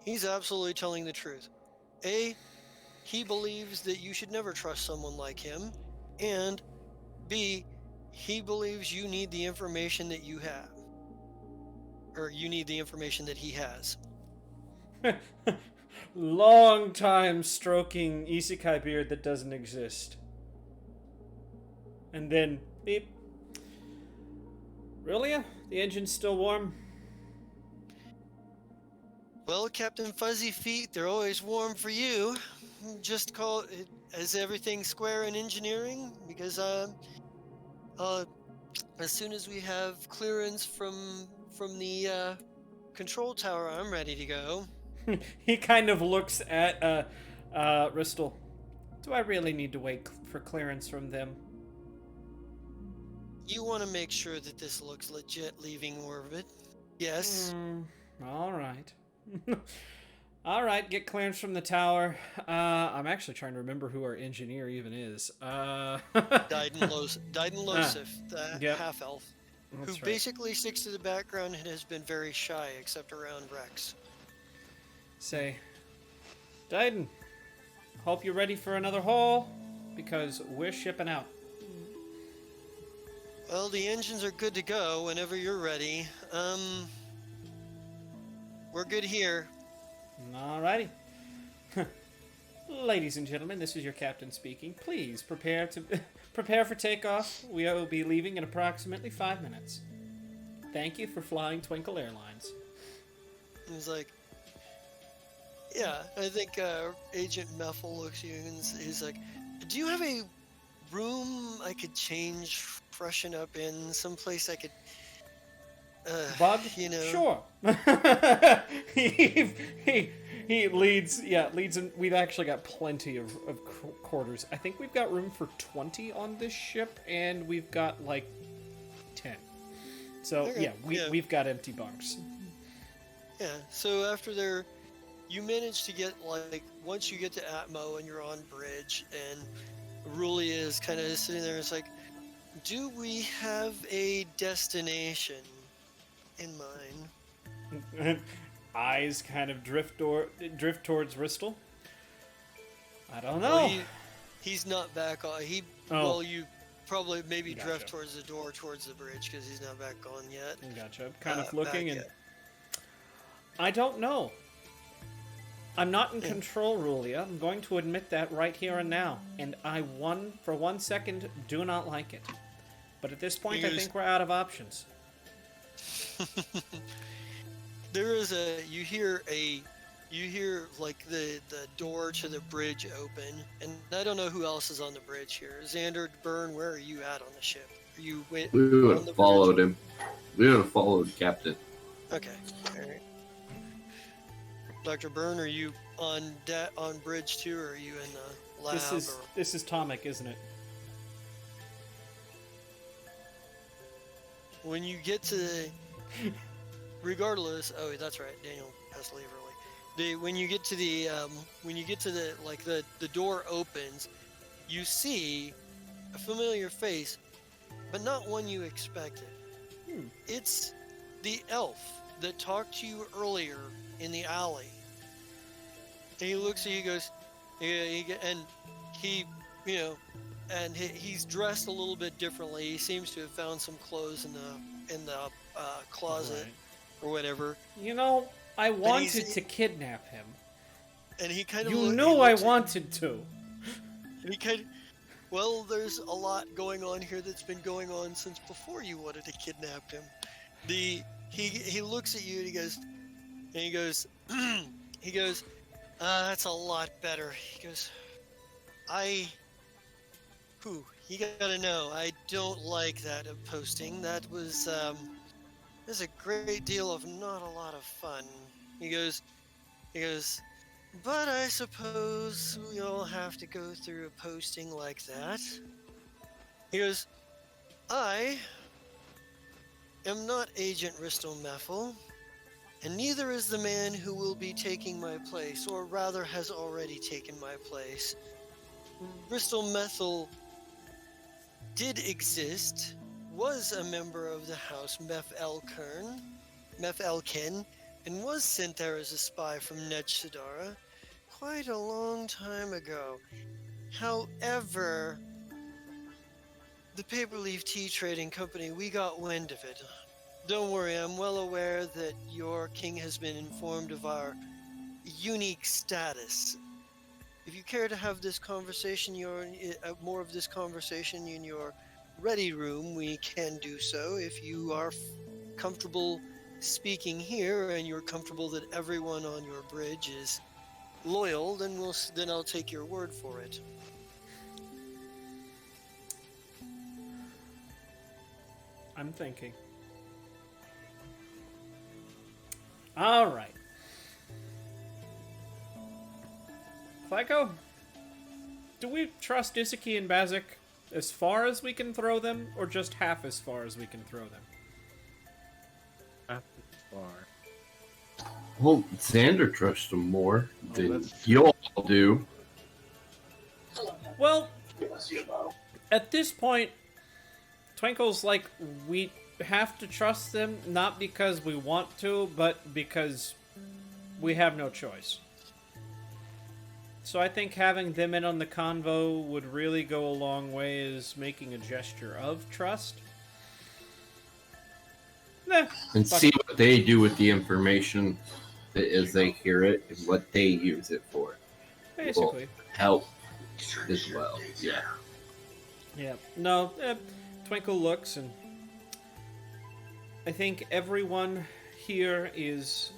He's absolutely telling the truth. A, he believes that you should never trust someone like him. And B, he believes you need the information that you have. Or you need the information that he has. Long time stroking isekai beard that doesn't exist. And then, beep. Really? The engine's still warm? Well, Captain Fuzzy Feet, they're always warm for you. Just call it, is everything square in engineering? Because as soon as we have clearance from the control tower, I'm ready to go. He kind of looks at Ristel. Do I really need to wait for clearance from them? You want to make sure that this looks legit leaving orbit. Yes. All right. All right, get clearance from the tower. I'm actually trying to remember who our engineer even is. Dyden Losif, the Yep. half-elf, who That's right. basically sticks to the background and has been very shy, except around Rex. Say, Dyden, hope you're ready for another haul, because we're shipping out. Well, the engines are good to go whenever you're ready. We're good here. Alrighty. Ladies and gentlemen, this is your captain speaking. Please prepare for takeoff. We will be leaving in approximately 5 minutes. Thank you for flying Twinkle Airlines. He's like, yeah, I think Agent Meffel looks at you and he's like, do you have a room I could change, freshen up in, someplace I could, Bug? you know? Sure. he leads in. We've actually got plenty of quarters. I think we've got room for 20 on this ship, and we've got like 10. So Okay, we've got empty bunks. Yeah, so after you manage to get, like, once you get to Atmo and you're on bridge, and Rulia is kind of sitting there, it's like, do we have a destination in mind? Eyes kind of drift towards Ristel. I don't know. Well, he's not back on. Well, you probably maybe Gotcha. drift towards the door, towards the bridge, because he's not back on yet. Gotcha. Kind of looking, and yet. I don't know. I'm not in control, Rulia. I'm going to admit that right here and now. And for 1 second, do not like it. But at this point, I think we're out of options. There is you hear like the door to the bridge open, and I don't know who else is on the bridge here. Xander, Byrne, where are you at on the ship? Are you We would on the have followed bridge? him. We would have followed Captain. Okay. All right. Dr. Byrne, are you on bridge too, or are you in the lab? This is Tomic, isn't it? When you get to the, regardless, oh, that's right, Daniel has to leave early. When you get to the like the door opens, you see a familiar face, but not one you expected. It's the elf that talked to you earlier in the alley. And he looks at you, he goes, he's dressed a little bit differently. He seems to have found some clothes in the closet or whatever. You know, I wanted to kidnap him. And he kind of I wanted to. And he well, there's a lot going on here that's been going on since before you wanted to kidnap him. He looks at you and he goes, that's a lot better. He goes, you gotta know, I don't like that posting. That was, there's a great deal of not a lot of fun. He goes, But I suppose we all have to go through a posting like that. He goes, I am not Agent Ristel Meffel, and neither is the man who will be taking my place, or rather has already taken my place. Ristel Methel did exist, was a member of the House Mef Elkern, and was sent there as a spy from Ned Shadara quite a long time ago. However, the Paperleaf Tea Trading Company, we got wind of it. Don't worry, I'm well aware that your king has been informed of our unique status. If you care to have this conversation, more of this conversation in your ready room, we can do so. If you are comfortable speaking here and you're comfortable that everyone on your bridge is loyal, then I'll take your word for it. I'm thinking. All right. Flacco, do we trust Isaki and Bazik as far as we can throw them, or just half as far as we can throw them? Not this far. Well, Xander trusts him more than that's- you all do. Well, at this point, Twinkle's like, we have to trust them, not because we want to, but because we have no choice. So I think having them in on the convo would really go a long way as making a gesture of trust. Nah, And fuck see it. what they do with the information as they hear it and what they use it for. Basically. Help as well. Yeah. Yeah. No, Twinkle looks, and I think everyone here needs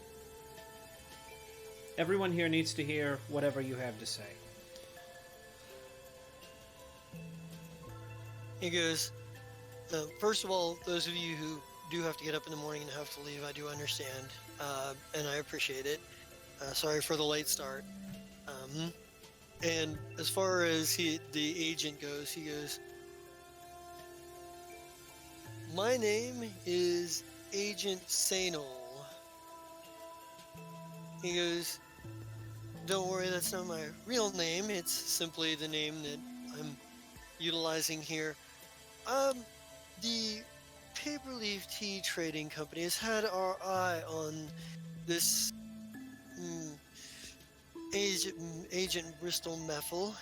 to hear whatever you have to say. He goes, first of all, those of you who do have to get up in the morning and have to leave, I do understand, and I appreciate it. Sorry for the late start. And as far as the agent goes, he goes, my name is Agent Sanol. He goes, don't worry, that's not my real name. It's simply the name that I'm utilizing here. The Paperleaf Tea Trading Company has had our eye on this Agent Bristol Meffel.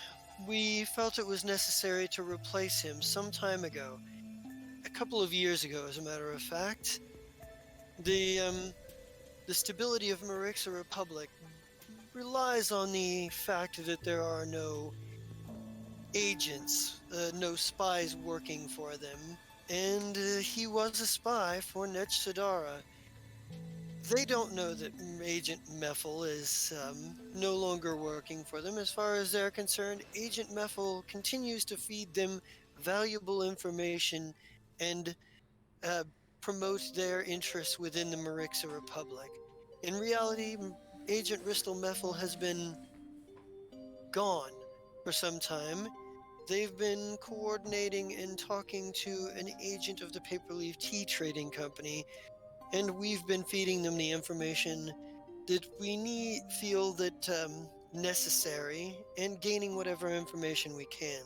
We felt it was necessary to replace him some time ago. A couple of years ago, as a matter of fact. The stability of Marixa Republic relies on the fact that there are no agents, no spies working for them. And he was a spy for Ned Shadara. They don't know that Agent Meffel is no longer working for them. As far as they're concerned, Agent Meffel continues to feed them valuable information and promote their interests within the Marixa Republic. In reality, Agent Ristel Meffel has been gone for some time. They've been coordinating and talking to an agent of the Paperleaf Tea Trading Company, and we've been feeding them the information that we feel that necessary, and gaining whatever information we can.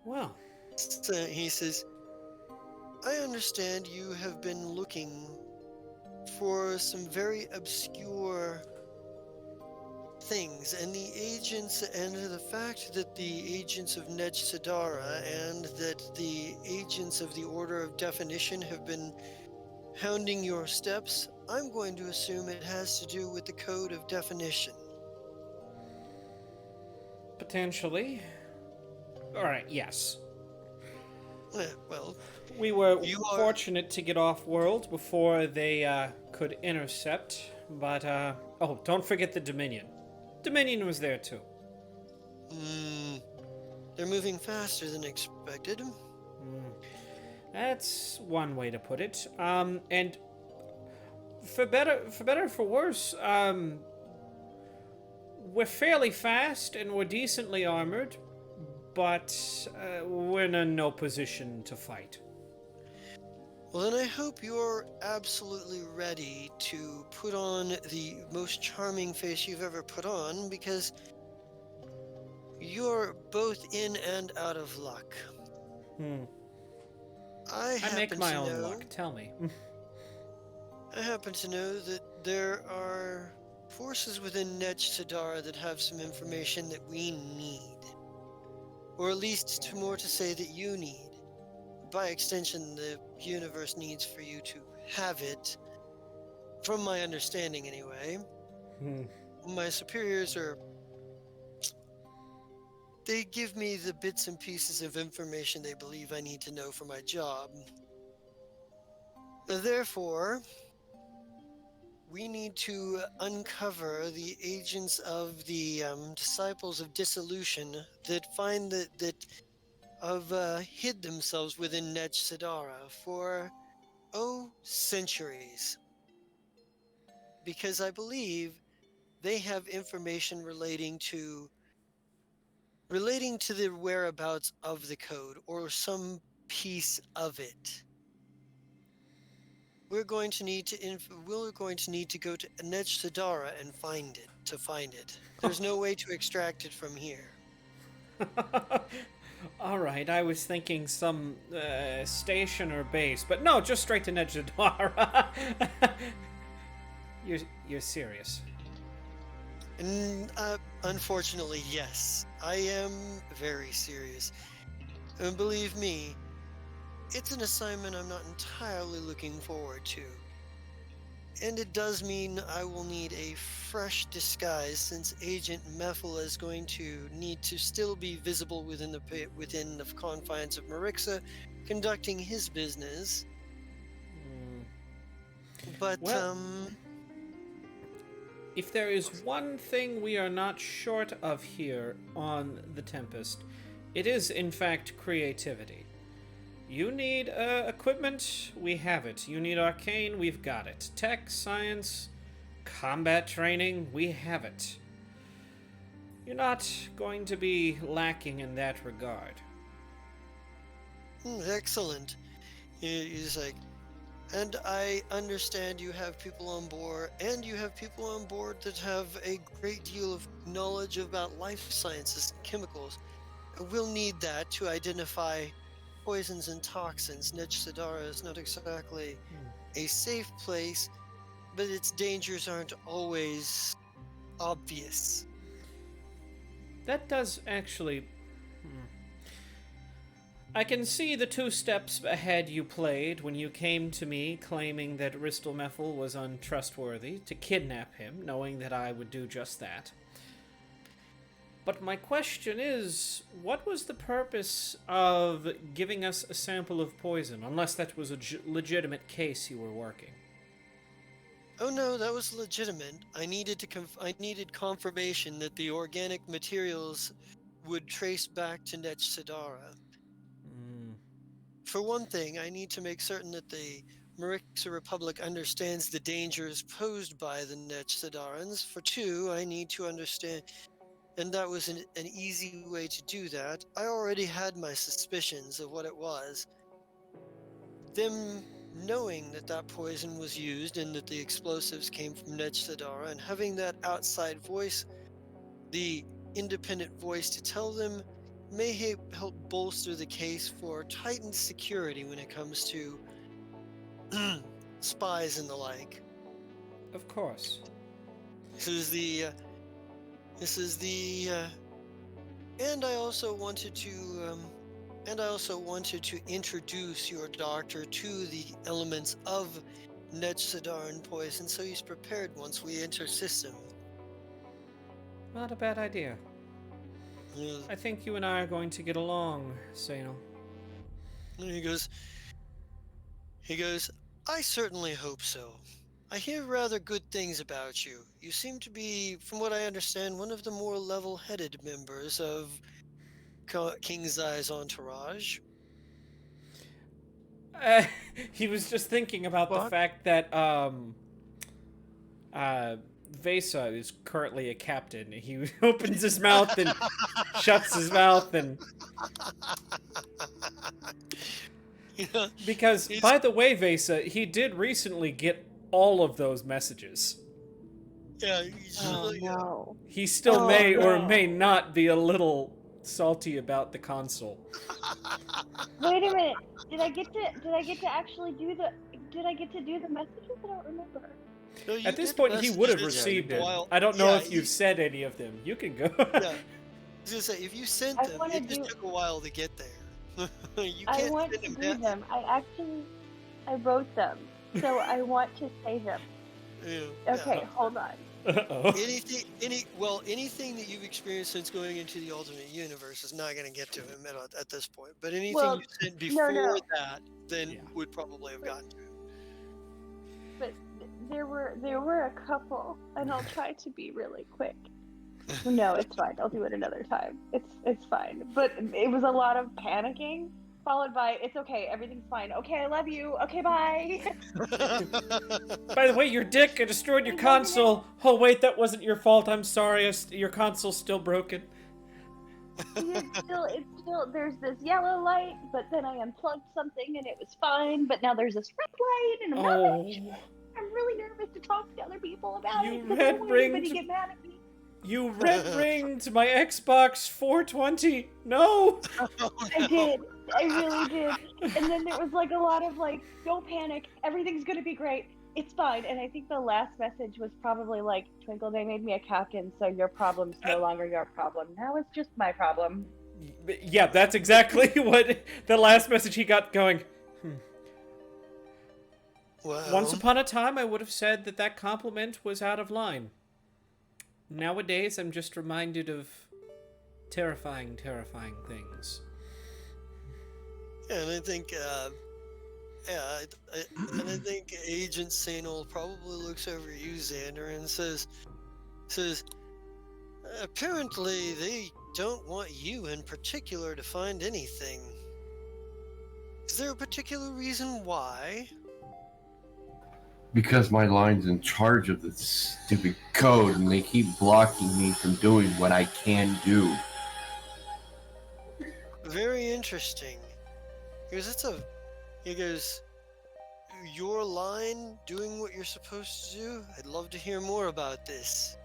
Well, So he says, I understand you have been looking for some very obscure things, and the fact that the agents of Ned Sidara and that the agents of the Order of Definition have been hounding your steps, I'm going to assume it has to do with the Code of Definition. potentially. Alright, yes. Well, We were You are- fortunate to get off world before they could intercept, but oh, don't forget the Dominion. Dominion was there too. They're moving faster than expected. That's one way to put it. And For better or for worse, we're fairly fast and we're decently armored, but we're in no position to fight. Well, then I hope you're absolutely ready to put on the most charming face you've ever put on, because you're both in and out of luck. I I make happen my to own know. luck. Tell me. I happen to know that there are forces within Nech Sidara that have some information that we need, or at least more to say that you need. By extension, the universe needs for you to have it. From my understanding, anyway. My superiors they give me the bits and pieces of information they believe I need to know for my job. Therefore, we need to uncover the agents of the disciples of dissolution that find that have hid themselves within Nech Sidara for centuries. Because I believe they have information relating to the whereabouts of the code, or some piece of it. We're going to need to go to Nech Sidara and find it. There's no way to extract it from here. All right, I was thinking some station or base, but no, just straight to Nejadara. You're serious. Unfortunately, yes. I am very serious. And believe me, it's an assignment I'm not entirely looking forward to. And it does mean I will need a fresh disguise, since Agent Meffel is going to need to still be visible within the confines of Marixa, conducting his business. But, Well, if there is one thing we are not short of here on the Tempest, it is in fact creativity. You need equipment, we have it. You need arcane, we've got it. Tech, science, combat training, we have it. You're not going to be lacking in that regard. Excellent. He's like, and I understand you have people on board, that have a great deal of knowledge about life sciences and chemicals. We'll need that to identify poisons and toxins. Nech Sidara is not exactly a safe place, but its dangers aren't always obvious. That does actually... I can see the 2 steps ahead you played when you came to me claiming that Ristal Meffel was untrustworthy, to kidnap him, knowing that I would do just that. But my question is, what was the purpose of giving us a sample of poison, unless that was a legitimate case you were working? Oh no, that was legitimate. I needed confirmation that the organic materials would trace back to Nech Sidara. For one thing, I need to make certain that the Marixa Republic understands the dangers posed by the Nech Sidarans. For two, I need to understand, and that was an easy way to do that. I already had my suspicions of what it was. Them knowing that poison was used and that the explosives came from Nech Sidara, and having that outside voice, the independent voice to tell them, may help bolster the case for tightened security when it comes to spies and the like. Of course. And I also wanted to introduce your doctor to the elements of Nech Sidaran poison, so he's prepared once we enter system. Not a bad idea. I think you and I are going to get along, Sano. He goes, I certainly hope so. I hear rather good things about you. You seem to be, from what I understand, one of the more level-headed members of King's Eye's entourage. He was just thinking about the What? fact that, Vesa is currently a captain. He opens his mouth and shuts his mouth, and because, by the way, Vesa, he did recently get all of those messages. Yeah, Oh no. He still Oh, may or no. may not be a little salty about the console. Wait a minute. Did I get to actually do the messages? I don't remember. No, you At this get point, he would have messages that received took a it. while. I don't know Yeah, if you've said any of them. You can go. Yeah, I was gonna say if you sent I them, wanna it just do- took a while to get there. You I can't want send to them do back. them. I wrote them. So I want to say them. Yeah, Okay, yeah. hold on. Uh-oh. Anything that you've experienced since going into the alternate universe is not going to get to him at this point. But anything Well, you sent no, before no. that, then Yeah. would probably have gotten to him. But there were a couple, and I'll try to be really quick. No, it's fine. I'll do it another time. It's fine. But it was a lot of panicking, followed by "It's okay, everything's fine. Okay, I love you. Okay, bye." By the way, your dick destroyed your console. Oh wait, that wasn't your fault. I'm sorry. Your console's still broken. it's still there's this yellow light, but then I unplugged something and it was fine. But now there's this red light, and I'm really nervous to talk to other people about You it because I red don't want anybody to ringed- get mad at me. You red ringed my Xbox 420. No. I did. I really did. And then there was like a lot of like, "Don't panic. Everything's gonna be great. It's fine." And I think the last message was probably like, "Twinkle, they made me a captain, so your problem's no longer your problem. Now it's just my problem." Yeah, that's exactly what the last message he got going. Well, Once upon a time, I would have said that compliment was out of line. Nowadays, I'm just reminded of terrifying, terrifying things. and I think, and I think Agent Sanel probably looks over at you, Xander, and says, apparently they don't want you in particular to find anything. Is there a particular reason why? Because my line's in charge of this stupid code, and they keep blocking me from doing what I can do. Very interesting. He goes, your line doing what you're supposed to do? I'd love to hear more about this.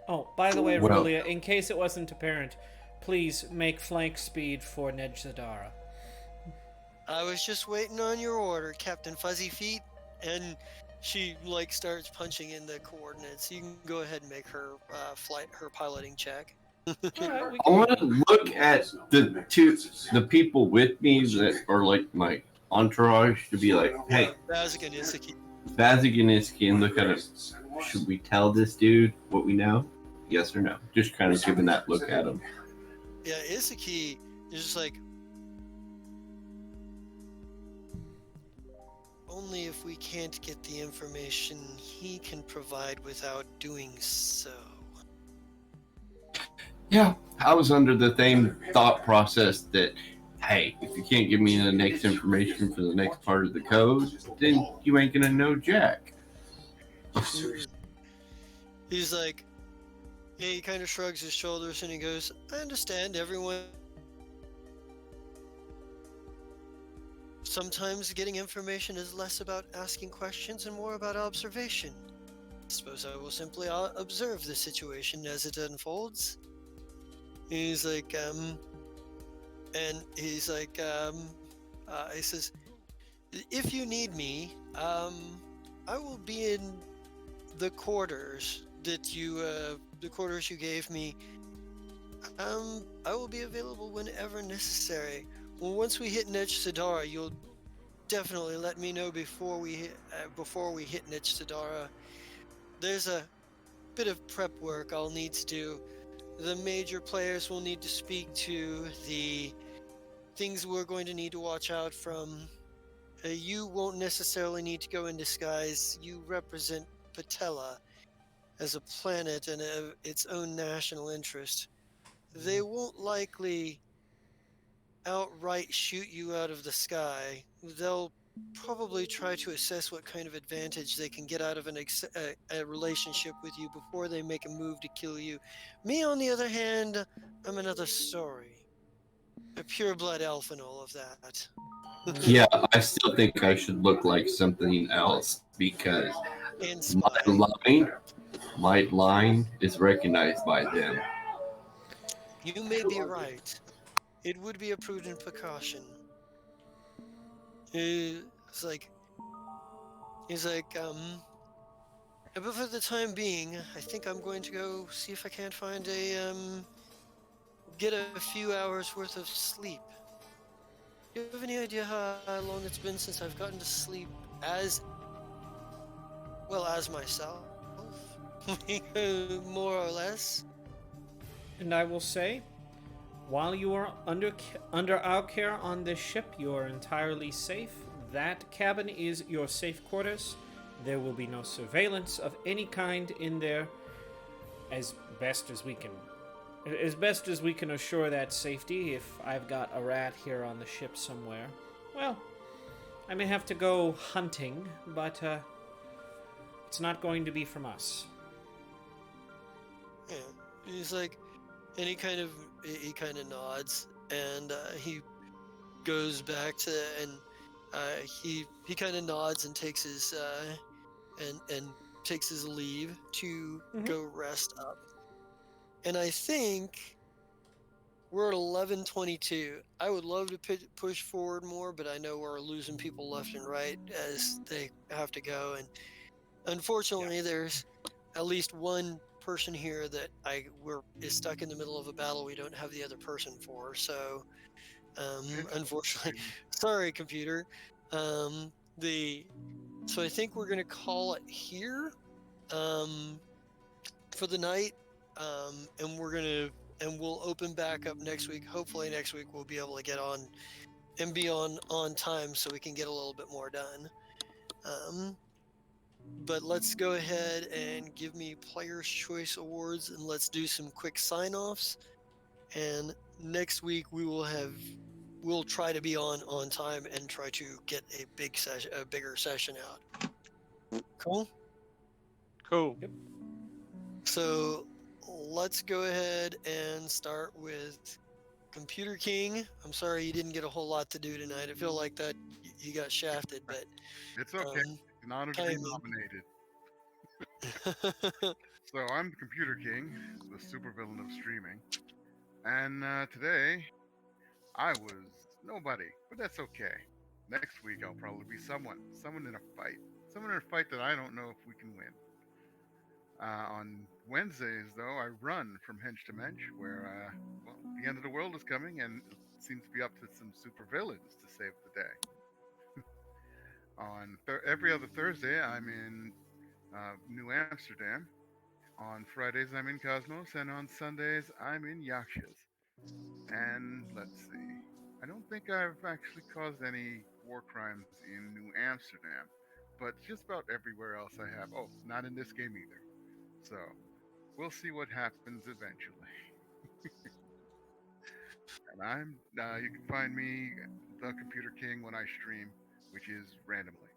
Oh, by the way, Well- Rulia, in case it wasn't apparent, please make flank speed for Nej Zadara. I was just waiting on your order, Captain Fuzzy Feet. And she starts punching in the coordinates. You can go ahead and make her her piloting check. Alright, we I want to look at the people with me that are like my entourage to be like, "Hey, Vazik and Isaki. Vazig and Iski," and look at him. Should we tell this dude what we know? Yes or no? Just kind of giving that look at him. Yeah, Isaki is just like, only if we can't get the information he can provide without doing so. Yeah, I was under the same thought process that, hey, if you can't give me the next information for the next part of the code, then you ain't gonna know jack. He's like, yeah, he kind of shrugs his shoulders and he goes, I understand everyone. Sometimes getting information is less about asking questions and more about observation. I suppose I will simply observe the situation as it unfolds. He's like, he says, if you need me, I will be in the quarters that the quarters you gave me. I will be available whenever necessary. Well, once we hit Nej Sadara, you'll definitely let me know before we hit Nej Sadara. There's a bit of prep work I'll need to do. The major players will need to speak to, the things we're going to need to watch out from. You won't necessarily need to go in disguise. You represent Patella as a planet and its own national interest. They won't likely outright shoot you out of the sky. They'll probably try to assess what kind of advantage they can get out of a relationship with you before they make a move to kill you. Me, on the other hand, I'm another story. A pureblood elf and all of that. Yeah, I still think I should look like something else because And my spy. line is recognized by them. You may be right. It would be a prudent precaution. It's like, he's like, but for the time being, I think I'm going to go see if I can't find get a few hours worth of sleep. Do you have any idea how long it's been since I've gotten to sleep as well as myself? More or less. And I will say, while you are under our care on this ship, you are entirely safe. That cabin is your safe quarters. There will be no surveillance of any kind in there, as best as we can assure that safety. If I've got a rat here on the ship somewhere, well, I may have to go hunting, but it's not going to be from us. Yeah, he's like, and he kind of nods, and he goes back to, and he kind of nods and takes his and takes his leave to go rest up. And I think we're at 11:22. I would love to push forward more, but I know we're losing people left and right as they have to go. And unfortunately, there's at least one person here that is stuck in the middle of a battle we don't have the other person for. So, unfortunately, sorry, computer. So I think we're gonna call it here, for the night, and we'll open back up next week. Hopefully next week we'll be able to get on and be on time so we can get a little bit more done. But let's go ahead and give me Player's Choice Awards, and let's do some quick sign-offs. And next week we'll try to be on time and try to get a bigger session out. Cool? Cool. Yep. So let's go ahead and start with Computer King. I'm sorry you didn't get a whole lot to do tonight. I feel like that you got shafted, but It's okay. It's an honor to be nominated. So I'm the Computer King, the supervillain of streaming, and today I was nobody, but that's okay. Next week I'll probably be someone in a fight that I don't know if we can win. On Wednesdays, though, I run from hench to mensch, where the end of the world is coming, and it seems to be up to some supervillains to save the day. On every other Thursday, I'm in New Amsterdam. On Fridays, I'm in Cosmos, and on Sundays, I'm in Yakshas. And let's see, I don't think I've actually caused any war crimes in New Amsterdam, but just about everywhere else I have. Oh, not in this game either. So we'll see what happens eventually. And you can find me, the Computer King, when I stream, which is randomly.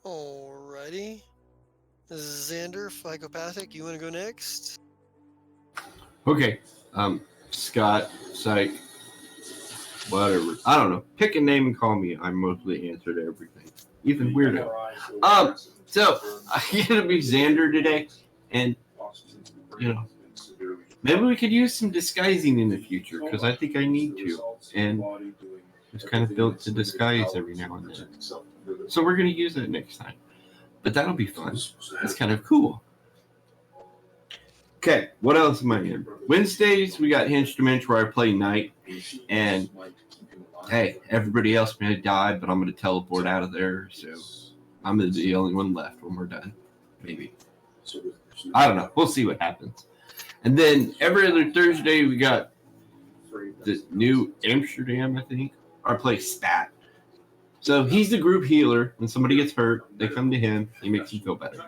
Alrighty. Xander, Psychopathic, you want to go next? Okay. Scott, Psych, whatever. I don't know. Pick a name and call me. I mostly answer to everything. Even weirdo. So I'm gonna be Xander today, and maybe we could use some disguising in the future because I think I need to, and it's kind of built to disguise every now and then. So we're gonna use it next time, but that'll be fun. It's kind of cool. Okay, what else am I in? Wednesdays we got Hinge to Mensch where I play Knight, and hey, everybody else may have died, but I'm gonna teleport out of there, so I'm gonna be the only one left when we're done. Maybe. I don't know. We'll see what happens. And then every other Thursday we got the New Amsterdam, I think. I play Spat. So he's the group healer. When somebody gets hurt, they come to him. He makes them feel better.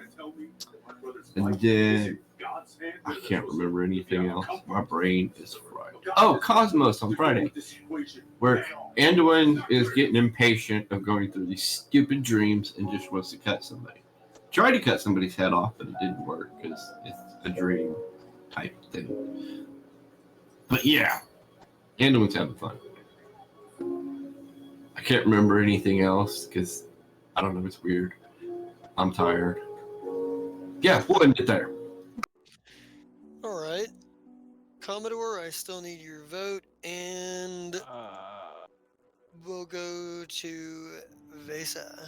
And then I can't remember anything else. My brain is fried. Oh, Cosmos on Friday, where Anduin is getting impatient of going through these stupid dreams and just wants to cut somebody. Tried to cut somebody's head off, but it didn't work because it's a dream type thing. But yeah, Anduin's having fun. I can't remember anything else because I don't know. It's weird. I'm tired. Yeah, we'll end it there. All right. Commodore, I still need your vote, and we'll go to Vesa.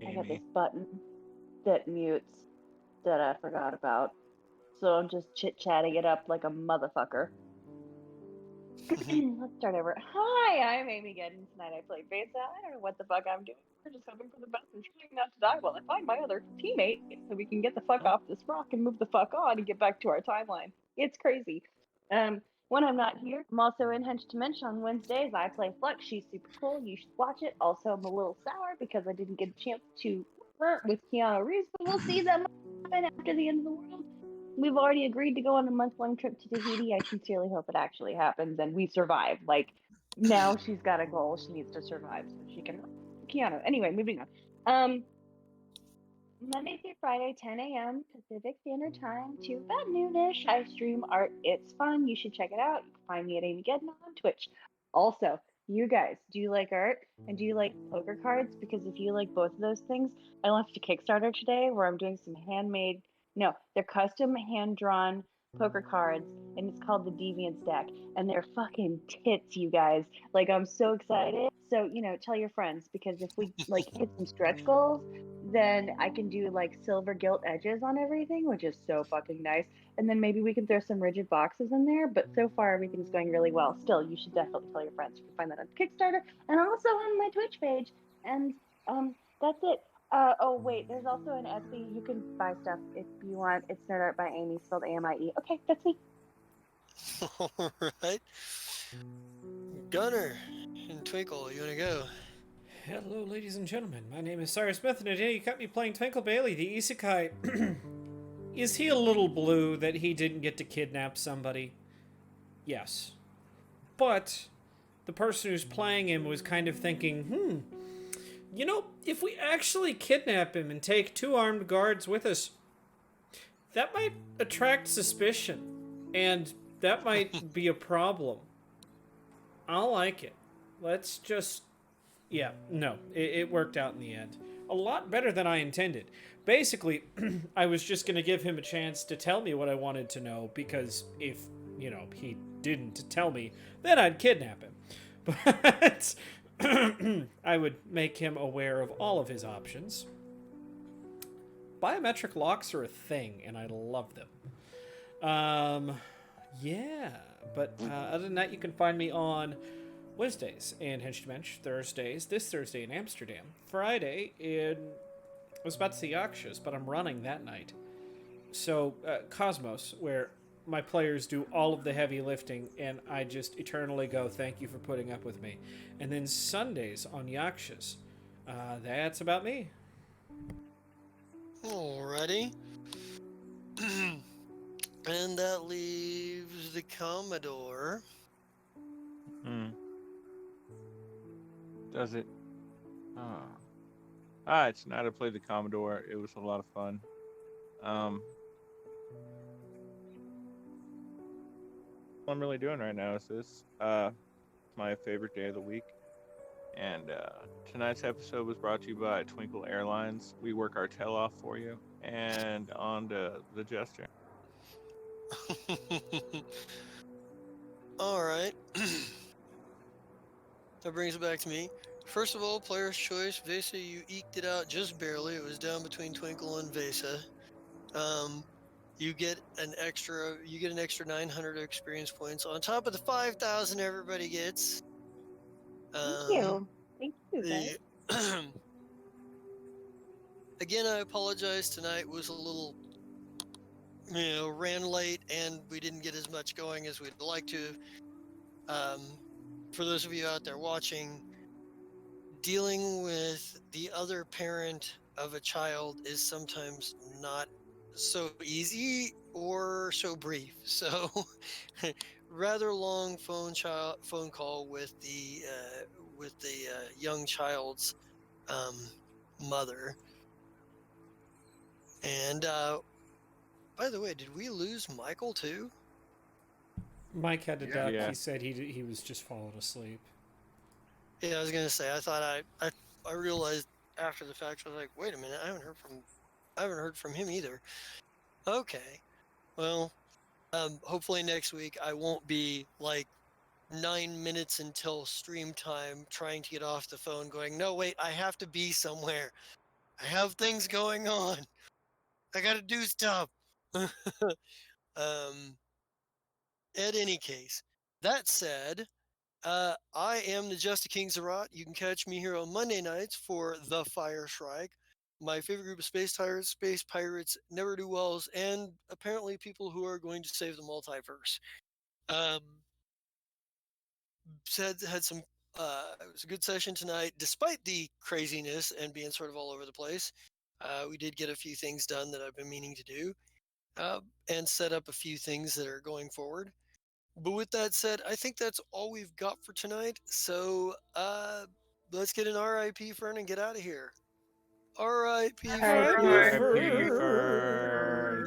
I got this Amy. button that mutes that I forgot about. So I'm just chit-chatting it up like a motherfucker. Let's start over. Hi, I'm Amy Gedden. Tonight I play Besa. I don't know what the fuck I'm doing. We're just hoping for the best and trying not to die while I find my other teammate so we can get the fuck off this rock and move the fuck on and get back to our timeline. It's crazy. When I'm not here, I'm also in Hench Dimension on Wednesdays. I play Flux. She's super cool. You should watch it. Also, I'm a little sour because I didn't get a chance to work with Keanu Reeves, but we'll see that happen after the end of the world. We've already agreed to go on a month-long trip to Tahiti. I sincerely hope it actually happens and we survive. Like, now she's got a goal. She needs to survive so she can. Keanu. Anyway, moving on. Monday through Friday, 10 a.m. Pacific Standard Time to about noonish. I stream art. It's fun. You should check it out. You can find me at Amy Gedden on Twitch. Also, you guys, do you like art and do you like poker cards? Because if you like both of those things, I launched a Kickstarter today where I'm doing some handmade. No, they're custom hand-drawn poker cards, and it's called the Deviants deck, and they're fucking tits, you guys. Like, I'm so excited. So, tell your friends, because if we like hit some stretch goals, then I can do like silver gilt edges on everything, which is so fucking nice. And then maybe we can throw some rigid boxes in there. But so far, everything's going really well. Still, you should definitely tell your friends. You can find that on Kickstarter and also on my Twitch page. And that's it. Oh wait, there's also an Etsy. You can buy stuff if you want. It's Nerd Art by Amy, spelled AMIE. Okay, that's me. All right. Gunner and Twinkle, you want to go? Hello, ladies and gentlemen. My name is Cyrus Smith, and today you got me playing Twinkle Bailey, the isekai. Is he a little blue that he didn't get to kidnap somebody? Yes. But the person who's playing him was kind of thinking, if we actually kidnap him and take 2 armed guards with us, that might attract suspicion, and that might be a problem. I don't like it. Let's just... Yeah, no, it worked out in the end. A lot better than I intended. Basically, I was just going to give him a chance to tell me what I wanted to know, because if, he didn't tell me, then I'd kidnap him. But I would make him aware of all of his options. Biometric locks are a thing, and I love them. Yeah, but other than that, you can find me on Wednesdays in Henchmensch, Thursdays, this Thursday in Amsterdam, Friday in, I was about to say Yakshas, but I'm running that night. So, Cosmos, where my players do all of the heavy lifting, and I just eternally go, thank you for putting up with me. And then Sundays on Yakshas. That's about me. Alrighty. And that leaves the Commodore. Does it? Tonight I played the Commodore. It was a lot of fun. What I'm really doing right now is this. My favorite day of the week. And tonight's episode was brought to you by Twinkle Airlines. We work our tail off for you. And on to the Jester. All right. That brings it back to me. First of all, player's choice. Vesa, you eked it out just barely. It was down between Twinkle and Vesa. You get an extra 900 experience points on top of the 5,000 everybody gets. Thank you. Thank you, guys. Again, I apologize. Tonight was a little, ran late, and we didn't get as much going as we'd like to. For those of you out there watching, dealing with the other parent of a child is sometimes not so easy or so brief. So, rather long phone call with the young child's um, mother. And by the way, did we lose Michael too? Mike had to Yeah. duck. Yeah. He said he was just falling asleep. Yeah, I was gonna say. I thought I realized after the fact. I was like, wait a minute, I haven't heard from him either. Okay, well, hopefully next week I won't be like 9 minutes until stream time trying to get off the phone, going, no, wait, I have to be somewhere. I have things going on. I got to do stuff. um, at any case, that said. I am the Just King Zerat. You can catch me here on Monday nights for The Fire Shrike, my favorite group of space pirates, never do wells, and apparently people who are going to save the multiverse. Um, had some. It was a good session tonight, despite the craziness and being sort of all over the place. We did get a few things done that I've been meaning to do, and set up a few things that are going forward. But with that said, I think that's all we've got for tonight. So let's get an RIP Fern and get out of here. RIP Fern. R.I.P. Fern.